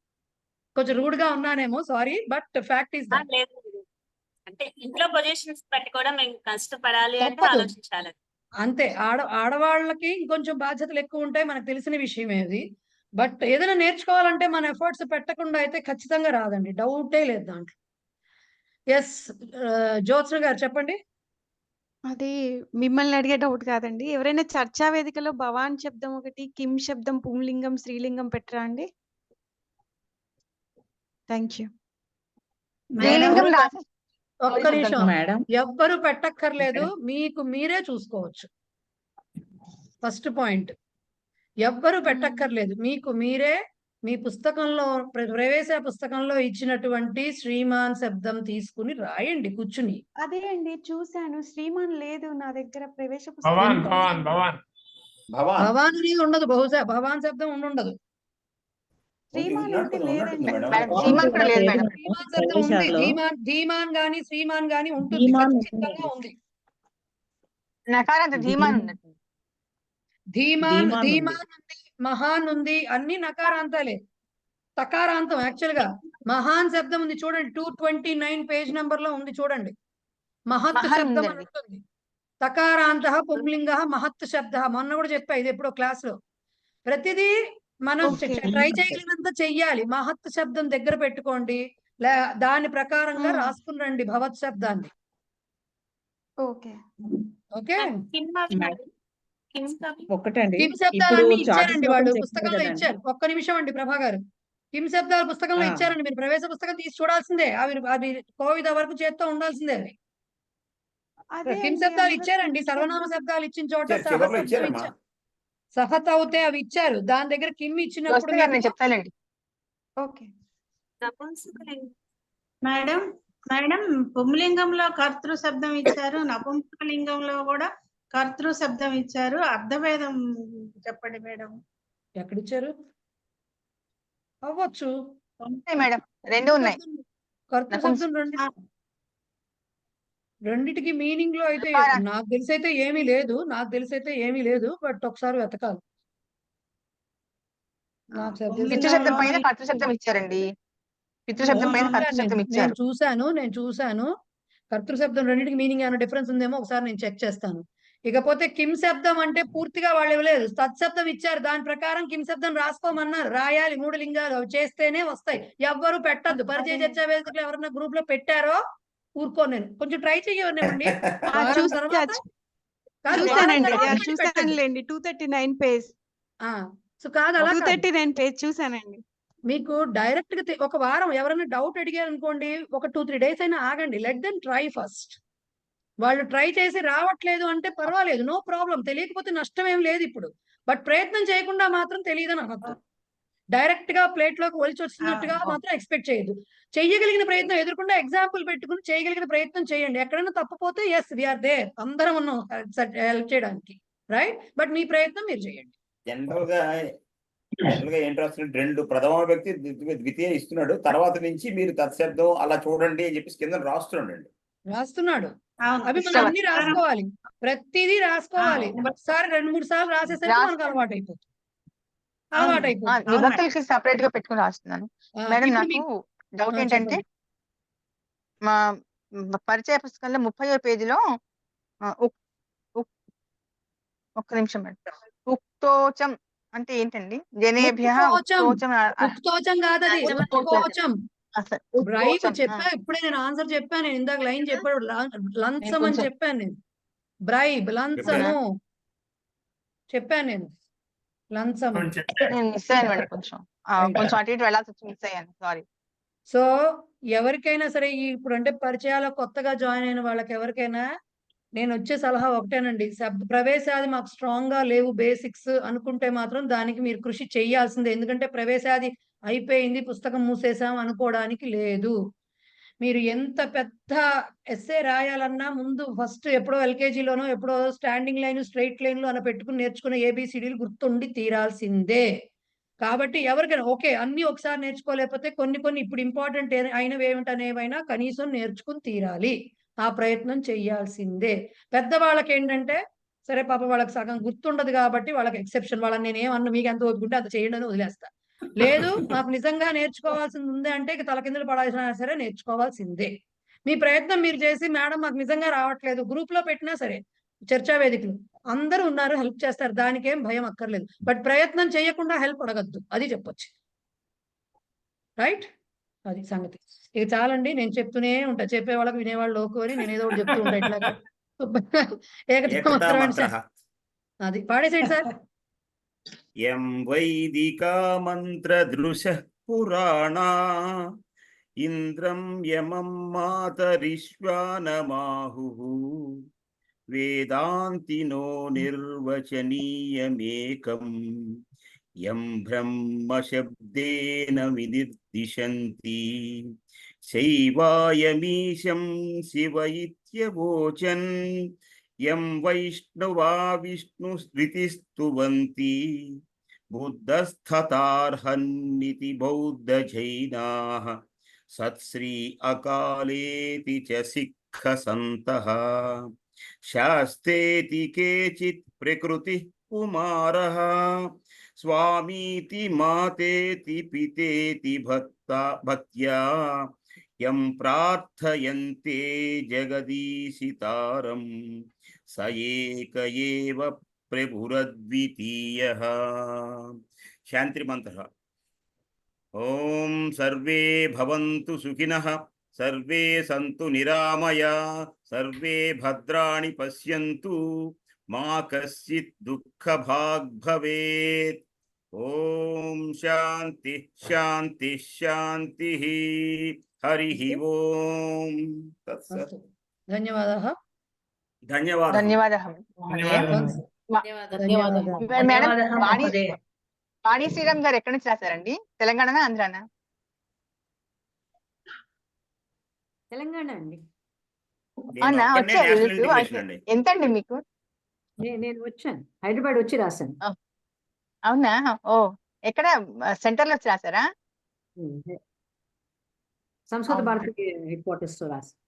కొంచెం రూడ్ గా ఉన్నానేమో, sorry, but fact is that. అంటే ఇంట్లో పొజిషన్స్ బట్టి కూడా మేము కష్టపడాలి అంటే తప్పదు, ఆలోచించాలి. అంతే. ఆడవాళ్ళకి ఇంకొంచెం బాధ్యతలు ఎక్కువ ఉంటాయి, మనకు తెలిసిన విషయమే అది. బట్ ఏదైనా నేర్చుకోవాలంటే మన ఎఫర్ట్స్ పెట్టకుండా అయితే ఖచ్చితంగా రాదండి, డౌటే లేదు దాంట్లో. ఎస్, జ్యోత్స్న గారు చెప్పండి. అది మిమ్మల్ని అడిగే డౌట్ కాదండి. ఎవరైనా చర్చా వేదికలో భవాన్ శబ్దం ఒకటి, కిం శబ్దం పుంలింగం స్త్రీలింగం పెట్టరా అండి? Thank you. ఒక్క నిమిషం, ఎవ్వరు పెట్టక్కర్లేదు, మీకు మీరే చూసుకోవచ్చు. ఫస్ట్ పాయింట్, ఎవ్వరు పెట్టక్కర్లేదు, మీకు మీరే మీ పుస్తకంలో, ప్రవేశ పుస్తకంలో ఇచ్చినటువంటి శ్రీమాన్ శబ్దం తీసుకుని రాయండి కూర్చుని. అదే అండి చూశాను, శ్రీమాన్ లేదు నా దగ్గర. ప్రవేశ భవాన్ పుస్తకం భవాన్ భవాన్ భవాన్ అనేది ఉండదు, బహుశా భవాన్ శబ్దం ఉండదు. శ్రీమాన్ అయితే లేదండి. శ్రీమాన్ శబ్దం ఉంది, ధీమాన్ గాని శ్రీమాన్ గాని ఉంటుంది, ఖచ్చితంగా ఉంది. ధీమాన్ ఉంది, మహాన్ ఉంది, అన్ని నకారాంతాలే. తకారాంతం యాక్చువల్ గా మహాన్ శబ్దం ఉంది చూడండి, 229 పేజ్ నెంబర్ లో ఉంది చూడండి. మహత్ మహన్ శబ్దం అని ఉందండి. ఉంటుంది. తకారాంత పుంలింగ మహత్ శబ్ద. మొన్న కూడా చెప్పా ఇది ఎప్పుడో క్లాస్ లో. ప్రతిదీ మనం ఓకే. ట్రై చేయగలిగినంత చెయ్యాలి. మహత్ శబ్దం దగ్గర పెట్టుకోండి. దాని ప్రకారంగా రాసుకుని రండి భవత్ శబ్దాన్ని. ఓకే. ఓకే, ఒక్కటండి కిమ్ ఇప్పుడు శబ్దాలన్నీ చాటు ఇచ్చారండి శ్లోకం వాళ్ళు చెప్పారు పుస్తకంలో కదండి. ఇచ్చారు. ఒక్క నిమిషం అండి ప్రభా గారు. కిమ్ శబ్దాలు పుస్తకంలో ఆ. ఇచ్చారండి. మీరు ప్రవేశ పుస్తకం తీసి చూడాల్సిందే. అవి కోవిద వరకు చేత్తో ఉండాల్సిందే. అవి అదే కిమ్ అండి శబ్దాలు అందులో ఇచ్చారండి. కిమ్ సర్వనామ శబ్దం శబ్దాలు ఇచ్చిన చోట ఇచ్చారు, సహ చివర్లో శబ్దం ఇచ్చారమ్మా. ఇచ్చారు. సహత్ అవుతే అవి ఇచ్చారు. దాని దగ్గర కిమ్ ఇచ్చినప్పుడు వస్తే గారు నేను మీకు చెప్తానండి. ఓకే. మేడం మేడం పుంలింగంలో కర్తృ శబ్దం ఇచ్చారు, నపుంసకలింగంలో కూడా కర్తృ శబ్దం ఇచ్చారు. అర్ధభేదం చెప్పండి మేడం. ఎక్కడిచ్చారు? అవ్వచ్చు. ఉంటాయి మేడం, రెండు ఉన్నాయి. కర్తృ శబ్దం రెండిటికి మీనింగ్ లో అయితే నాకు తెలిసైతే ఏమీ లేదు. బట్ ఒకసారి వెతకాలి. నాకు పితృశబ్దం పైన కర్తృ శబ్దం ఇచ్చారండి. పితృశబ్దం పైన కర్తృ శబ్దం ఇచ్చారు. నేను చూశాను. కర్తృ శబ్దం రెండింటికి మీనింగ్ ఏమైనా డిఫరెన్స్ ఉందేమో ఒకసారి నేను చెక్ చేస్తాను. ఇకపోతే కిమ్ శబ్దం అంటే పూర్తిగా వాళ్ళు ఇవ్వలేదు. తత్శబ్దం ఇచ్చారు. దాని ప్రకారం కిమ్ శబ్దం రాసుకోమన్నారు. రాయాలి 3 లింగాలు. చేస్తేనే వస్తాయి. ఎవ్వరు పెట్టద్దు. పరిచయ చర్చా వేదికలో ఎవరన్నా గ్రూప్ లో పెట్టారో ఊరుకోను నేను. కొంచెం ట్రై చేయనివ్వండి. వారం తర్వాత చూసానండి చూసానులేండి. 239 పేజ్. సో కాదు అలా 239 పేజ్ చూసానండి. మీకు డైరెక్ట్ గా ఒక వారం ఎవరైనా డౌట్ అడిగారు అనుకోండి, ఒక 2-3 డేస్ అయినా ఆగండి. Let them try first. వాళ్ళు ట్రై చేసి రావట్లేదు అంటే పర్వాలేదు, నో ప్రాబ్లం. తెలియకపోతే నష్టం ఏం లేదు ఇప్పుడు. బట్ ప్రయత్నం చేయకుండా మాత్రం తెలియదని అనొద్దు. డైరెక్ట్ గా ప్లేట్ లోకి ఒలిచి వచ్చినట్టుగా మాత్రం ఎక్స్పెక్ట్ చేయొద్దు. చెయ్యగలిగిన ప్రయత్నం ఎదుర్కొంటే ఎగ్జాంపుల్ పెట్టుకుని చేయగలిగిన ప్రయత్నం చేయండి. ఎక్కడైనా తప్పపోతే ఎస్ వీఆర్ దేర్, అందరం ఉన్నాం హెల్ప్ చేయడానికి, రైట్? బట్ మీ ప్రయత్నం మీరు చేయండి. జనరల్ గా ఏంటి రాస్తున్నాడు, 2 ప్రథమ వ్యక్తి ద్వితీయ ఇస్తున్నాడు. తర్వాత నుంచి మీరు తత్శబ్దం అలా చూడండి అని చెప్పి కింద రాస్తున్నాడు. అవి మనం అన్ని రాసుకోవాలి. ప్రతిదీ రాసుకోవాలి. ఒకసారి 2-3 సార్లు రాసేసరికి మనకు అలవాటు అయిపోతుంది. విభక్తులకి సెపరేట్ గా పెట్టుకుని రాస్తున్నాను. మేడం నాకు డౌట్ ఏంటంటే మా పరిచయ పుస్తకంలో 30వ పేజీలో ఒక్క నిమిషం మేడం, ఉక్తోచం అంటే ఏంటండి? జనేభ్య ఉక్తోచం కాదది, ఉక్తోచం. బ్రైబ్ చెప్పా, ఇప్పుడే నేను ఆన్సర్ చెప్పాను. నేను ఇందాక లైన్ చెప్పాడు లంచం అని చెప్పాను. నేను బ్రైబ్ లంచము చెప్పాను. నేను లంచం మిస్ అయ్యాను మేడం, కొంచెం అటు ఇటు వెళ్ళాల్సి వచ్చి మిస్ అయ్యాను, సారీ. సో ఎవరికైనా సరే ఇప్పుడు అంటే పరిచయాలు కొత్తగా జాయిన్ అయిన వాళ్ళకి ఎవరికైనా నేను వచ్చే సలహా ఒకటేనండి. ప్రవేశాది మాకు స్ట్రాంగ్ గా లేవు బేసిక్స్ అనుకుంటే మాత్రం దానికి మీరు కృషి చేయాల్సిందే. ఎందుకంటే ప్రవేశాది అయిపోయింది, పుస్తకం మూసేసాం అనుకోవడానికి లేదు. మీరు ఎంత పెద్ద ఎస్సే రాయాలన్నా ముందు ఫస్ట్ ఎప్పుడో ఎల్కేజీలోనో ఎప్పుడో స్టాండింగ్ లైన్ స్ట్రైట్ లైన్లు అని పెట్టుకుని నేర్చుకున్న ఏబిసిడీలు గుర్తుండి తీరాల్సిందే. కాబట్టి ఎవరికైనా ఓకే అన్ని ఒకసారి నేర్చుకోలేకపోతే కొన్ని ఇప్పుడు ఇంపార్టెంట్ అయినవి ఏమిటనేవైనా కనీసం నేర్చుకుని తీరాలి. ఆ ప్రయత్నం చెయ్యాల్సిందే. పెద్దవాళ్ళకి ఏంటంటే సరే పాప వాళ్ళకి సగం గుర్తుండదు కాబట్టి వాళ్ళకి ఎక్సెప్షన్. వాళ్ళని నేనేమన్నా మీకు ఎంత ఓపుకుంటే అంత చేయండి అని వదిలేస్తా. లేదు మాకు నిజంగా నేర్చుకోవాల్సింది ఉంది అంటే తలకిందులు పడాల్సిన సరే నేర్చుకోవాల్సిందే. మీ ప్రయత్నం మీరు చేసి మేడం మాకు నిజంగా రావట్లేదు గ్రూప్ లో పెట్టినా సరే, చర్చా వేదికలు అందరూ ఉన్నారు, హెల్ప్ చేస్తారు. దానికేం భయం అక్కర్లేదు. బట్ ప్రయత్నం చేయకుండా హెల్ప్ అడగద్దు, అది చెప్పొచ్చు. రైట్? అది సంగతి. ఇక చాలండి, నేను చెప్తూనే ఉంటా. చెప్పే వాళ్ళకి వినేవాళ్ళు లోకు అని నేను ఏదో ఒకటి చెప్తూ ఉంటా. ఇట్లాగా అది పాడేసేయండి సార్. యం వైదిక మంత్ర దృశ పురాణా ఇంద్రం యమం మాతరిశ్వానమాహు వేదాంతినో నిర్వచనీయమేకం యం బ్రహ్మ శబ్దేన వినిర్దిశంతి శైవాయమీశం శివ ఇత్యవోచన్ యం వైష్ణవా విష్ణు స్మృతిస్తువంతి బుద్ధస్థతార్హన్నితి బౌద్ధ జైనాః సత్శ్రీ అకాలేతి చ సిక్ఖ సంతః శాస్తేతి కేచిత్ ప్రకృతి కుమారః స్వామీతి మాతేతి పితేతి భక్త్యా యం ప్రార్థయంతే జగదీశితారం స ఏక ఏవ ప్రభురద్వితీయః. శాంతి మంత్రః. ఓం సర్వే భవంతు సుఖినః, సర్వే సంతు నిరామయా, సర్వే భద్రాణి పశ్యంతు, మా కశ్చిత్ దుఃఖభాగ్ భవేత్. ఓం శాంతి శాంతి శాంతి. హరి ఓం తత్సత్. ధన్యవాదాः. ధన్యవాదాలు. ధన్యవాదాలు. మేడం వాణి శ్రీరామ్ గారు ఎక్కడి నుంచి రాశారండి? తెలంగాణనా ఆంధ్రానా? తెలంగాణ అండి. అవునా? వచ్చారు. ఎంతండి మీకు? నేను వచ్చాను, హైదరాబాద్ వచ్చి రాశాను. అవునా? ఓ, ఎక్కడ సెంటర్ లో వచ్చి రాశారా? సంస్కృత భారతి హెడ్ క్వార్టర్స్ లో రాశాను.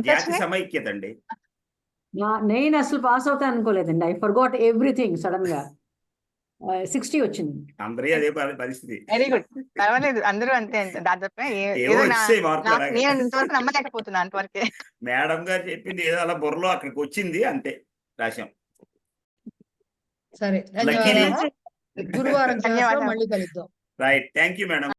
జాతి సమైక్యత అండి. నేను అసలు పాస్ అవుతాను అనుకోలేదండి. I forgot everything. సడన్ గా 60 వచ్చింది. అందరూ అదే పరిస్థితి. Very good. పర్వాలేదు, అందరూ అంతే. దాని తప్ప నేను ఇంతవరకు నమ్మలేకపోతున్నా. అంతవరకే మేడం గారు చెప్పింది ఏదో అలా బుర్రలో అక్కడికి వచ్చింది, అంతే రాశాం. సరే, ధన్యవాదాలు. గురువారం క్లాస్ లో మళ్ళీ కలుద్దాం. రైట్. Thank you madam.